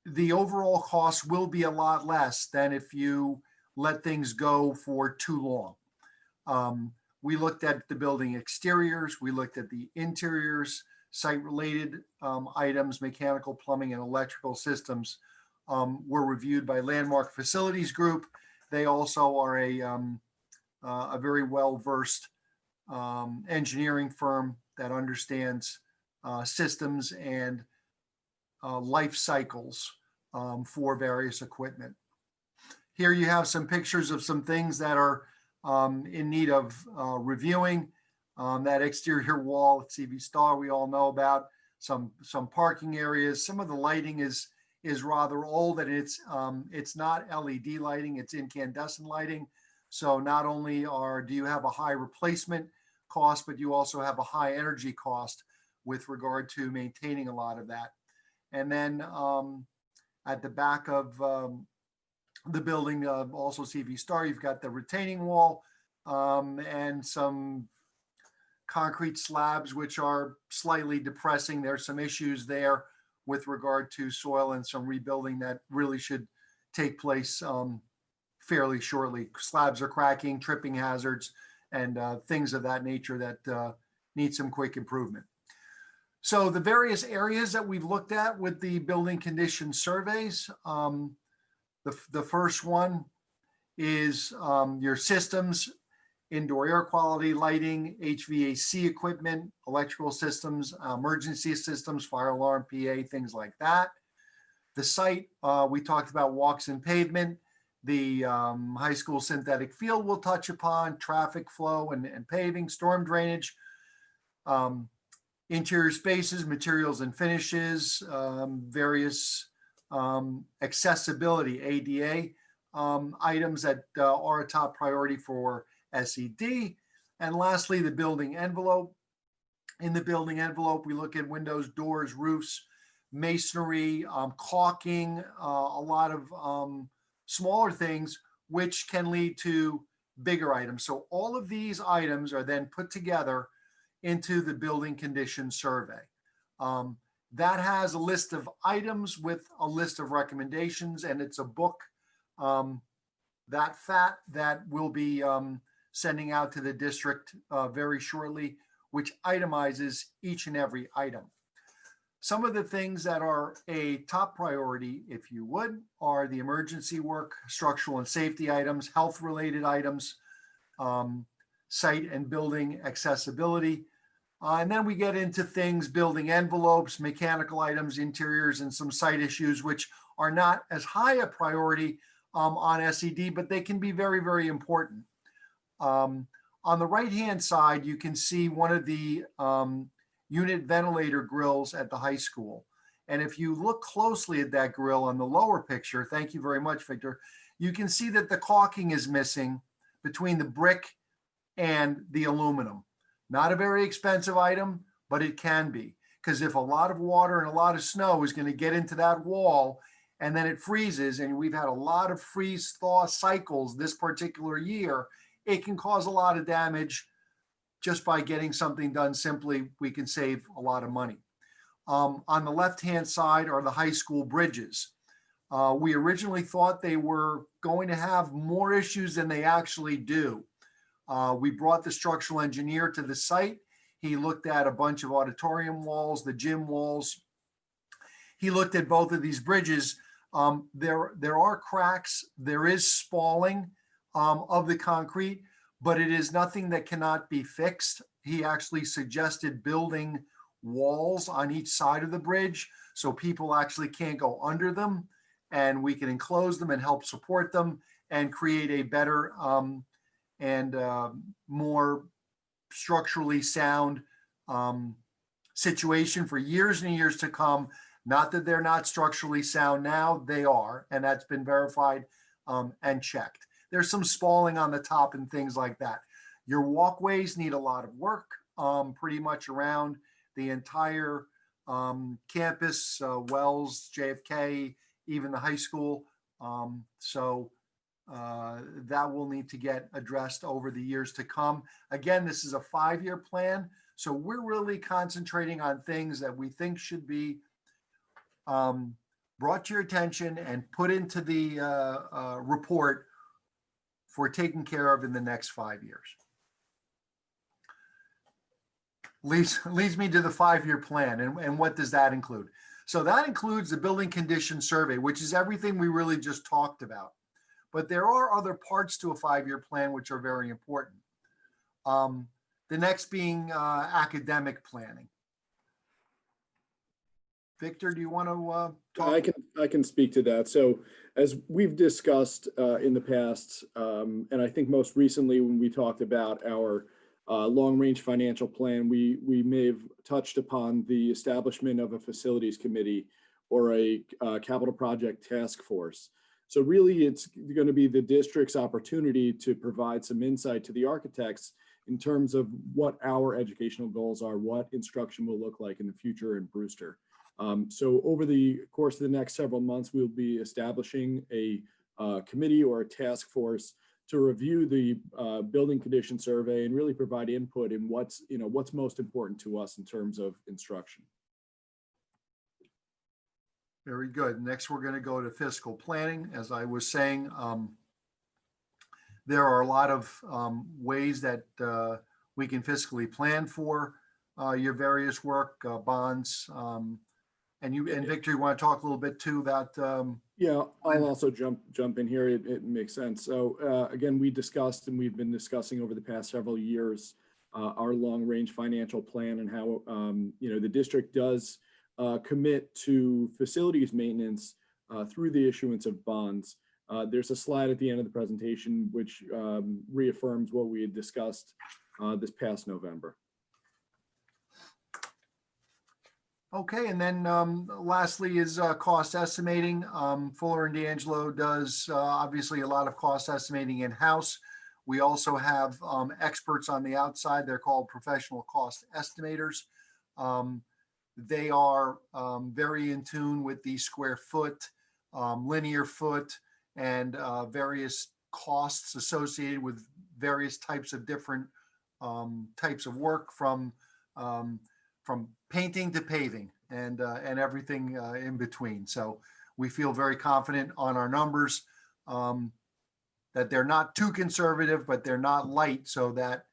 the overall cost will be a lot less than if you let things go for too long. We looked at the building exteriors, we looked at the interiors, site-related items, mechanical, plumbing, and electrical systems were reviewed by Landmark Facilities Group. They also are a very well-versed engineering firm that understands systems and life cycles for various equipment. Here you have some pictures of some things that are in need of reviewing. That exterior wall at CV Star we all know about, some parking areas. Some of the lighting is rather old, and it's not LED lighting, it's incandescent lighting. So not only do you have a high replacement cost, but you also have a high energy cost with regard to maintaining a lot of that. And then at the back of the building, also CV Star, you've got the retaining wall and some concrete slabs, which are slightly depressing. There's some issues there with regard to soil and some rebuilding that really should take place fairly shortly. Slabs are cracking, tripping hazards, and things of that nature that need some quick improvement. So the various areas that we've looked at with the building condition surveys, the first one is your systems, indoor air quality, lighting, HVAC equipment, electrical systems, emergency systems, fire alarm, PA, things like that. The site, we talked about walks and pavement, the high school synthetic field we'll touch upon, traffic flow and paving, storm drainage, interior spaces, materials and finishes, various accessibility, ADA items that are a top priority for SED. And lastly, the building envelope. In the building envelope, we look at windows, doors, roofs, masonry, caulking, a lot of smaller things, which can lead to bigger items. So all of these items are then put together into the building condition survey. That has a list of items with a list of recommendations, and it's a book that will be sending out to the district very shortly, which itemizes each and every item. Some of the things that are a top priority, if you would, are the emergency work, structural and safety items, health-related items, site and building accessibility. And then we get into things, building envelopes, mechanical items, interiors, and some site issues, which are not as high a priority on SED, but they can be very, very important. On the right-hand side, you can see one of the unit ventilator grills at the high school. And if you look closely at that grill on the lower picture, thank you very much, Victor, you can see that the caulking is missing between the brick and the aluminum. Not a very expensive item, but it can be. Because if a lot of water and a lot of snow is going to get into that wall and then it freezes, and we've had a lot of freeze-thaw cycles this particular year, it can cause a lot of damage. Just by getting something done simply, we can save a lot of money. On the left-hand side are the high school bridges. We originally thought they were going to have more issues than they actually do. We brought the structural engineer to the site. He looked at a bunch of auditorium walls, the gym walls. He looked at both of these bridges. There are cracks. There is spalling of the concrete, but it is nothing that cannot be fixed. He actually suggested building walls on each side of the bridge so people actually can't go under them, and we can enclose them and help support them and create a better and more structurally sound situation for years and years to come. Not that they're not structurally sound now, they are, and that's been verified and checked. There's some spalling on the top and things like that. Your walkways need a lot of work, pretty much around the entire campus, Wells, JFK, even the high school. So that will need to get addressed over the years to come. Again, this is a 5-year plan. So we're really concentrating on things that we think should be brought to your attention and put into the report for taken care of in the next 5 years. Leads me to the 5-year plan. And what does that include? So that includes the building condition survey, which is everything we really just talked about. But there are other parts to a 5-year plan which are very important. The next being academic planning. Victor, do you want to talk? I can speak to that. So as we've discussed in the past, and I think most recently when we talked about our long-range financial plan, we may have touched upon the establishment of a facilities committee or a capital project task force. So really it's going to be the district's opportunity to provide some insight to the architects in terms of what our educational goals are, what instruction will look like in the future in Brewster. So over the course of the next several months, we'll be establishing a committee or a task force to review the building condition survey and really provide input in what's most important to us in terms of instruction. Very good. Next, we're going to go to fiscal planning. As I was saying, there are a lot of ways that we can fiscally plan for your various work, bonds. And Victor, you want to talk a little bit too about? Yeah, I'll also jump in here. It makes sense. So again, we discussed and we've been discussing over the past several years our long-range financial plan and how the district does commit to facilities maintenance through the issuance of bonds. There's a slide at the end of the presentation which reaffirms what we had discussed this past November. Okay, and then lastly is cost estimating. Fuller and D'Angelo does obviously a lot of cost estimating in-house. We also have experts on the outside. They're called professional cost estimators. They are very in tune with the square foot, linear foot, and various costs associated with various types of different types of work from painting to paving and everything in between. So we feel very confident on our numbers that they're not too conservative, but they're not light, so that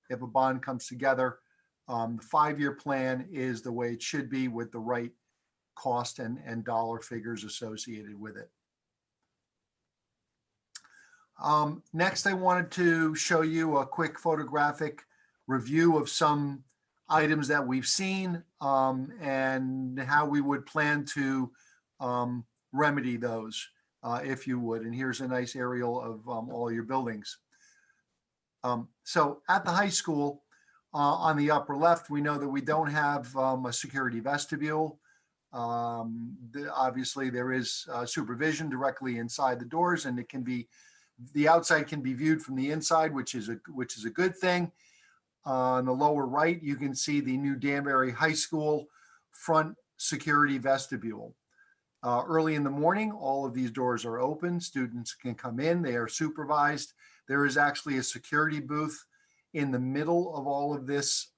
if a bond comes together, the 5-year plan is the way it should be with the right cost and dollar figures associated with it. Next, I wanted to show you a quick photographic review of some items that we've seen and how we would plan to remedy those, if you would. And here's a nice aerial of all your buildings. So at the high school, on the upper left, we know that we don't have a security vestibule. Obviously, there is supervision directly inside the doors, and it can be, the outside can be viewed from the inside, which is a good thing. On the lower right, you can see the new Danbury High School front security vestibule. Early in the morning, all of these doors are open. Students can come in. They are supervised. There is actually a security booth in the middle of all of this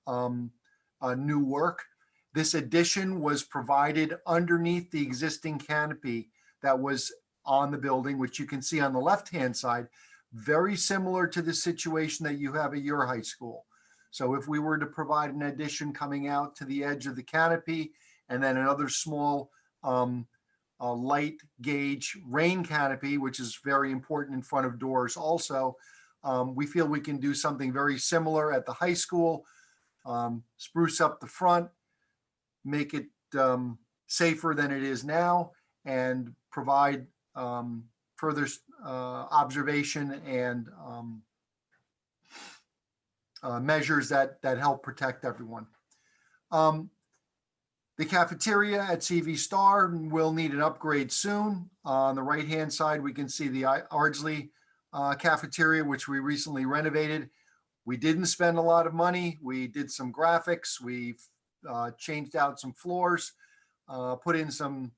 new work. This addition was provided underneath the existing canopy that was on the building, which you can see on the left-hand side, very similar to the situation that you have at your high school. So if we were to provide an addition coming out to the edge of the canopy and then another small light gauge rain canopy, which is very important in front of doors also, we feel we can do something very similar at the high school, spruce up the front, make it safer than it is now, and provide further observation and measures that help protect everyone. The cafeteria at CV Star will need an upgrade soon. On the right-hand side, we can see the Ardsley cafeteria, which we recently renovated. We didn't spend a lot of money. We did some graphics. We changed out some floors, put in some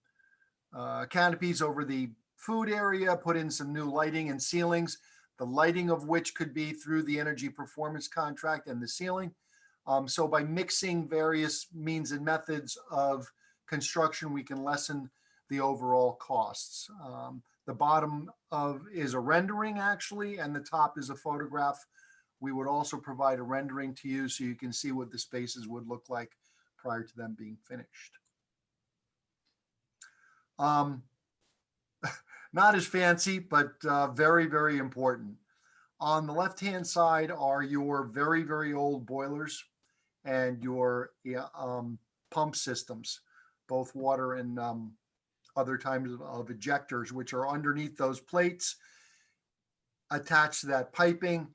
canopies over the food area, put in some new lighting and ceilings, the lighting of which could be through the energy performance contract and the ceiling. So by mixing various means and methods of construction, we can lessen the overall costs. The bottom is a rendering actually, and the top is a photograph. We would also provide a rendering to you so you can see what the spaces would look like prior to them being finished. Not as fancy, but very, very important. On the left-hand side are your very, very old boilers and your pump systems, both water and other types of ejectors, which are underneath those plates attached to that piping,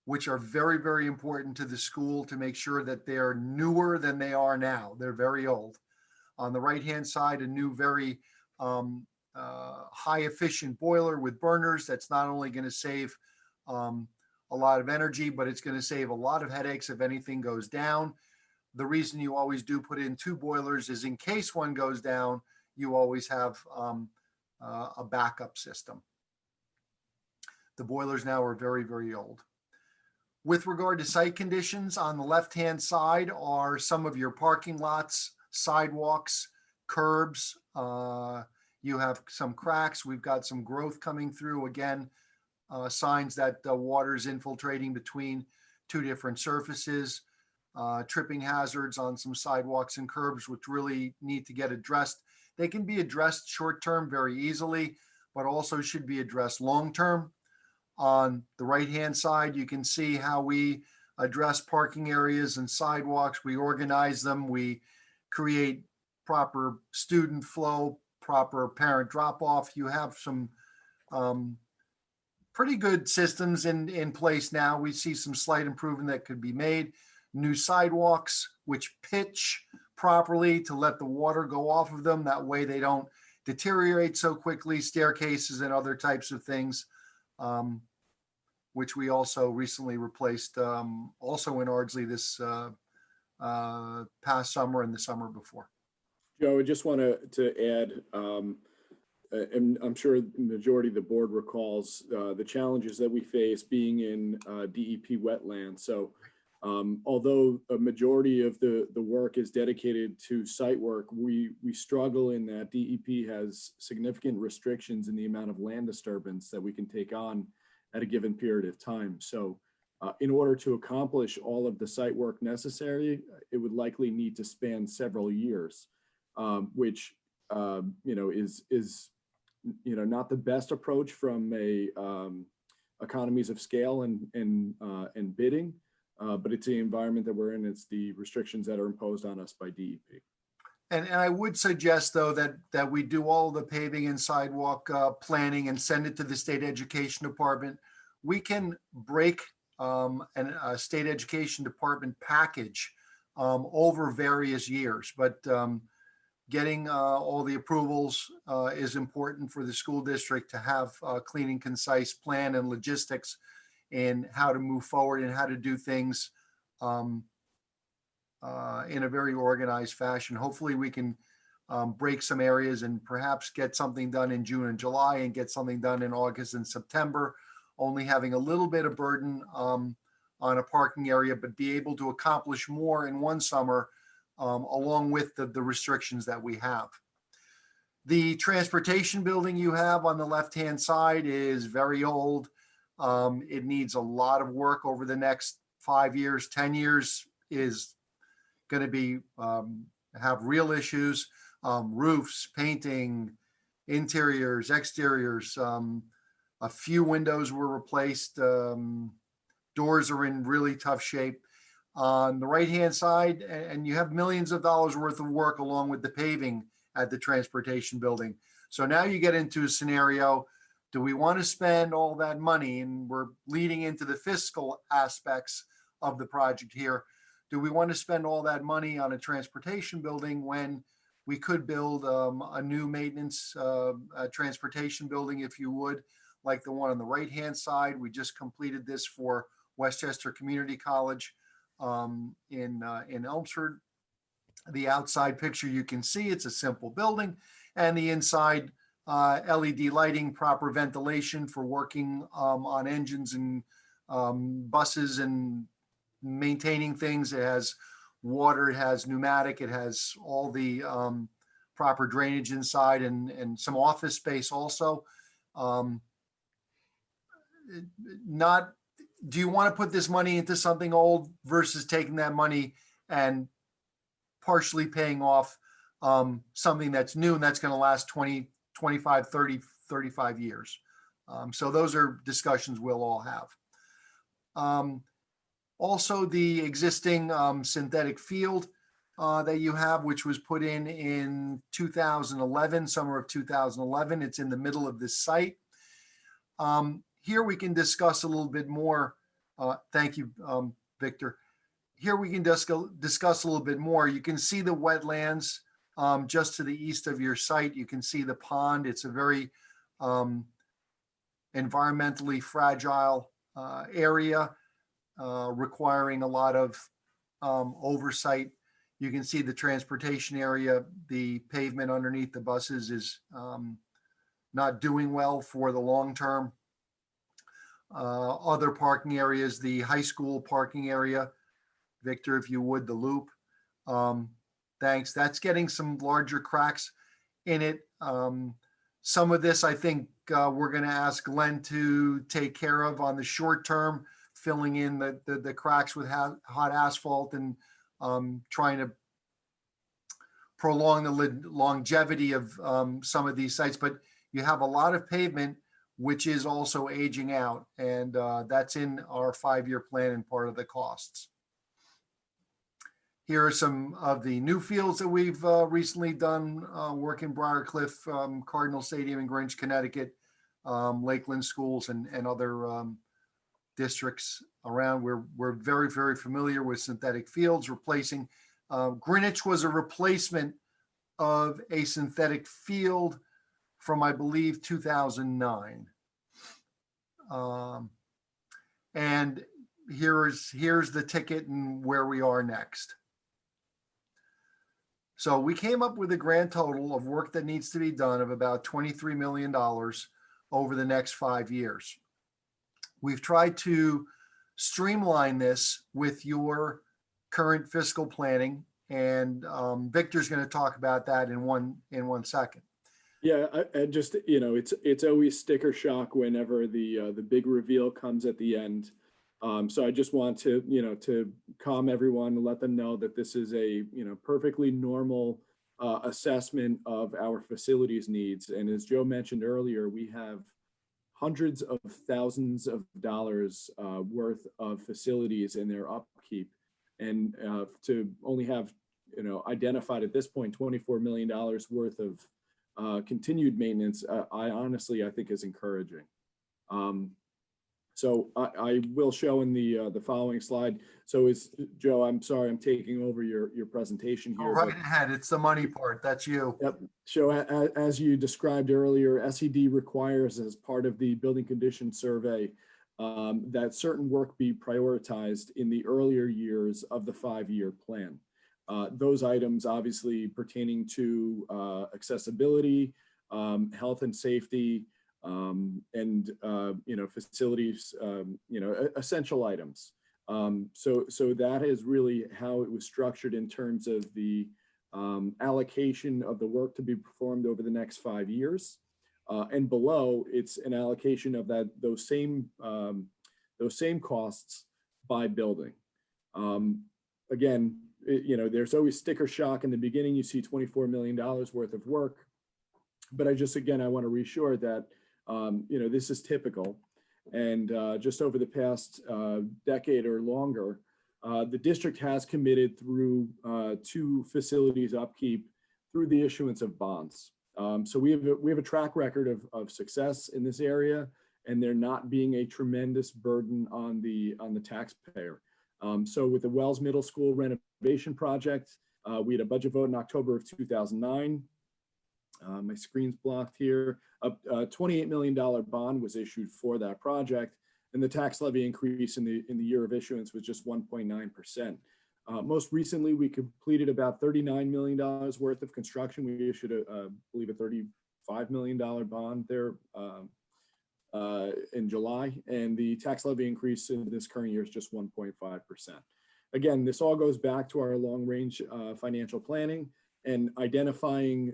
which are very, very important to the school to make sure that they're newer than they are now. They're very old. On the right-hand side, a new, very high efficient boiler with burners that's not only going to save a lot of energy, but it's going to save a lot of headaches if anything goes down. The reason you always do put in 2 boilers is in case one goes down, you always have a backup system. The boilers now are very, very old. With regard to site conditions, on the left-hand side are some of your parking lots, sidewalks, curbs. You have some cracks. We've got some growth coming through. Again, signs that water is infiltrating between 2 different surfaces. Tripping hazards on some sidewalks and curbs, which really need to get addressed. They can be addressed short-term very easily, but also should be addressed long-term. On the right-hand side, you can see how we address parking areas and sidewalks. We organize them. We create proper student flow, proper parent drop-off. You have some pretty good systems in place now. We see some slight improvement that could be made. New sidewalks, which pitch properly to let the water go off of them. That way they don't deteriorate so quickly. Staircases and other types of things, which we also recently replaced, also in Ardsley this past summer and the summer before. Joe, I just want to add, and I'm sure the majority of the board recalls the challenges that we face being in DEP wetlands. So although a majority of the work is dedicated to site work, we struggle in that DEP has significant restrictions in the amount of land disturbance that we can take on at a given period of time. So in order to accomplish all of the site work necessary, it would likely need to span several years, which is not the best approach from a economies of scale and bidding. But it's the environment that we're in. It's the restrictions that are imposed on us by DEP. And I would suggest, though, that we do all the paving and sidewalk planning and send it to the state education department. We can break a state education department package over various years, but getting all the approvals is important for the school district to have a clean and concise plan and logistics and how to move forward and how to do things in a very organized fashion. Hopefully we can break some areas and perhaps get something done in June and July and get something done in August and September, only having a little bit of burden on a parking area, but be able to accomplish more in one summer along with the restrictions that we have. The transportation building you have on the left-hand side is very old. It needs a lot of work over the next 5 years. 10 years is going to be have real issues, roofs, painting, interiors, exteriors. A few windows were replaced. Doors are in really tough shape. On the right-hand side, and you have millions of dollars worth of work along with the paving at the transportation building. So now you get into a scenario. Do we want to spend all that money? And we're leading into the fiscal aspects of the project here. Do we want to spend all that money on a transportation building when we could build a new maintenance transportation building, if you would, like the one on the right-hand side? We just completed this for Westchester Community College in Elmsford. The outside picture you can see, it's a simple building, and the inside LED lighting, proper ventilation for working on engines and buses and maintaining things. It has water, it has pneumatic, it has all the proper drainage inside, and some office space also. Not, do you want to put this money into something old versus taking that money and partially paying off something that's new and that's going to last 20, 25, 30, 35 years? So those are discussions we'll all have. Also, the existing synthetic field that you have, which was put in 2011, summer of 2011. It's in the middle of this site. Here we can discuss a little bit more. Thank you, Victor. Here we can discuss a little bit more. You can see the wetlands just to the east of your site. You can see the pond. It's a very environmentally fragile area, requiring a lot of oversight. You can see the transportation area. The pavement underneath the buses is not doing well for the long term. Other parking areas, the high school parking area, Victor, if you would, the loop. Thanks. That's getting some larger cracks in it. Some of this, I think we're going to ask Glenn to take care of on the short term, filling in the cracks with hot asphalt and trying to prolong the longevity of some of these sites. But you have a lot of pavement, which is also aging out, and that's in our 5-year plan and part of the costs. Here are some of the new fields that we've recently done work in Briarcliff, Cardinal Stadium in Greenwich, Connecticut, Lakeland schools, and other districts around. We're very, very familiar with synthetic fields replacing. Greenwich was a replacement of a synthetic field from, I believe, 2009. And here's the ticket and where we are next. So we came up with a grand total of work that needs to be done of about $23 million over the next 5 years. We've tried to streamline this with your current fiscal planning, and Victor's going to talk about that in one second. Yeah, I just, it's always sticker shock whenever the big reveal comes at the end. So I just want to, to calm everyone and let them know that this is a, perfectly normal assessment of our facilities needs. And as Joe mentioned earlier, we have hundreds of thousands of dollars worth of facilities in their upkeep. And to only have, identified at this point, $24 million worth of continued maintenance, I think is encouraging. So I will show in the following slide. So Joe, I'm sorry, I'm taking over your presentation here. Go right ahead. It's the money part. That's you. Yep. So as you described earlier, SED requires, as part of the building condition survey, that certain work be prioritized in the earlier years of the 5-year plan. Those items obviously pertaining to accessibility, health and safety, and facilities, essential items. So that is really how it was structured in terms of the allocation of the work to be performed over the next 5 years. And below, it's an allocation of those same costs by building. Again, there's always sticker shock in the beginning. You see $24 million worth of work, but I want to reassure that this is typical. And just over the past decade or longer, the district has committed through 2 facilities upkeep through the issuance of bonds. So we have a track record of success in this area, and there not being a tremendous burden on the taxpayer. So with the Wells Middle School renovation project, we had a budget vote in October of 2009. My screen's blocked here. A $28 million bond was issued for that project, and the tax levy increase in the year of issuance was just 1.9%. Most recently, we completed about $39 million worth of construction. We issued, I believe, a $35 million bond there in July, and the tax levy increase in this current year is just 1.5%. Again, this all goes back to our long-range financial planning and identifying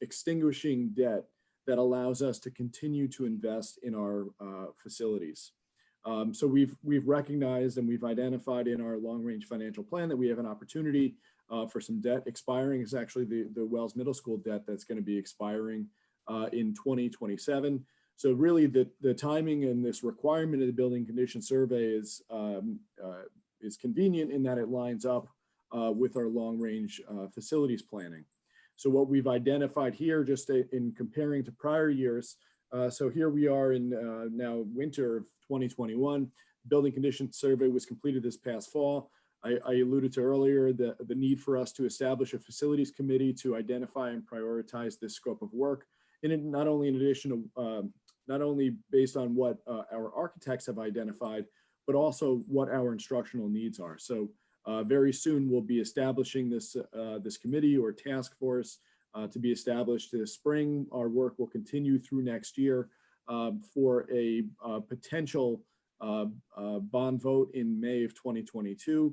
extinguishing debt that allows us to continue to invest in our facilities. So we've recognized and we've identified in our long-range financial plan that we have an opportunity for some debt expiring. Is actually the Wells Middle School debt that's going to be expiring in 2027. So really the timing and this requirement of the building condition survey is convenient in that it lines up with our long-range facilities planning. So what we've identified here, just in comparing to prior years, so here we are in now winter of 2021. Building condition survey was completed this past fall. I alluded to earlier the need for us to establish a facilities committee to identify and prioritize this scope of work. And not only in addition to, not only based on what our architects have identified, but also what our instructional needs are. So very soon we'll be establishing this, this committee or task force to be established this spring. Our work will continue through next year for a potential bond vote in May of 2022.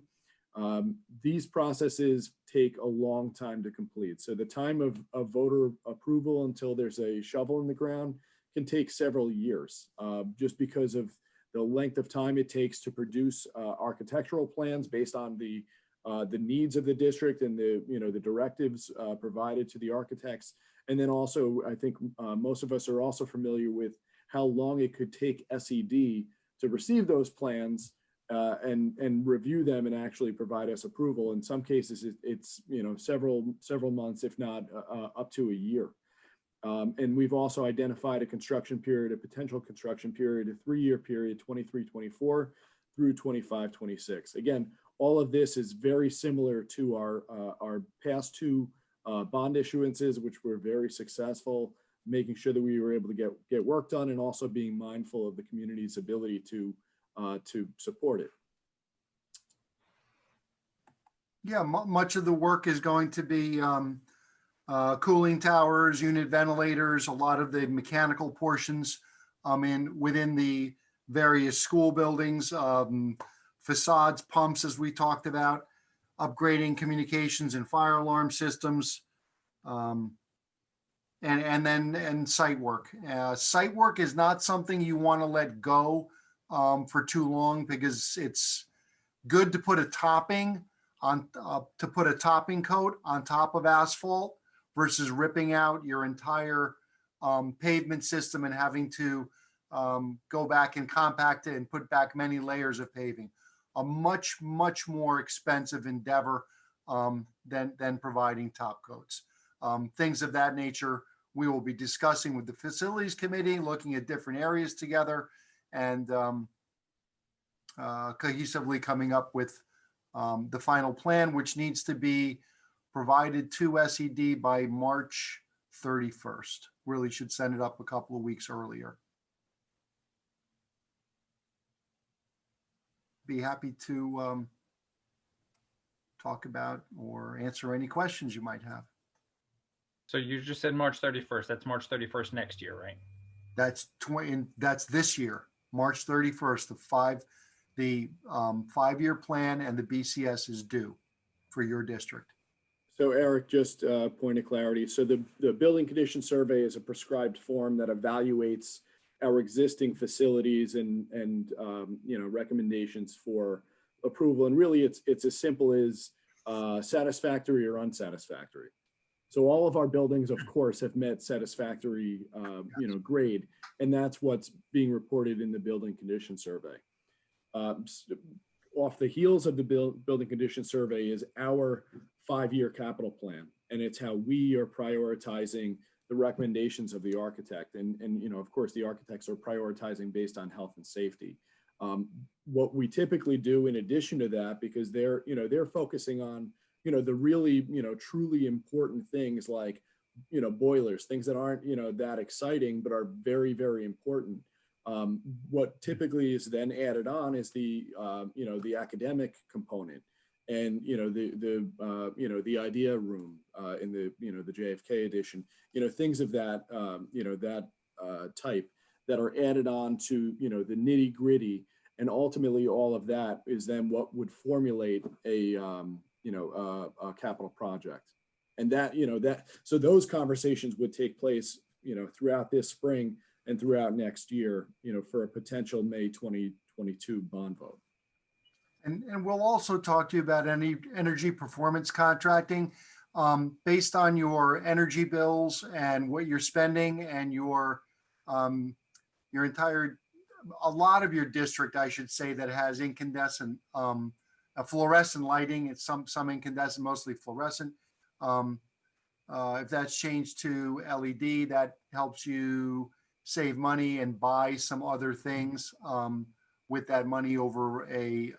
These processes take a long time to complete. So the time of voter approval until there's a shovel in the ground can take several years, just because of the length of time it takes to produce architectural plans based on the needs of the district and the directives provided to the architects. And then also, I think most of us are also familiar with how long it could take SED to receive those plans and review them and actually provide us approval. In some cases, it's several months, if not up to a year. And we've also identified a construction period, a potential construction period, a 3-year period, 23-24 through 25-26. Again, all of this is very similar to our past 2 bond issuances, which were very successful, making sure that we were able to get work done and also being mindful of the community's ability to support it. Yeah, much of the work is going to be cooling towers, unit ventilators, a lot of the mechanical portions within the various school buildings, facades, pumps, as we talked about, upgrading communications and fire alarm systems, and then site work. Site work is not something you want to let go for too long, because it's good to put a topping on coat on top of asphalt versus ripping out your entire pavement system and having to go back and compact it and put back many layers of paving. A much, much more expensive endeavor than providing top coats. Things of that nature we will be discussing with the facilities committee, looking at different areas together, and cohesively coming up with the final plan, which needs to be provided to SED by March 31st. Really should send it up a couple of weeks earlier. Be happy to talk about or answer any questions you might have. So you just said March 31st. That's March 31st next year, right? That's this year, March 31st. The 5-year plan and the BCS is due for your district. So Eric, just a point of clarity. So the building condition survey is a prescribed form that evaluates our existing facilities and recommendations for approval. And really it's as simple as satisfactory or unsatisfactory. So all of our buildings, of course, have met satisfactory grade, and that's what's being reported in the building condition survey. Off the heels of the building condition survey is our 5-year capital plan, and it's how we are prioritizing the recommendations of the architect. And of course, the architects are prioritizing based on health and safety. What we typically do in addition to that, because they're focusing on, the really, truly important things like, boilers, things that aren't, that exciting, but are very, very important. What typically is then added on is the academic component, and the idea room in the JFK edition, things of that type that are added on to the nitty gritty, and ultimately all of that is then what would formulate a capital project, and so those conversations would take place throughout this spring and throughout next year, for a potential May 2022 bond vote. And we'll also talk to you about any energy performance contracting based on your energy bills and what you're spending and your entire, a lot of your district, I should say, that has incandescent, fluorescent lighting. It's some incandescent, mostly fluorescent. If that's changed to LED, that helps you save money and buy some other things with that money over a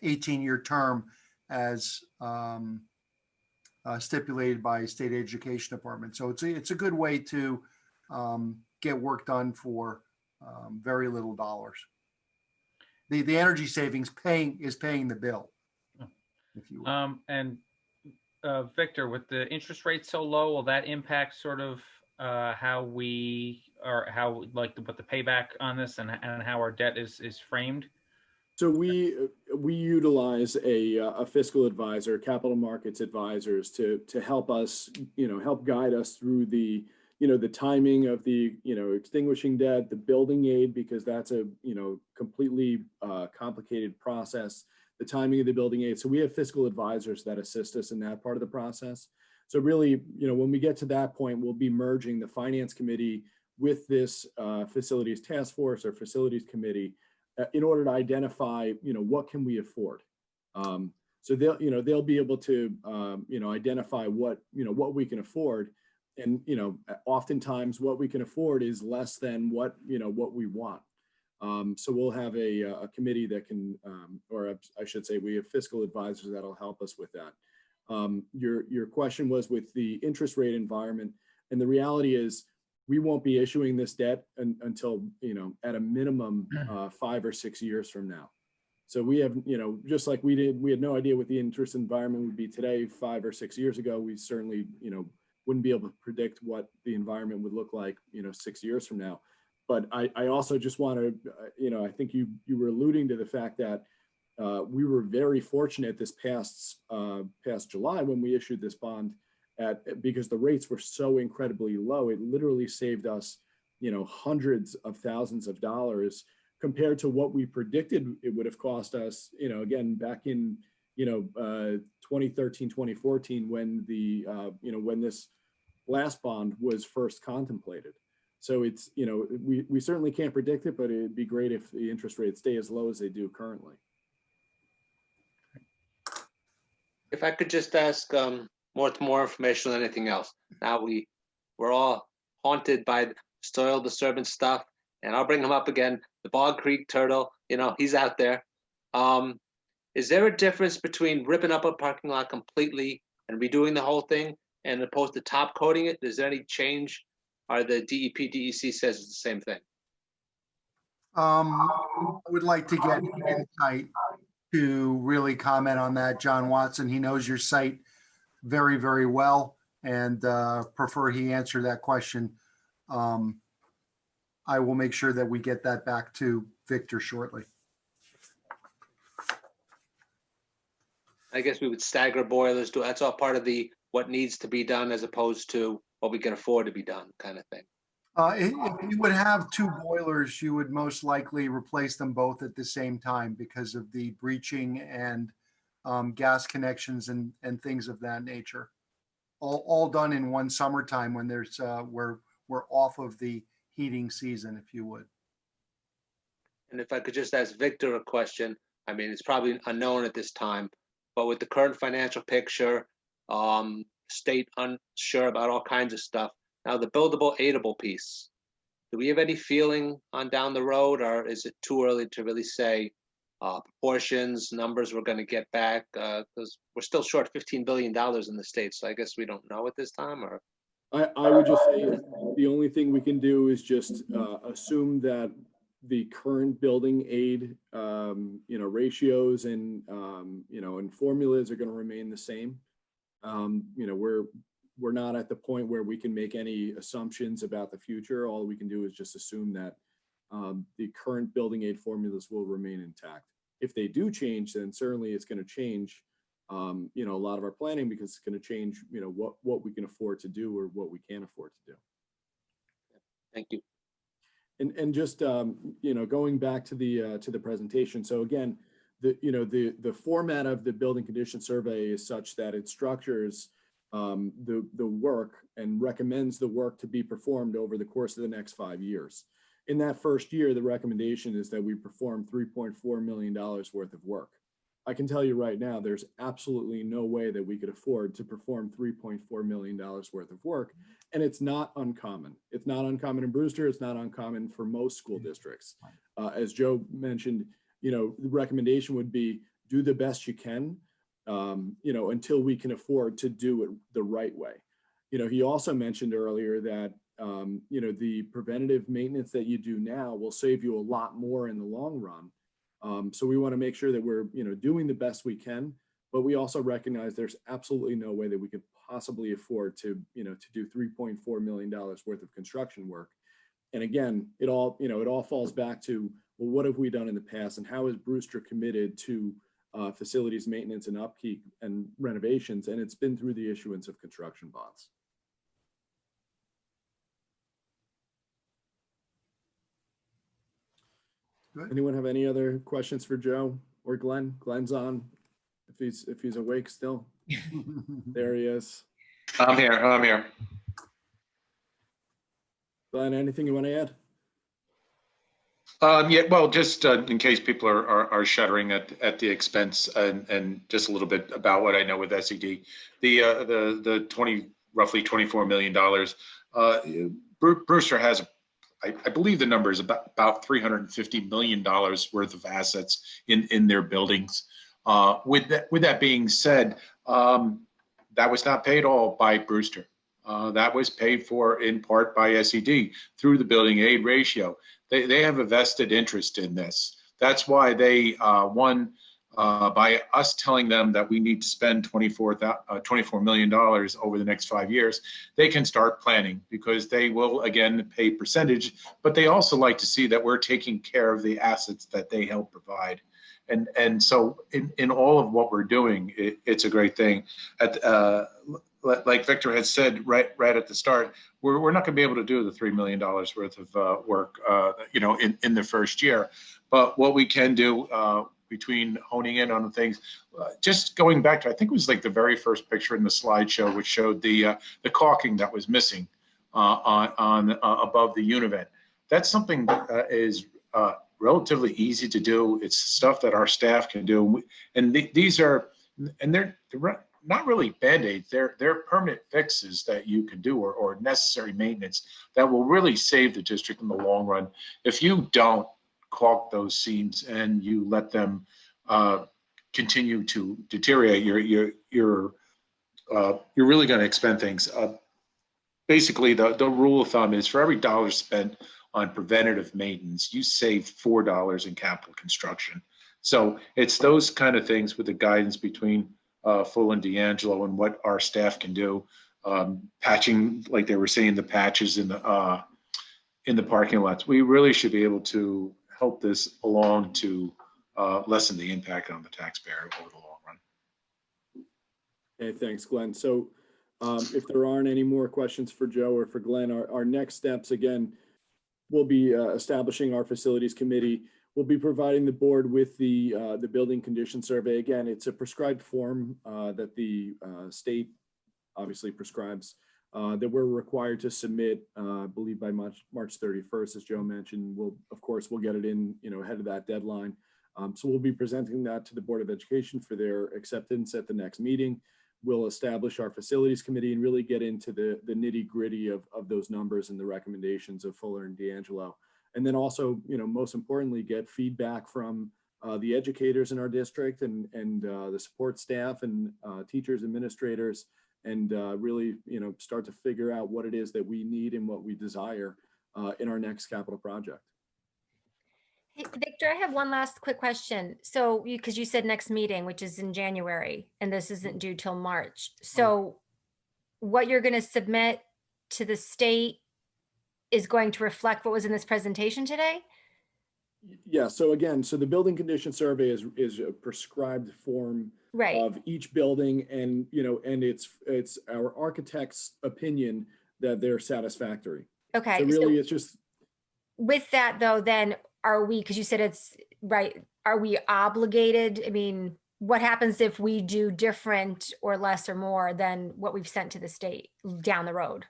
18-year term as stipulated by state education department. So it's a good way to get work done for very little dollars. The energy savings is paying the bill, if you will. And Victor, with the interest rate so low, will that impact sort of how we or how what the payback on this and how our debt is framed? So we utilize a fiscal advisor, capital markets advisors to help us, help guide us through the timing of the, extinguishing debt, the building aid, because that's a, completely complicated process, the timing of the building aid. So we have fiscal advisors that assist us in that part of the process. So really, when we get to that point, we'll be merging the finance committee with this facilities task force or facilities committee in order to identify, what can we afford. So they'll be able to, identify what we can afford. And, oftentimes what we can afford is less than what we want. So we'll have a committee that can, or I should say, we have fiscal advisors that'll help us with that. Your question was with the interest rate environment, and the reality is we won't be issuing this debt until, at a minimum 5 or 6 years from now. So we have, just like we had no idea what the interest environment would be today 5 or 6 years ago. We certainly, wouldn't be able to predict what the environment would look like, 6 years from now. But I also just want to, I think you were alluding to the fact that we were very fortunate this past July when we issued this bond because the rates were so incredibly low. It literally saved us, hundreds of thousands of dollars compared to what we predicted it would have cost us, again, back in, 2013, 2014, when when this last bond was first contemplated. So it's, we certainly can't predict it, but it'd be great if the interest rates stay as low as they do currently. If I could just ask more information on anything else. Now we're all haunted by soil disturbance stuff, and I'll bring him up again. The Bog Creek turtle, he's out there. Is there a difference between ripping up a parking lot completely and redoing the whole thing and opposed to top coating it? Is there any change? Or the DEP, DEC says it's the same thing? I would like to get insight to really comment on that, John Watson. He knows your site very, very well, and prefer he answer that question. I will make sure that we get that back to Victor shortly. I guess we would stagger boilers. That's all part of the what needs to be done as opposed to what we can afford to be done kind of thing. If you would have 2 boilers, you would most likely replace them both at the same time because of the breaching and gas connections and things of that nature. All done in one summertime when there's we're off of the heating season, if you would. And if I could just ask Victor a question, I mean, it's probably unknown at this time, but with the current financial picture, state unsure about all kinds of stuff. Now the buildable, aidable piece, Do we have any feeling on down the road, or is it too early to really say proportions, numbers we're going to get back? Because we're still short $15 billion in the state, so I guess we don't know at this time, or? I would just say the only thing we can do is just assume that the current building aid, ratios and, and formulas are going to remain the same. We're not at the point where we can make any assumptions about the future. All we can do is just assume that the current building aid formulas will remain intact. If they do change, then certainly it's going to change a lot of our planning, because it's going to change, what we can afford to do or what we can't afford to do. Thank you. And just, going back to the presentation. So again, the format of the building condition survey is such that it structures the work and recommends the work to be performed over the course of the next 5 years. In that first year, the recommendation is that we perform $3.4 million worth of work. I can tell you right now, there's absolutely no way that we could afford to perform $3.4 million worth of work. And it's not uncommon. It's not uncommon in Brewster. It's not uncommon for most school districts. As Joe mentioned, the recommendation would be do the best you can, until we can afford to do it the right way. He also mentioned earlier that, the preventative maintenance that you do now will save you a lot more in the long run. So we want to make sure that we're, doing the best we can, but we also recognize there's absolutely no way that we could possibly afford to, to do $3.4 million worth of construction work. And again, it all falls back to, well, what have we done in the past, and how is Brewster committed to facilities maintenance and upkeep and renovations? And it's been through the issuance of construction bonds. Good. Anyone have any other questions for Joe or Glenn? Glenn's on, if he's awake still. There he is. I'm here. Glenn, anything you want to add? Yeah, well, just in case people are shuddering at the expense, and just a little bit about what I know with SED, the roughly $24 million. Brewster has, I believe the number is about $350 million worth of assets in their buildings. With that being said, that was not paid all by Brewster. That was paid for in part by SED through the building aid ratio. They have a vested interest in this. That's why they won by us telling them that we need to spend $24 million over the next 5 years. They can start planning, because they will again pay percentage, but they also like to see that we're taking care of the assets that they help provide. And so in all of what we're doing, it's a great thing. Like Victor had said right at the start, we're not going to be able to do the $3 million worth of work, in the first year. But what we can do between honing in on the things, just going back to, I think it was like the very first picture in the slideshow, which showed the caulking that was missing on above the univent. That's something that is relatively easy to do. It's stuff that our staff can do, and these are, and they're not really Band-Aids, they're permanent fixes that you can do, or necessary maintenance that will really save the district in the long run. If you don't caulk those seams and you let them continue to deteriorate, you're really going to expend things. Basically, the rule of thumb is for every dollar spent on preventative maintenance, you save $4 in capital construction. So it's those kind of things with the guidance between Full and D'Angelo and what our staff can do. Patching, like they were saying, the patches in the parking lots. We really should be able to help this along to lessen the impact on the taxpayer over the long run. Okay, thanks, Glenn. So if there aren't any more questions for Joe or for Glenn, our next steps, again, we'll be establishing our facilities committee. We'll be providing the board with the building condition survey. Again, it's a prescribed form that the state obviously prescribes that we're required to submit, I believe by March 31st, as Joe mentioned. We'll get it in, ahead of that deadline. So we'll be presenting that to the Board of Education for their acceptance at the next meeting. we'll establish our facilities committee and really get into the nitty gritty of those numbers and the recommendations of Fuller and D'Angelo. And then also, most importantly, get feedback from the educators in our district and the support staff and teachers, administrators, and really, start to figure out what it is that we need and what we desire in our next capital project. Hey, Victor, I have one last quick question. So because you said next meeting, which is in January, and this isn't due till March. So what you're going to submit to the state is going to reflect what was in this presentation today? Yeah, so again, the building condition survey is a prescribed form of each building, and and it's our architect's opinion that they're satisfactory. Okay. So really, it's just with that though, then are we, because you said it's right, are we obligated? I mean, what happens if we do different or less or more than what we've sent to the state down the road?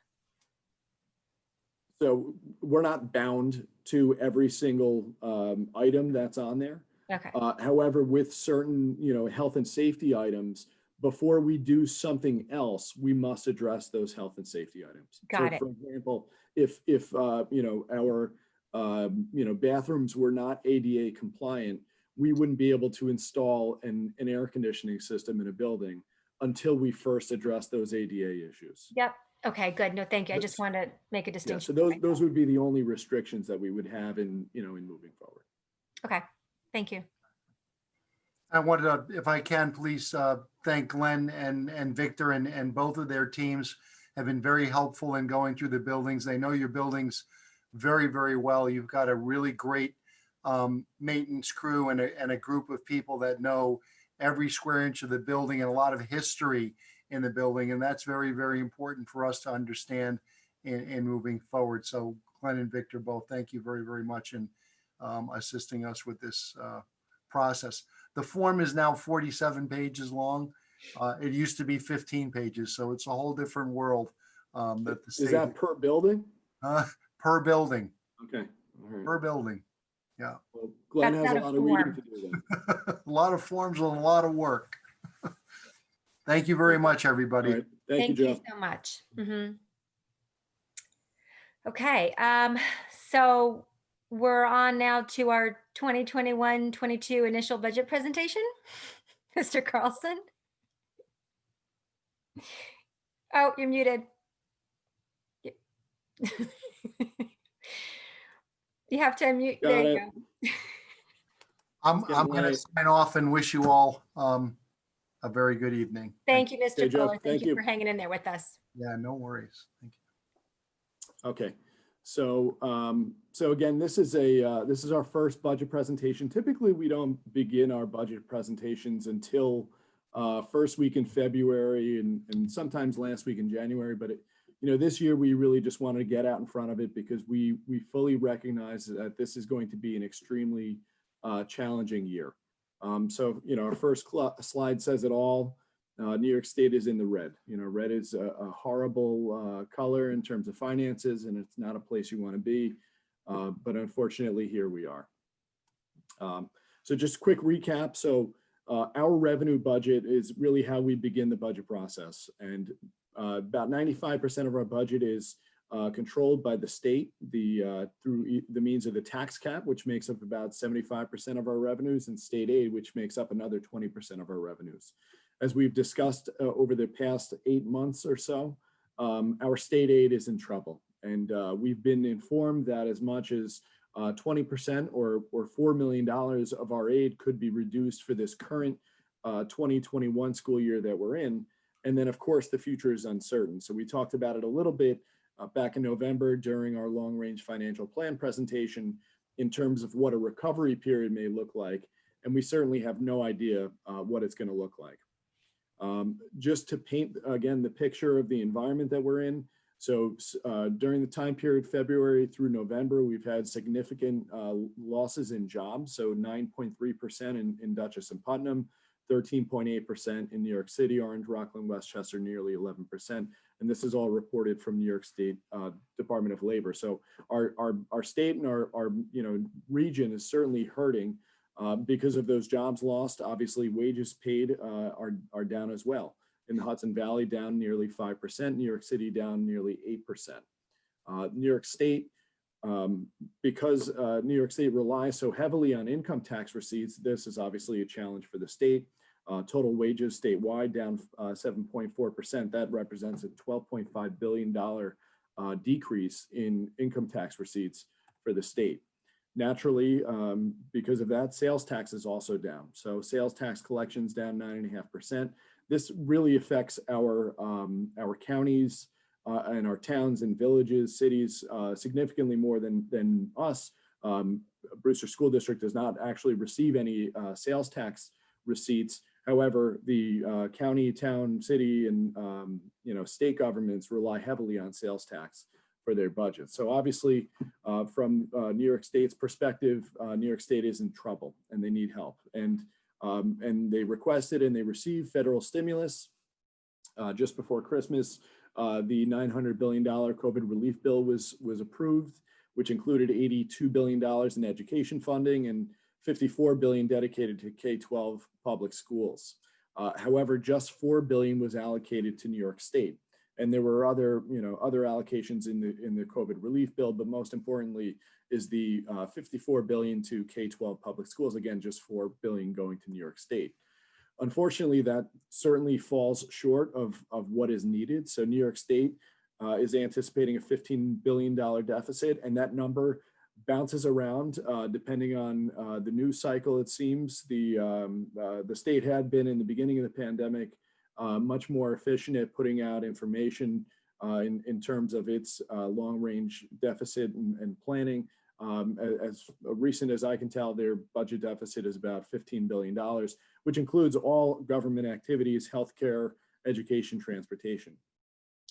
So we're not bound to every single item that's on there. Okay. However, with certain, health and safety items, before we do something else, we must address those health and safety items. Got it. For example, if our bathrooms were not ADA compliant, we wouldn't be able to install an air conditioning system in a building until we first address those ADA issues. Yep. Okay, good. No, thank you. I just wanted to make a Yeah, distinction. so those would be the only restrictions that we would have in moving forward. Okay, thank you. I wanted to, if I can, please thank Glenn and Victor and both of their teams have been very helpful in going through the buildings. They know your buildings very, very well. You've got a really great maintenance crew and a group of people that know every square inch of the building and a lot of history in the building. And that's very, very important for us to understand in moving forward. So Glenn and Victor, both, thank you very, very much in assisting us with this process. The form is now 47 pages long. It used to be 15 pages. So it's a whole different world. That the state Is that per building? Per building. Okay. All right. Per building. Yeah. Well, Glenn has a lot of reading to do then. A lot of forms and a lot of work. Thank you very much, everybody. Right. Thank you, Joe. So much. Okay, so we're on now to our 2021-22 initial budget presentation. Mr. Carlson. Oh, you're muted. You have to unmute. There you go. I'm going to sign off and wish you all a very good evening. Thank you, Mr. Fuller. Thank you you for hanging in there with us. Yeah, no worries. Thank you. Okay. So again, this is our first budget presentation. Typically, we don't begin our budget presentations until first week in February and sometimes last week in January. But this year we really just wanted to get out in front of it because we fully recognize that this is going to be an extremely challenging year. So our first slide says it all. New York State is in the red. Red is a horrible color in terms of finances, and it's not a place you want to be. But unfortunately, here we are. So just a quick recap. So our revenue budget is really how we begin the budget process. And about 95% of our budget is controlled by the state through the means of the tax cap, which makes up about 75% of our revenues, and state aid, which makes up another 20% of our revenues. As we've discussed over the past 8 months or so, our state aid is in trouble. And we've been informed that as much as 20% or $4 million of our aid could be reduced for this current 2021 school year that we're in. And then, of course, the future is uncertain. So we talked about it a little bit back in November during our long-range financial plan presentation in terms of what a recovery period may look like. And we certainly have no idea what it's going to look like. Just to paint, again, the picture of the environment that we're in. So during the time period, February through November, we've had significant losses in jobs. So 9.3% in Dutchess and Putnam, 13.8% in New York City, Orange, Rockland, Westchester, nearly 11%. And this is all reported from New York State Department of Labor. So our state and our region is certainly hurting because of those jobs lost. Obviously, wages paid are down as well. In the Hudson Valley, down nearly 5%. New York City, down nearly 8%. New York State, because New York State relies so heavily on income tax receipts, this is obviously a challenge for the state. Total wages statewide down 7.4%. That represents a $12.5 billion decrease in income tax receipts for the state. Naturally, because of that, sales tax is also down. So sales tax collections down 9.5%. This really affects our counties and our towns and villages, cities, significantly more than us. Brewster School District does not actually receive any sales tax receipts. However, the county, town, city, and state governments rely heavily on sales tax for their budget. So obviously, from New York State's perspective, New York State is in trouble and they need help. And they requested and they received federal stimulus just before Christmas. The $900 billion COVID relief bill was approved, which included $82 billion in education funding and $54 billion dedicated to K-12 public schools. However, just $4 billion was allocated to New York State. And there were other allocations in the COVID relief bill, but most importantly is the $54 billion to K-12 public schools. Again, just $4 billion going to New York State. Unfortunately, that certainly falls short of what is needed. So New York State is anticipating a $15 billion deficit, and that number bounces around depending on the news cycle. It seems the state had been in the beginning of the pandemic much more efficient at putting out information in terms of its long-range deficit and planning. As recent as I can tell, their budget deficit is about $15 billion, which includes all government activities, healthcare, education, transportation.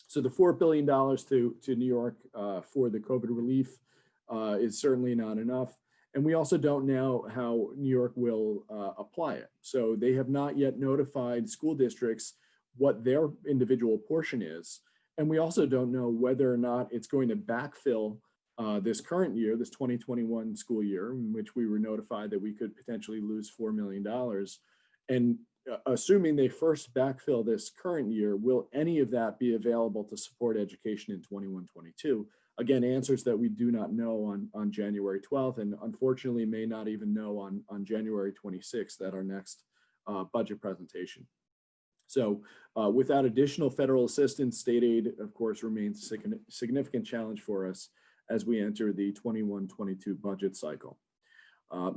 So the $4 billion to New York for the COVID relief is certainly not enough. And we also don't know how New York will apply it. So they have not yet notified school districts what their individual portion is. And we also don't know whether or not it's going to backfill this current year, this 2021 school year, in which we were notified that we could potentially lose $4 million. And assuming they first backfill this current year, will any of that be available to support education in 21-22? Again, answers that we do not know on January 12th, and unfortunately may not even know on January 26th at our next budget presentation. So without additional federal assistance, state aid, of course, remains a significant challenge for us as we enter the 21-22 budget cycle.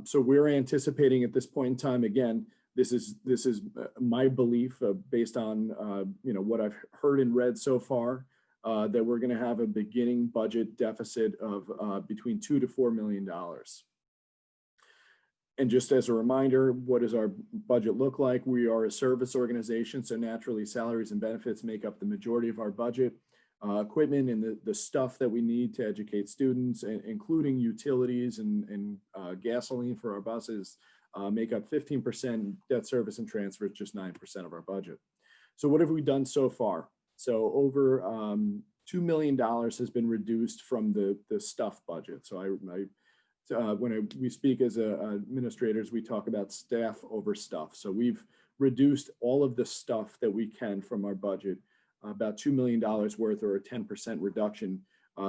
So we're anticipating at this point in time, again, this is my belief based on what I've heard and read so far, that we're going to have a beginning budget deficit of between $2 to $4 million. And just as a reminder, what does our budget look like? We are a service organization, so naturally salaries and benefits make up the majority of our budget. Equipment and the stuff that we need to educate students, including utilities and gasoline for our buses, make up 15%. Debt service and transfers just 9% of our budget. So what have we done so far? So over $2 million has been reduced from the stuff budget. So when we speak as administrators, we talk about staff over stuff. So we've reduced all of the stuff that we can from our budget, about $2 million worth, or a 10% reduction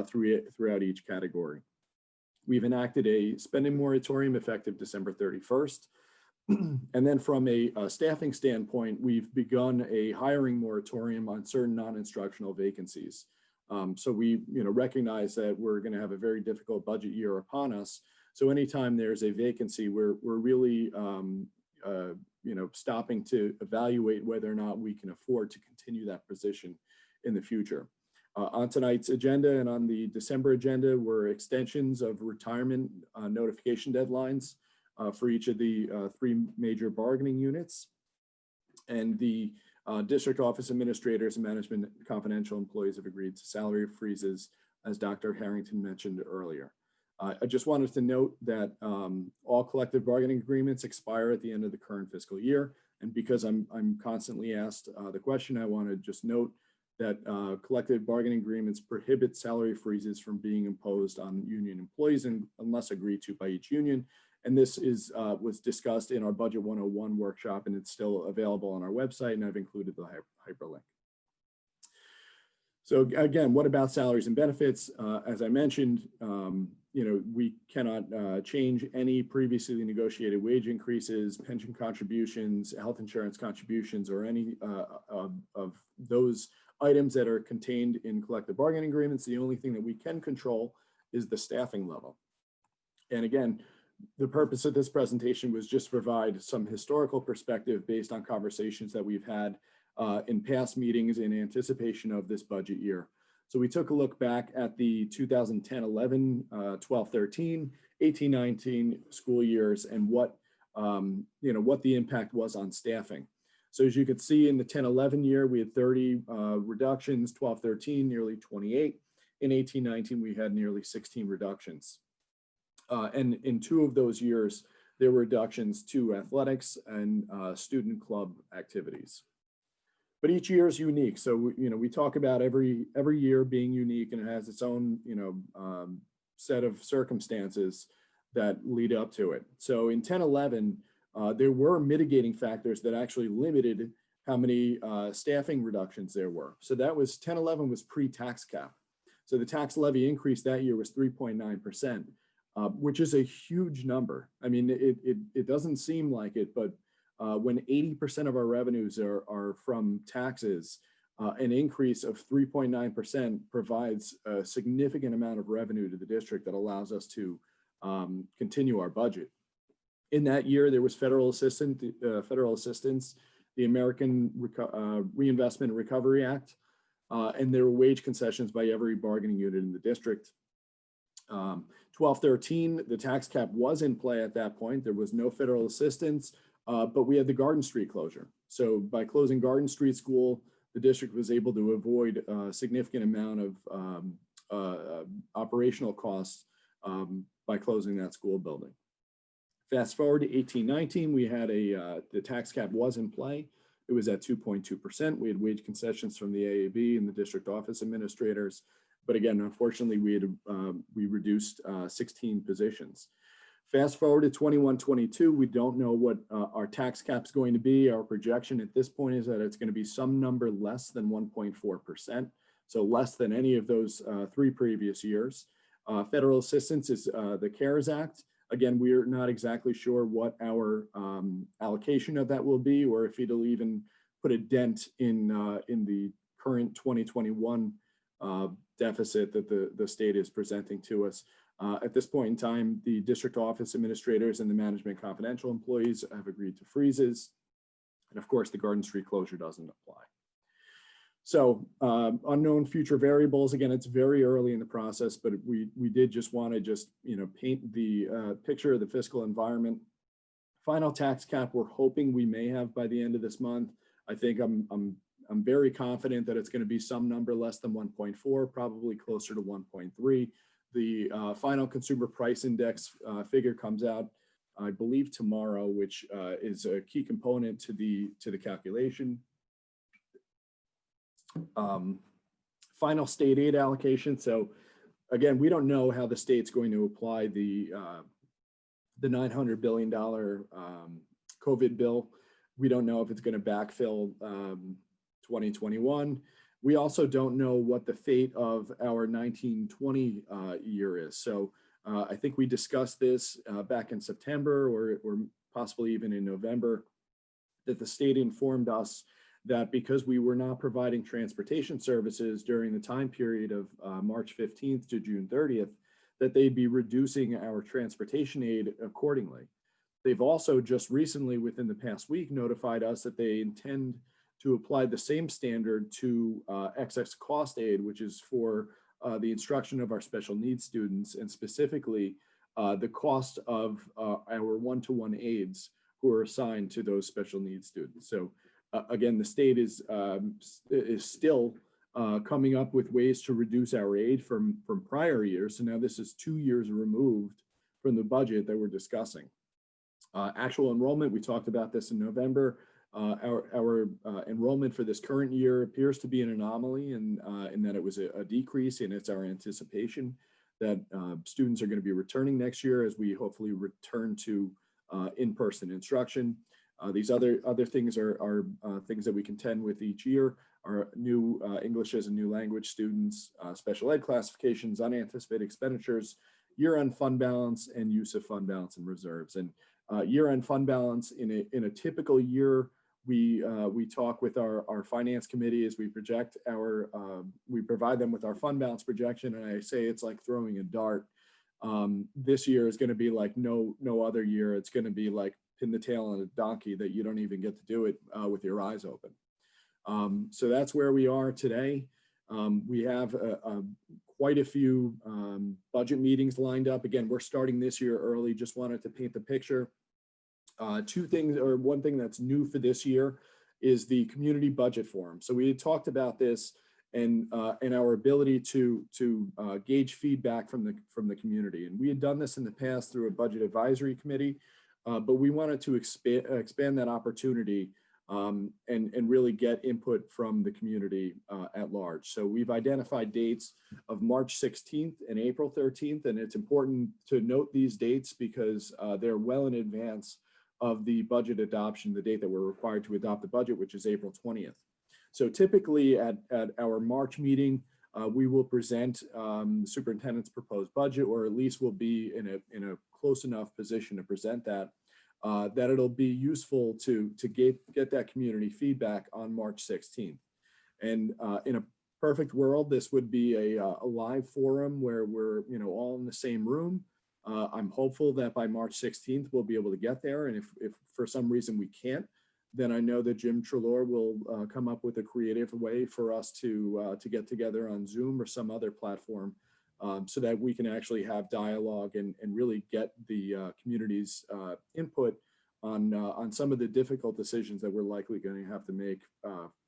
throughout each category. We've enacted a spending moratorium effective December 31st. And then from a staffing standpoint, we've begun a hiring moratorium on certain non-instructional vacancies. So we recognize that we're going to have a very difficult budget year upon us. So anytime there's a vacancy, we're really stopping to evaluate whether or not we can afford to continue that position in the future. On tonight's agenda and on the December agenda were extensions of retirement notification deadlines for each of the three major bargaining units. And the district office administrators and management confidential employees have agreed to salary freezes, as Dr. Harrington mentioned earlier. I just wanted to note that all collective bargaining agreements expire at the end of the current fiscal year. And because I'm constantly asked the question, I want to just note that collective bargaining agreements prohibit salary freezes from being imposed on union employees unless agreed to by each union. And this is was discussed in our Budget 101 workshop, and it's still available on our website, and I've included the hyperlink. So again, what about salaries and benefits? As I mentioned, we cannot change any previously negotiated wage increases, pension contributions, health insurance contributions, or any of those items that are contained in collective bargaining agreements. The only thing that we can control is the staffing level. And again, the purpose of this presentation was just to provide some historical perspective based on conversations that we've had in past meetings in anticipation of this budget year. So we took a look back at the 2010-11, 12-13, 18-19 school years and what the impact was on staffing. So as you could see in the 10-11 year, we had 30 reductions, 12-13, nearly 28. In 18-19, we had nearly 16 reductions. And in 2 of those years, there were reductions to athletics and student club activities. But each year is unique. So, we talk about every year being unique, and it has its own, set of circumstances that lead up to it. So in 10-11, there were mitigating factors that actually limited how many staffing reductions there were. So that was 10-11 was pre-tax cap. So the tax levy increase that year was 3.9%, which is a huge number. I mean, it doesn't seem like it, but when 80% of our revenues are from taxes, an increase of 3.9% provides a significant amount of revenue to the district that allows us to continue our budget. In that year, there was federal assistance, the American Reinvestment and Recovery Act, and there were wage concessions by every bargaining unit in the district. 12-13, the tax cap was in play at that point. There was no federal assistance, but we had the Garden Street closure. So by closing Garden Street School, the district was able to avoid a significant amount of operational costs by closing that school building. Fast forward to 18-19, we had the tax cap was in play. It was at 2.2%. We had wage concessions from the AAB and the district office administrators. But again, unfortunately, we reduced 16 positions. Fast forward to 21-22, we don't know what our tax cap is going to be. Our projection at this point is that it's going to be some number less than 1.4%. So less than any of those 3 previous years. Federal assistance is the CARES Act. Again, we're not exactly sure what our allocation of that will be, or if it'll even put a dent in the current 2021 deficit that the state is presenting to us. At this point in time, the district office administrators and the management confidential employees have agreed to freezes. And of course, the Garden Street closure doesn't apply. So unknown future variables, again, it's very early in the process, but we did just want to paint the picture of the fiscal environment. Final tax cap, we're hoping we may have by the end of this month. I think I'm very confident that it's going to be some number less than 1.4, probably closer to 1.3. The final consumer price index figure comes out, I believe, tomorrow, which is a key component to the calculation. Final state aid allocation. So again, we don't know how the state's going to apply the $900 billion COVID bill. We don't know if it's going to backfill 2021. We also don't know what the fate of our 1920 year is. So I think we discussed this back in September or possibly even in November, that the state informed us that because we were not providing transportation services during the time period of March 15th to June 30th, that they'd be reducing our transportation aid accordingly. They've also just recently, within the past week, notified us that they intend to apply the same standard to excess cost aid, which is for the instruction of our special needs students, and specifically the cost of our one-to-one aides who are assigned to those special needs students. So again, the state is still coming up with ways to reduce our aid from prior years. So now this is 2 years removed from the budget that we're discussing. Actual enrollment, we talked about this in November. Our enrollment for this current year appears to be an anomaly in that it was a decrease, and it's our anticipation that students are going to be returning next year as we hopefully return to in-person instruction. These other things are things that we contend with each year: are new English as a new language students, special ed classifications, unanticipated expenditures, year-end fund balance, and use of fund balance and reserves. And year-end fund balance in a typical year, we talk with our finance committee as we project we provide them with our fund balance projection, and I say it's like throwing a dart. This year is going to be like no other year. It's going to be like pin the tail on a donkey that you don't even get to do it with your eyes open. So that's where we are today. We have quite a few budget meetings lined up. Again, we're starting this year early. Just wanted to paint the picture. Two things, or one thing that's new for this year, is the community budget forum. So we had talked about this and our ability to gauge feedback from the community. And we had done this in the past through a budget advisory committee, but we wanted to expand that opportunity and really get input from the community at large. So we've identified dates of March 16th and April 13th, and it's important to note these dates because they're well in advance of the budget adoption, the date that we're required to adopt the budget, which is April 20th. So typically at our March meeting, we will present the superintendent's proposed budget, or at least we'll be in a close enough position to present that, that it'll be useful to get that community feedback on March 16th. And in a perfect world, this would be a live forum where we're all in the same room. I'm hopeful that by March 16th, we'll be able to get there. And if for some reason we can't, then I know that Jim Treloar will come up with a creative way for us to get together on Zoom or some other platform so that we can actually have dialogue and really get the community's input on some of the difficult decisions that we're likely going to have to make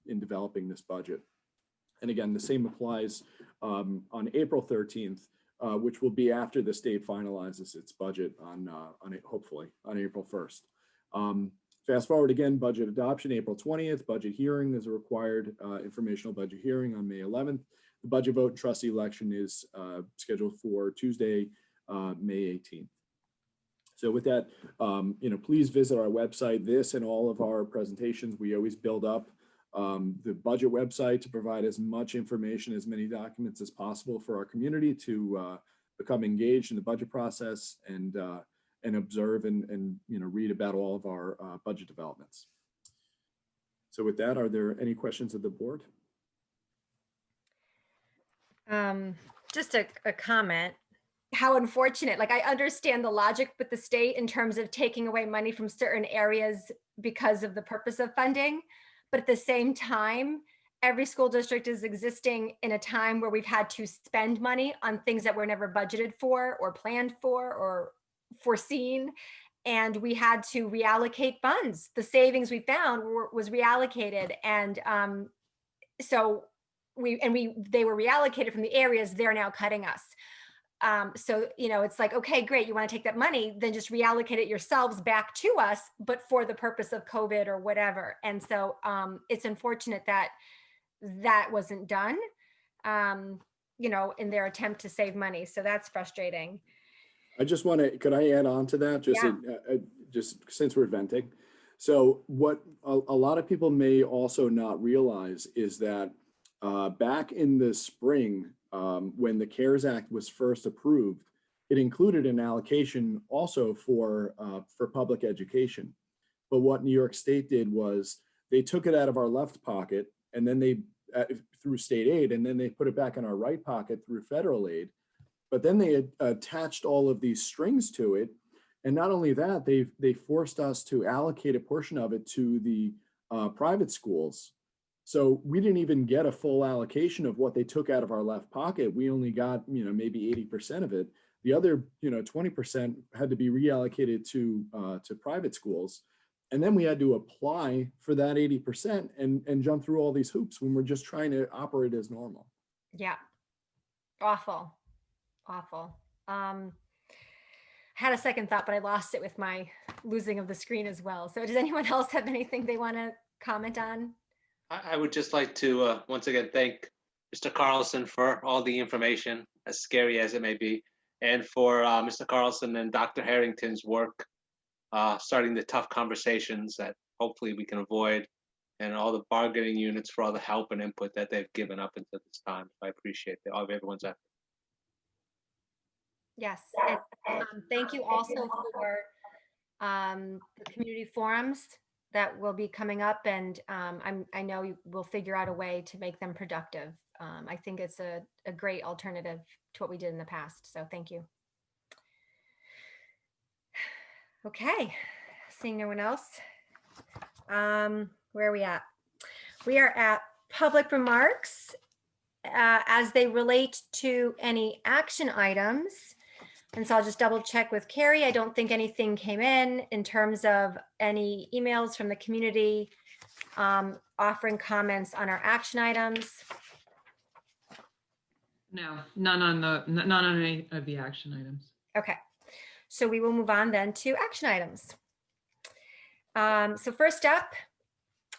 in developing this budget. And again, the same applies on April 13th, which will be after the state finalizes its budget hopefully on April 1st. Fast forward again, budget adoption, April 20th, budget hearing is a required informational budget hearing on May 11th. The budget vote and trustee election is scheduled for Tuesday, May 18th. So with that, please visit our website. This and all of our presentations, we always build up the budget website to provide as much information, as many documents as possible for our community to become engaged in the budget process and observe and read about all of our budget developments. So with that, are there any questions of the board? Just a comment. How unfortunate, like I understand the logic with the state in terms of taking away money from certain areas because of the purpose of funding. But at the same time, every school district is existing in a time where we've had to spend money on things that were never budgeted for or planned for or foreseen. And we had to reallocate funds. The savings we found was reallocated. And so they were reallocated from the areas they're now cutting us. So, it's like, okay, great. You want to take that money, then just reallocate it yourselves back to us, but for the purpose of COVID or whatever. And so it's unfortunate that that wasn't done, in their attempt to save money. So that's frustrating. I just want to, could I add on to that? Just since we're venting. So what a lot of people may also not realize is that back in the spring, when the CARES Act was first approved, it included an allocation also for public education. But what New York State did was they took it out of our left pocket and then they through state aid, and then they put it back in our right pocket through federal aid. But then they attached all of these strings to it. And not only that, they forced us to allocate a portion of it to the private schools. So we didn't even get a full allocation of what they took out of our left pocket. We only got, maybe 80% of it. The other, 20% had to be reallocated to private schools. And then we had to apply for that 80% and jump through all these hoops when we're just trying to operate as normal. Yeah. Awful. Had a second thought, but I lost it with my losing of the screen as well. So does anyone else have anything they want to comment on? I would just like to once again thank Mr. Carlson for all the information. as scary as it may be, and for Mr. Carlson and Dr. Harrington's work, starting the tough conversations that hopefully we can avoid, and all the bargaining units for all the help and input that they've given up until this time. I appreciate all of everyone's effort. Yes, and thank you also for the community forums that will be coming up, and I know we'll figure out a way to make them productive. I think it's a great alternative to what we did in the past, so thank you. Okay, seeing no one else. Where are we at? We are at public remarks as they relate to any action items. And so I'll just double check with Carrie. I don't think anything came in terms of any emails from the community offering comments on our action items. No, none on any of the action items. Okay, so we will move on then to action items. So first up,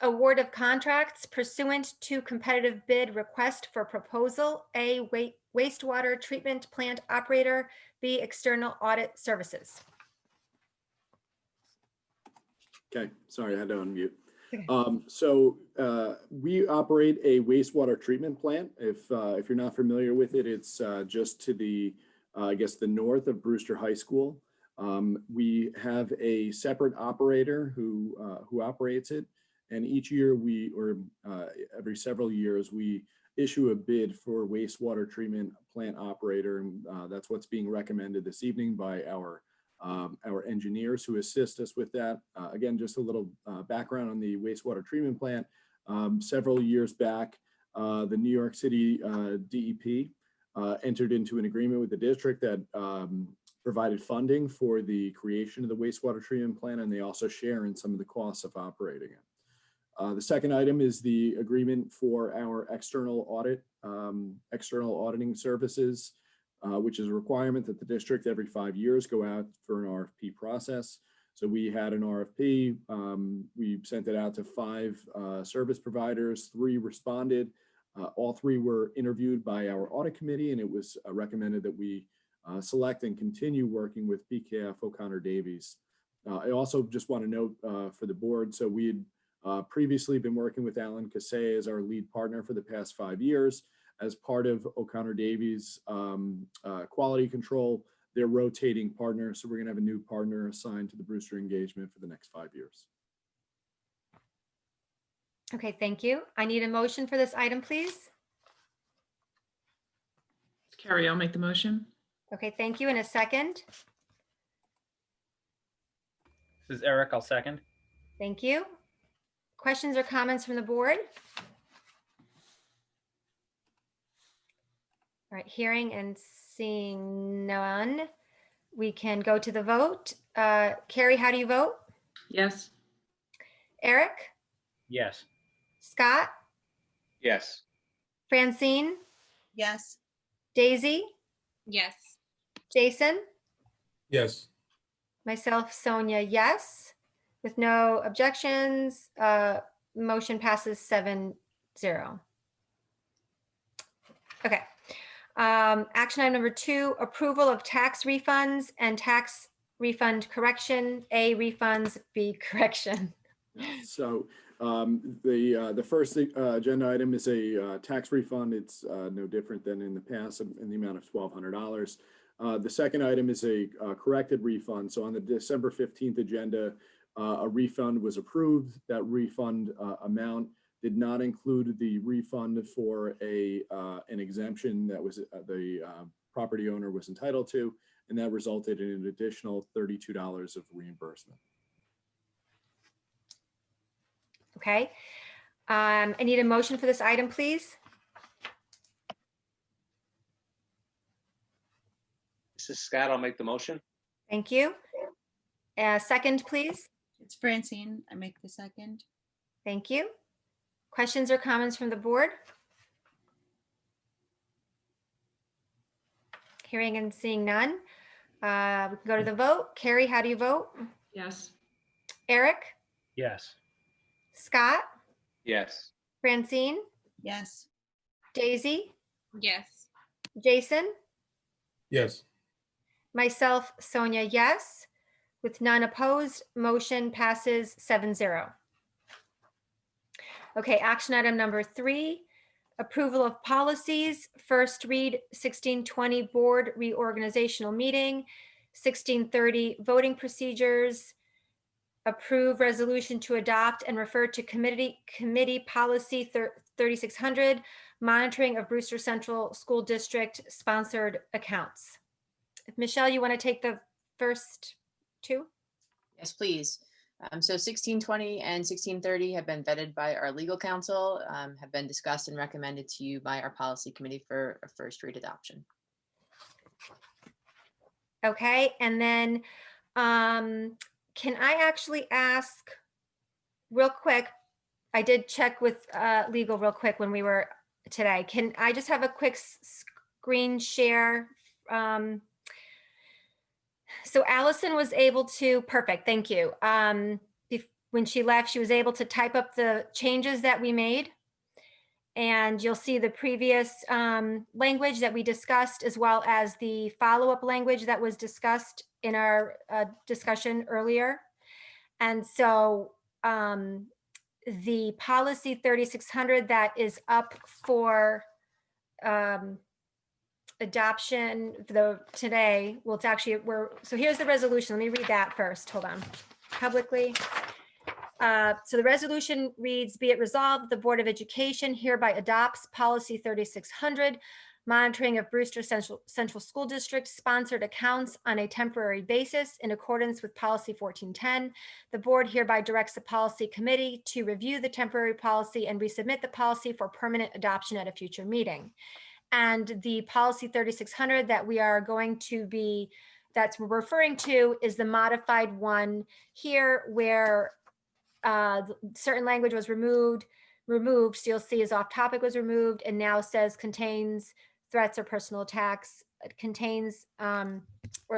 award of contracts pursuant to competitive bid request for proposal. A, wastewater treatment plant operator. B, external audit services. Okay, sorry, I had to unmute. So we operate a wastewater treatment plant. If you're not familiar with it, it's just to the, I guess, the north of Brewster High School. We have a separate operator who operates it. And each year every several years, we issue a bid for wastewater treatment plant operator. And that's what's being recommended this evening by our engineers who assist us with that. Again, just a little background on the wastewater treatment plant. Several years back, the New York City DEP entered into an agreement with the district that provided funding for the creation of the wastewater treatment plant, and they also share in some of the costs of operating it. The second item is the agreement for our external auditing services, which is a requirement that the district every 5 years go out for an RFP process. So we had an RFP, we sent it out to 5 service providers, 3 responded. All 3 were interviewed by our audit committee, and it was recommended that we select and continue working with PKF O'Connor Davies. I also just want to note for the board, so we had previously been working with Alan Cassay as our lead partner for the past 5 years. As part of O'Connor Davies quality control, they're rotating partners. So we're gonna have a new partner assigned to the Brewster engagement for the next 5 years. Okay, thank you. I need a motion for this item, please. Carrie, I'll make the motion. Okay, thank you. In a second. This is Eric, I'll second. Thank you. Questions or comments from the board? All right, hearing and seeing none, we can go to the vote. Carrie, how do you vote? Yes. Eric? Yes. Scott? Yes. Francine? Yes. Daisy? Yes. Jason? Yes. Myself, Sonia, yes. With no objections, motion passes 7-0. Okay. Action item number 2, approval of tax refunds and tax refund correction. A, refunds, B, correction. So the first agenda item is a tax refund. It's no different than in the past in the amount of $1,200. The second item is a corrected refund. So on the December 15th agenda, a refund was approved. That refund amount did not include the refund for an exemption that was the property owner was entitled to, and that resulted in an additional $32 of reimbursement. Okay. I need a motion for this item, please. This is Scott. I'll make the motion. Thank you. Second, please. It's Francine. I make the second. Thank you. Questions or comments from the board? Hearing and seeing none. We can go to the vote. Carrie, how do you vote? Yes. Eric? Yes. Scott? Yes. Francine? Yes. Daisy? Yes. Jason? Yes. Myself, Sonia, yes. With none opposed, motion passes 7-0. Okay, action item number 3, approval of policies. First read 1620 board reorganizational meeting, 1630 voting procedures. Approve resolution to adopt and refer to committee policy 3600, monitoring of Brewster Central School District sponsored accounts. Michelle, you want to take the first 2? Yes, please. So 1620 and 1630 have been vetted by our legal counsel, have been discussed and recommended to you by our policy committee for a first read adoption. Okay, and then can I actually ask real quick, I did check with legal real quick when we were today. Can I just have a quick screen share? So Allison was able to, perfect, thank you. When she left, she was able to type up the changes that we made. And you'll see the previous language that we discussed, as well as the follow-up language that was discussed in our discussion earlier. And so the policy 3600 that is up for adoption today, well, it's actually, so here's the resolution. Let me read that first. Hold on. Publicly. So the resolution reads, be it resolved, the Board of Education hereby adopts policy 3600, monitoring of Brewster Central School District sponsored accounts on a temporary basis in accordance with policy 1410. The board hereby directs the policy committee to review the temporary policy and resubmit the policy for permanent adoption at a future meeting. And the policy 3600 that we are going to be, that's we're referring to, is the modified one here, where certain language was removed. So you'll see is off topic was removed and now says contains threats or personal attacks. It contains or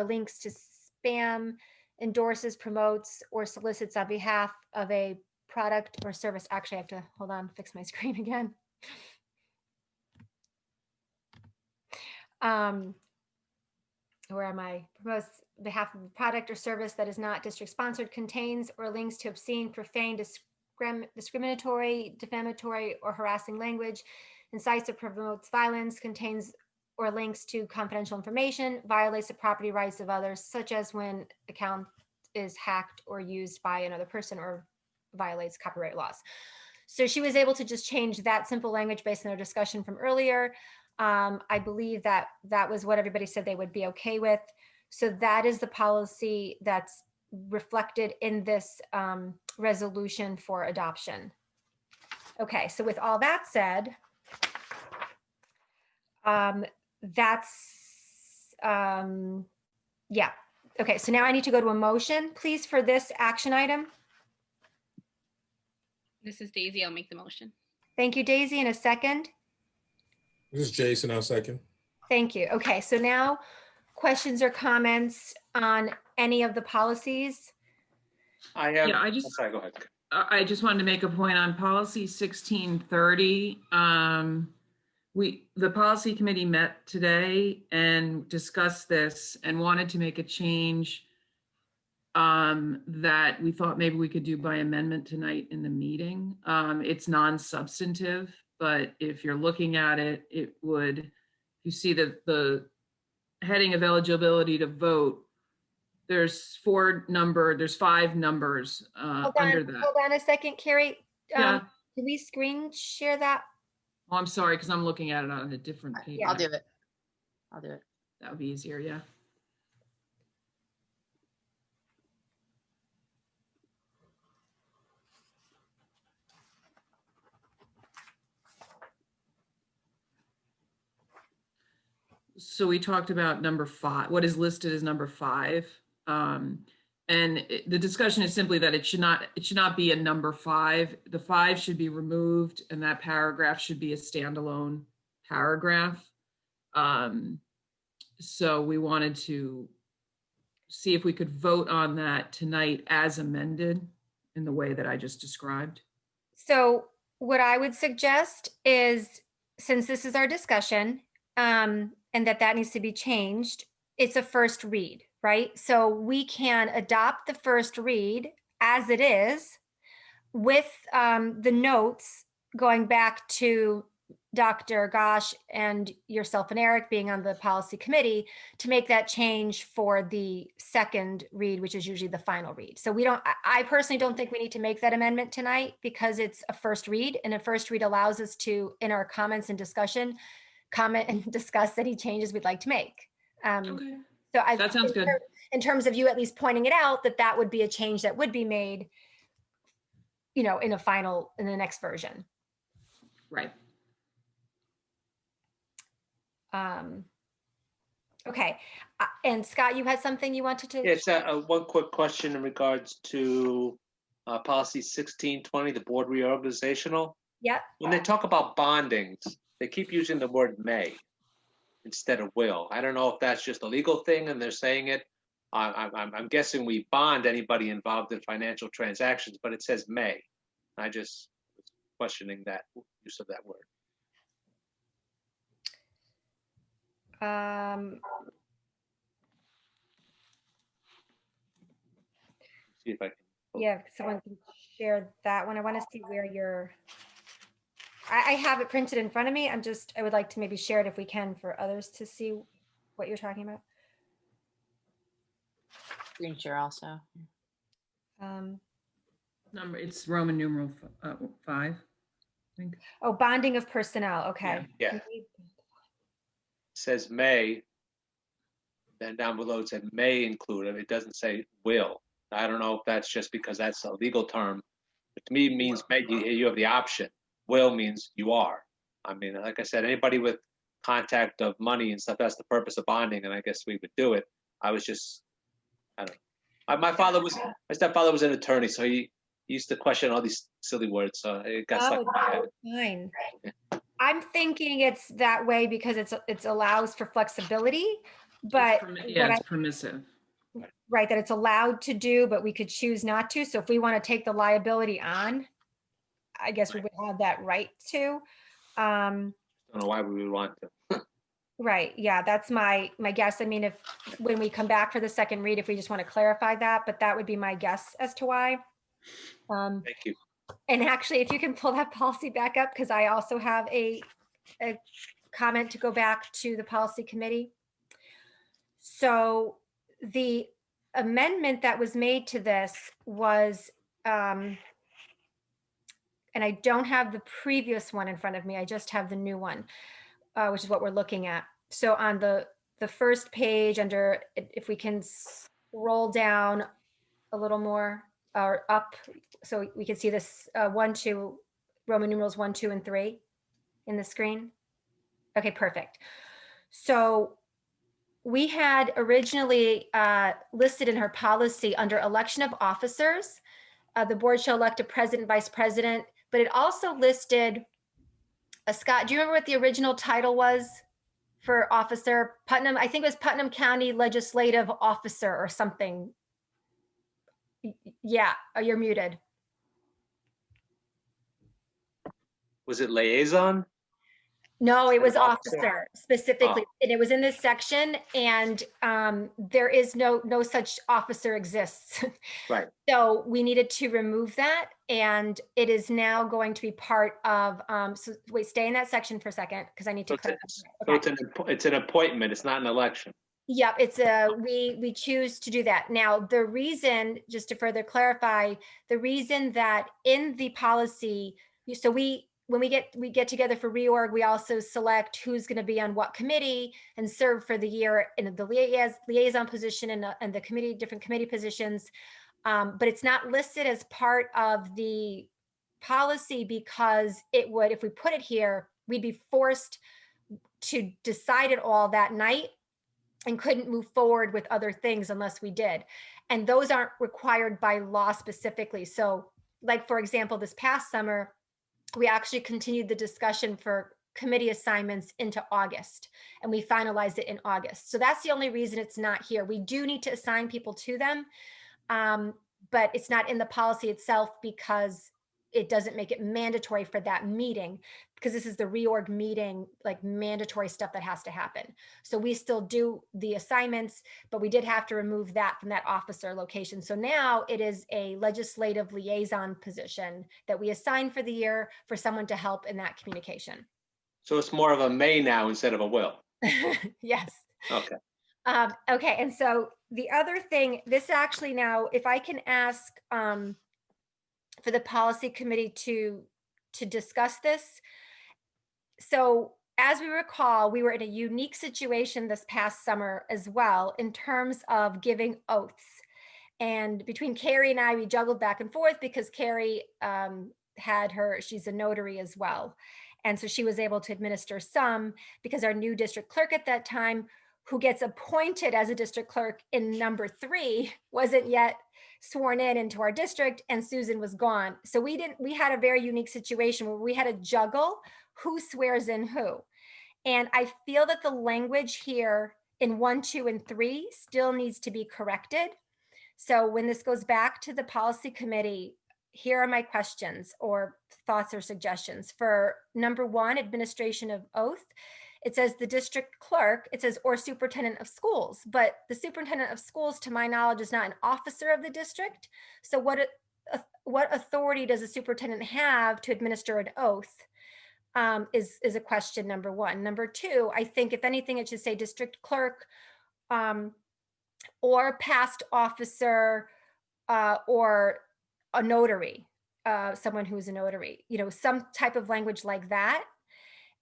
links to spam, endorses, promotes, or solicits on behalf of a product or service. Actually, I have to, hold on, fix my screen again. Where am I? Promotes behalf of a product or service that is not district sponsored, contains or links to obscene, profane, discriminatory, defamatory, or harassing language, incites or promotes violence, contains or links to confidential information, violates the property rights of others, such as when account is hacked or used by another person, or violates copyright laws. So she was able to just change that simple language based on our discussion from earlier. I believe that that was what everybody said they would be okay with. So that is the policy that's reflected in this resolution for adoption. Okay, so with all that said, yeah. Okay, so now I need to go to a motion, please, for this action item. This is Daisy. I'll make the motion. Thank you, Daisy. In a second. This is Jason, I'll second. Thank you. Okay, so now questions or comments on any of the policies? I have, Yeah, sorry, go ahead. I just wanted to make a point on policy 1630. The policy committee met today and discussed this and wanted to make a change that we thought maybe we could do by amendment tonight in the meeting. It's non-substantive, but if you're looking at it, it would, you see that the heading of eligibility to vote, there's 5 numbers under that. Hold on a second, Carrie. Yeah. Can we screen share that? Oh, I'm sorry, because I'm looking at it on a different page. Yeah, I'll do it. I'll do it. That would be easier, yeah. So we talked about number 5, what is listed as number 5. The discussion is simply that it should not be a number 5. The 5 should be removed and that paragraph should be a standalone paragraph. So we wanted to see if we could vote on that tonight as amended in the way that I just described. So what I would suggest is, since this is our discussion, and that needs to be changed, it's a first read, right? So we can adopt the first read as it is with the notes going back to Dr. Gosh and yourself and Eric being on the policy committee to make that change for the second read, which is usually the final read. So I personally don't think we need to make that amendment tonight because it's a first read, and a first read allows us to, in our comments and discussion, comment and discuss any changes we'd like to make. Okay. So That sounds good. In terms of you at least pointing it out, that would be a change that would be made, in the next version. Right. Okay. And Scott, you had something you wanted to? Yeah, it's one quick question in regards to policy 1620, the board reorganizational. Yep. When they talk about bondings, they keep using the word may instead of will. I don't know if that's just a legal thing and they're saying it. I'm guessing we bond anybody involved in financial transactions, but it says may. I just was questioning that use of that word. See if I can. Yeah, someone can share that one. I want to see where I have it printed in front of me. I would like to maybe share it if we can for others to see what you're talking about. Screen share also. It's Roman numeral 5, I think. Oh, bonding of personnel. Okay. Yeah. It says may, then down below it said may include it. It doesn't say will. I don't know if that's just because that's a legal term, but to me it means may, you have the option. Will means you are. I mean, like I said, anybody with contact of money and stuff, that's the purpose of bonding, and I guess we would do it. I was just, I don't know. My stepfather was an attorney, so he used to question all these silly words, so it got stuck in my head. Fine. I'm thinking it's that way because it allows for flexibility, but it's permissive. Right, that it's allowed to do, but we could choose not to. So if we want to take the liability on, I guess we would have that right to. I don't know why we would want to. Right, yeah, that's my guess. I mean, when we come back for the second read, if we just want to clarify that, but that would be my guess as to why. Thank you. And actually, if you can pull that policy back up, because I also have a comment to go back to the policy committee. So the amendment that was made to this was, and I don't have the previous one in front of me, I just have the new one, which is what we're looking at. So on the first page under, if we can scroll down a little more or up, so we can see this 1, 2, Roman numerals 1, 2, and 3 in the screen. Okay, perfect. So we had originally listed in her policy under election of officers, the board shall elect a president, vice president, but it also listed, Scott, do you remember what the original title was for officer? Putnam, I think it was Putnam County Legislative Officer or something. Yeah, you're muted. Was it liaison? No, it was officer specifically, and it was in this section, and there is no such officer exists. Right. So we needed to remove that, and it is now going to be part of. So wait, stay in that section for a second because I need to clarify. So it's an appointment. It's not an election. Yep, it's we choose to do that. Now, the reason, just to further clarify, the reason that in the policy, so when we get together for reorg, we also select who's going to be on what committee and serve for the year in the liaison position and the committee, different committee positions. But it's not listed as part of the policy because it would, if we put it here, we'd be forced to decide it all that night and couldn't move forward with other things unless we did. And those aren't required by law specifically. So like, for example, this past summer, we actually continued the discussion for committee assignments into August, and we finalized it in August. So that's the only reason it's not here. We do need to assign people to them, but it's not in the policy itself because it doesn't make it mandatory for that meeting, because this is the reorg meeting, like mandatory stuff that has to happen. So we still do the assignments, but we did have to remove that from that officer location. So now it is a legislative liaison position that we assign for the year for someone to help in that communication. So it's more of a may now instead of a will. Yes. Okay. Okay, and so the other thing, this actually now, if I can ask for the policy committee to discuss this. So as we recall, we were in a unique situation this past summer as well in terms of giving oaths. And between Carrie and I, we juggled back and forth because Carrie she's a notary as well. And so she was able to administer some, because our new district clerk at that time, who gets appointed as a district clerk in number 3, wasn't yet sworn in into our district, and Susan was gone. So we had a very unique situation where we had to juggle who swears in who. And I feel that the language here in 1, 2, and 3 still needs to be corrected. So when this goes back to the policy committee, here are my questions or thoughts or suggestions. For number 1, administration of oath, it says the district clerk, it says or superintendent of schools, but the superintendent of schools, to my knowledge, is not an officer of the district. So what authority does a superintendent have to administer an oath is a question, number 1. Number 2, I think if anything, it should say district clerk or past officer or a notary, someone who is a notary, some type of language like that.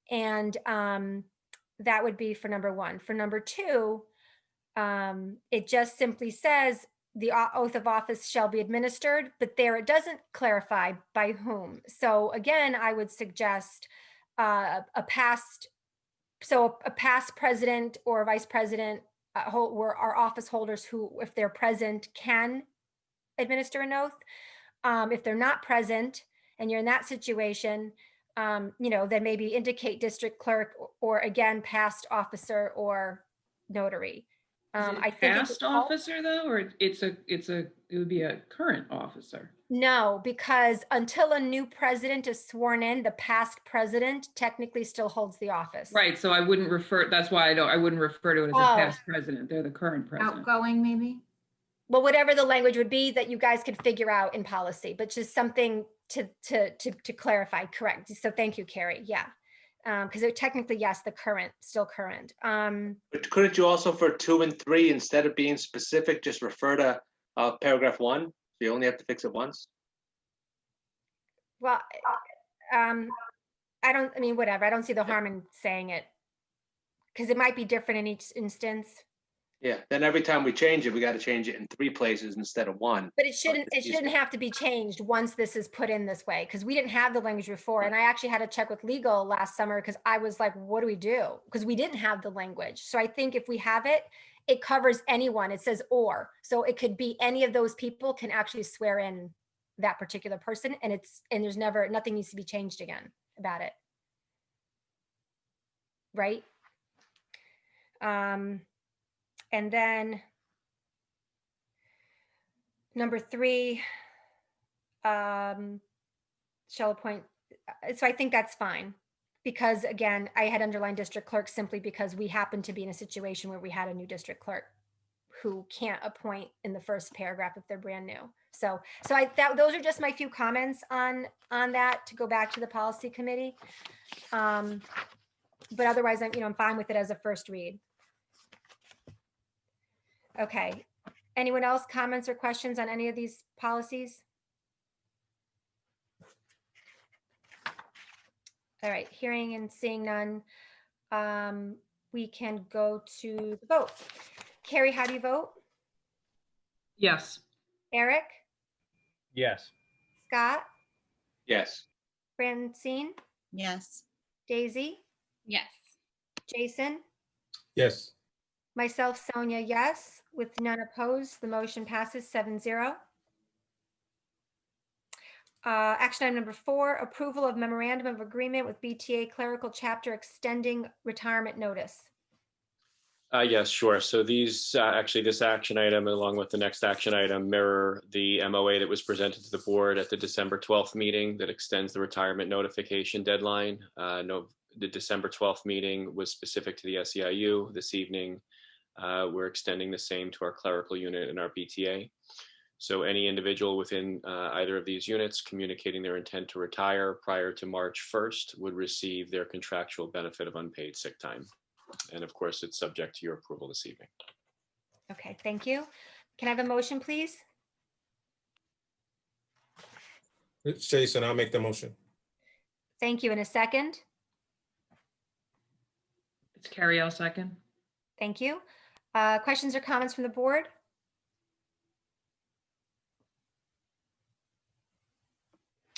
And that would be for number 1. For number 2, it just simply says the oath of office shall be administered, but there it doesn't clarify by whom. So again, I would suggest a past president or vice president, or our office holders who, if they're present, can administer an oath. If they're not present and you're in that situation, then maybe indicate district clerk or again, past officer or notary. I think past officer though, or it would be a current officer? No, because until a new president is sworn in, the past president technically still holds the office. Right. So I wouldn't refer, that's why I wouldn't refer to it as a past president. They're the current president. Outgoing, maybe? Well, whatever the language would be that you guys could figure out in policy, but just something to clarify. Correct. So thank you, Carrie. Yeah. Because technically, yes, still current. But couldn't you also for 2 and 3, instead of being specific, just refer to paragraph 1? You only have to fix it once? Well, whatever. I don't see the harm in saying it because it might be different in each instance. Yeah, then every time we change it, we got to change it in 3 places instead of 1. But it shouldn't have to be changed once this is put in this way, because we didn't have the language before. And I actually had to check with legal last summer because I was like, what do we do? Because we didn't have the language. So I think if we have it, it covers anyone. It says or. So it could be any of those people can actually swear in that particular person. And there's nothing needs to be changed again about it. Right? And then number 3, shall appoint. So I think that's fine because again, I had underlined district clerk simply because we happen to be in a situation where we had a new district clerk who can't appoint in the first paragraph if they're brand new. So those are just my few comments on that to go back to the policy committee. But otherwise, I'm fine with it as a first read. Okay. Anyone else comments or questions on any of these policies? All right, hearing and seeing none, we can go to the vote. Carrie, how do you vote? Yes. Eric? Yes. Scott? Yes. Francine? Yes. Daisy? Yes. Jason? Yes. Myself, Sonia, yes. With none opposed, the motion passes 7-0. Action item number 4, approval of memorandum of agreement with BTA clerical chapter extending retirement notice. Yes, sure. So these, actually, this action item, along with the next action item, mirror the MOA that was presented to the board at the December 12th meeting that extends the retirement notification deadline. No, the December 12th meeting was specific to the SEIU. This evening, we're extending the same to our clerical unit and our BTA. So any individual within either of these units communicating their intent to retire prior to March 1st would receive their contractual benefit of unpaid sick time. And of course, it's subject to your approval this evening. Okay, thank you. Can I have a motion, please? It's Jason, I'll make the motion. Thank you. In a second. It's Carrie, I'll second. Thank you. Questions or comments from the board?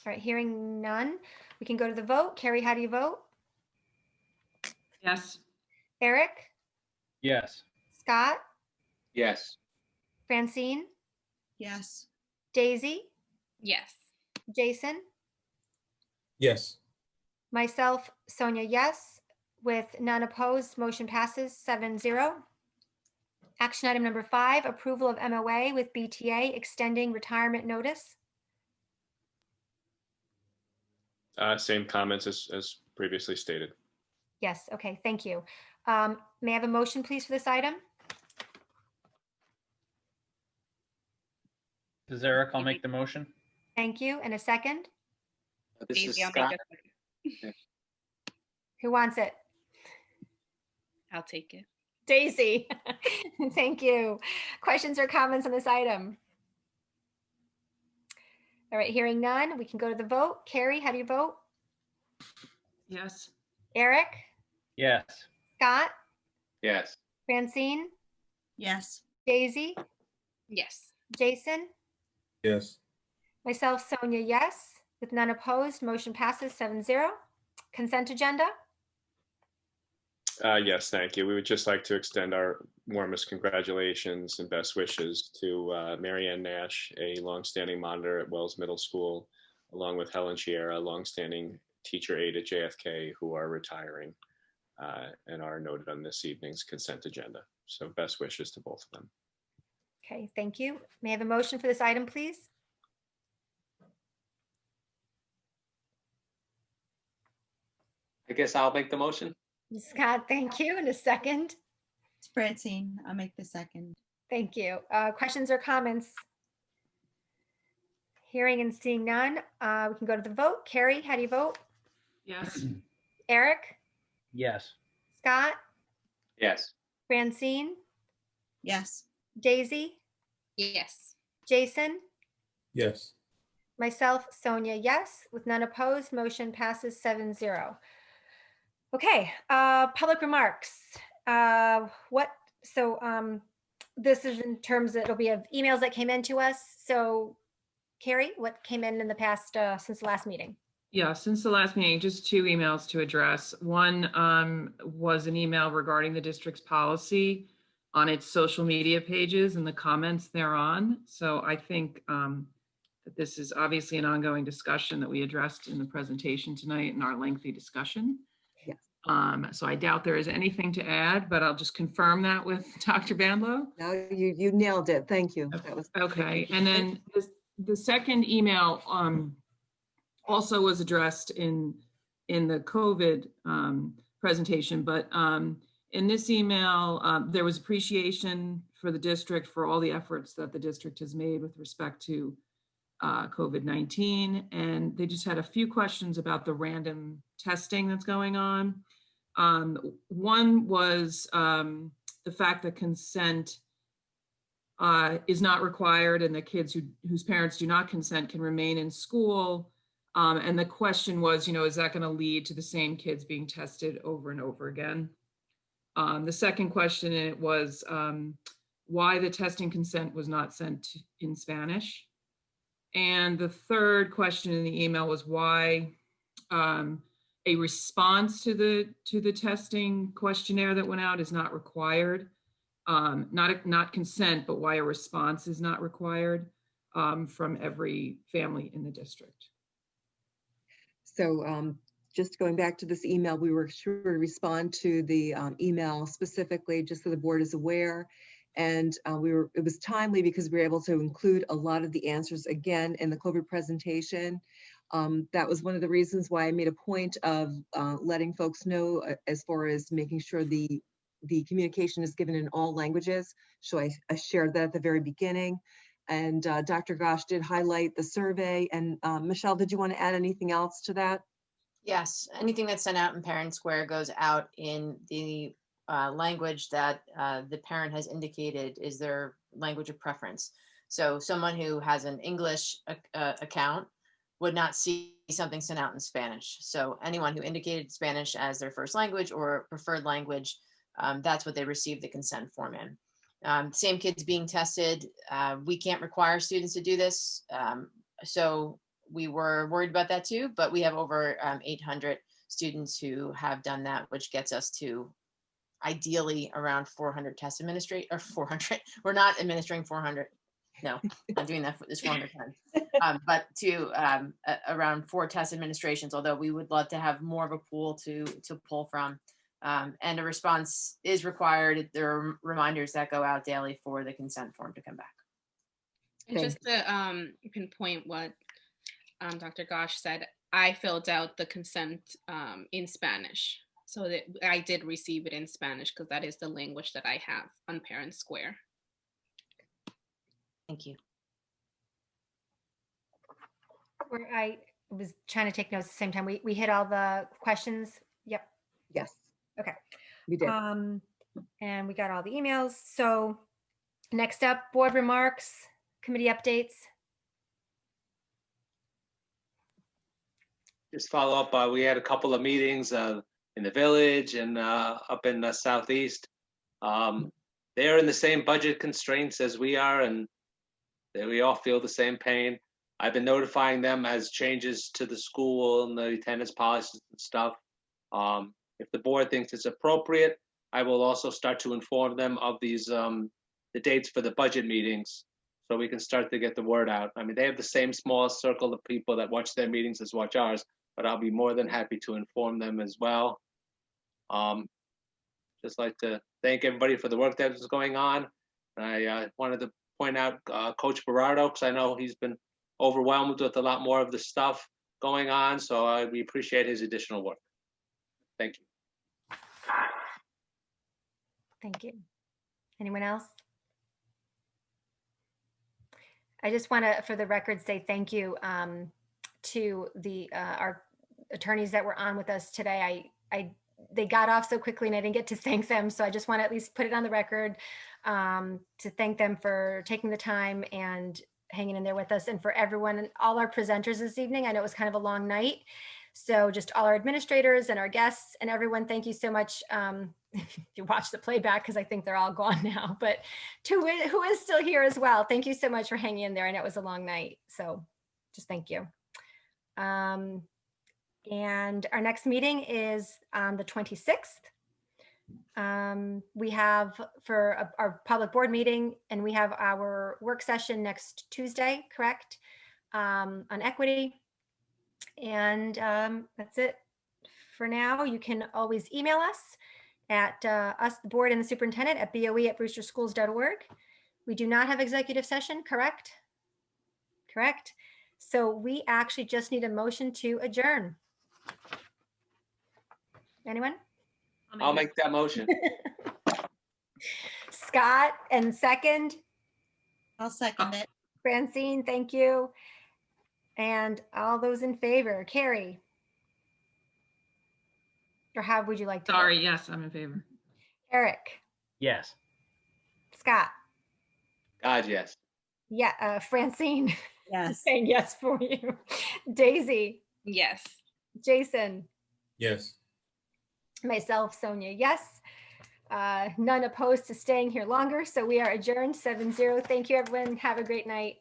All right, hearing none, we can go to the vote. Carrie, how do you vote? Yes. Eric? Yes. Scott? Yes. Francine? Yes. Daisy? Yes. Jason? Yes. Myself, Sonia, yes. With none opposed, motion passes 7-0. Action item number 5, approval of MOA with BTA extending retirement notice. Same comments as previously stated. Yes, okay, thank you. May I have a motion, please, for this item? This is Eric. I'll make the motion. Thank you. And a second? This is Daisy, I'll Scott. make it. Who wants it? I'll take it. Daisy. Thank you. Questions or comments on this item? All right, hearing none, we can go to the vote. Carrie, how do you vote? Yes. Eric? Yes. Scott? Yes. Francine? Yes. Daisy? Yes. Jason? Yes. Myself, Sonia, yes. With none opposed, motion passes 7-0. Consent agenda? Yes, thank you. We would just like to extend our warmest congratulations and best wishes to Mary Ann Nash, a longstanding monitor at Wells Middle School, along with Helen Chiera, longstanding teacher aide at JFK, who are retiring and are noted on this evening's consent agenda. So best wishes to both of them. Okay, thank you. May I have a motion for this item, please? I guess I'll make the motion. Scott, thank you. In a second. It's Francine. I'll make the second. Thank you. Questions or comments? Hearing and seeing none, we can go to the vote. Carrie, how do you vote? Yes. Eric? Yes. Scott? Yes. Francine? Yes. Daisy? Yes. Jason? Yes. Myself, Sonia, yes. With none opposed, motion passes 7-0. Okay, public remarks. This is in terms that it'll be of emails that came in to us. So Carrie, what came in the past since the last meeting? Yeah, since the last meeting, just 2 emails to address. One was an email regarding the district's policy on its social media pages and the comments thereon. So I think that this is obviously an ongoing discussion that we addressed in the presentation tonight in our lengthy discussion. Yes. So I doubt there is anything to add, but I'll just confirm that with Dr. Bandlow. No, you nailed it. Thank you. That was Okay, and then the second email also was addressed in the COVID presentation, but in this email, there was appreciation for the district for all the efforts that the district has made with respect to COVID-19. And they just had a few questions about the random testing that's going on. One was the fact that consent is not required and the kids whose parents do not consent can remain in school. And the question was, is that going to lead to the same kids being tested over and over again? The second question in it was why the testing consent was not sent in Spanish. And the third question in the email was why a response to the testing questionnaire that went out is not required. Not consent, but why a response is not required from every family in the district. So just going back to this email, we were sure to respond to the email specifically, just so the board is aware. And it was timely because we were able to include a lot of the answers again in the COVID presentation. That was one of the reasons why I made a point of letting folks know as far as making sure the communication is given in all languages. So I shared that at the very beginning. And Dr. Gosh did highlight the survey. And Michelle, did you want to add anything else to that? Yes, anything that's sent out in Parent Square goes out in the language that the parent has indicated is their language of preference. So someone who has an English account would not see something sent out in Spanish. So anyone who indicated Spanish as their first language or preferred language, that's what they receive the consent form in. Same kids being tested, we can't require students to do this. So we were worried about that too, but we have over 800 students who have done that, which gets us to ideally around 400 test administrators, or 400. We're not administering 400. No, I'm doing that for this 400 times. But to around 4 test administrations, although we would love to have more of a pool to pull from. And a response is required. There are reminders that go out daily for the consent form to come back. And just to pinpoint what Dr. Gosh said, I filled out the consent in Spanish. So that I did receive it in Spanish because that is the language that I have on Parent Square. Thank you. I was trying to take notes at the same time. We hit all the questions. Yep. Yes. Okay. We did. And we got all the emails. So next up, board remarks, committee updates. Just follow up. We had a couple of meetings in the village and up in the southeast. They're in the same budget constraints as we are, and we all feel the same pain. I've been notifying them as changes to the school and the attendance policies and stuff. If the board thinks it's appropriate, I will also start to inform them of these the dates for the budget meetings, so we can start to get the word out. I mean, they have the same small circle of people that watch their meetings as watch ours, but I'll be more than happy to inform them as well. Just like to thank everybody for the work that is going on. I wanted to point out Coach Berardo, because I know he's been overwhelmed with a lot more of the stuff going on, so we appreciate his additional work. Thank you. Thank you. Anyone else? I just want to, for the record, say thank you to our attorneys that were on with us today. They got off so quickly and I didn't get to thank them. So I just want to at least put it on the record to thank them for taking the time and hanging in there with us, and for everyone and all our presenters this evening. I know it was kind of a long night. So just all our administrators and our guests and everyone, thank you so much. If you watch the playback, because I think they're all gone now, but to who is still here as well, thank you so much for hanging in there. I know it was a long night, so just thank you. And our next meeting is on the 26th. We have for our public board meeting, and we have our work session next Tuesday, correct? On equity. And that's it for now. You can always email us at us, the board, and the superintendent at boe@brewsterschools.org. We do not have executive session, correct? Correct. So we actually just need a motion to adjourn. Anyone? I'll make that motion. Scott, and second? I'll second it. Francine, thank you. And all those in favor, Carrie? Or how would you like to? Sorry, yes, I'm in favor. Eric? Yes. Scott? God, yes. Yeah, Francine? Yes. Saying yes for you. Daisy? Yes. Jason? Yes. Myself, Sonia, yes. None opposed to staying here longer, so we are adjourned 7-0. Thank you, everyone. Have a great night.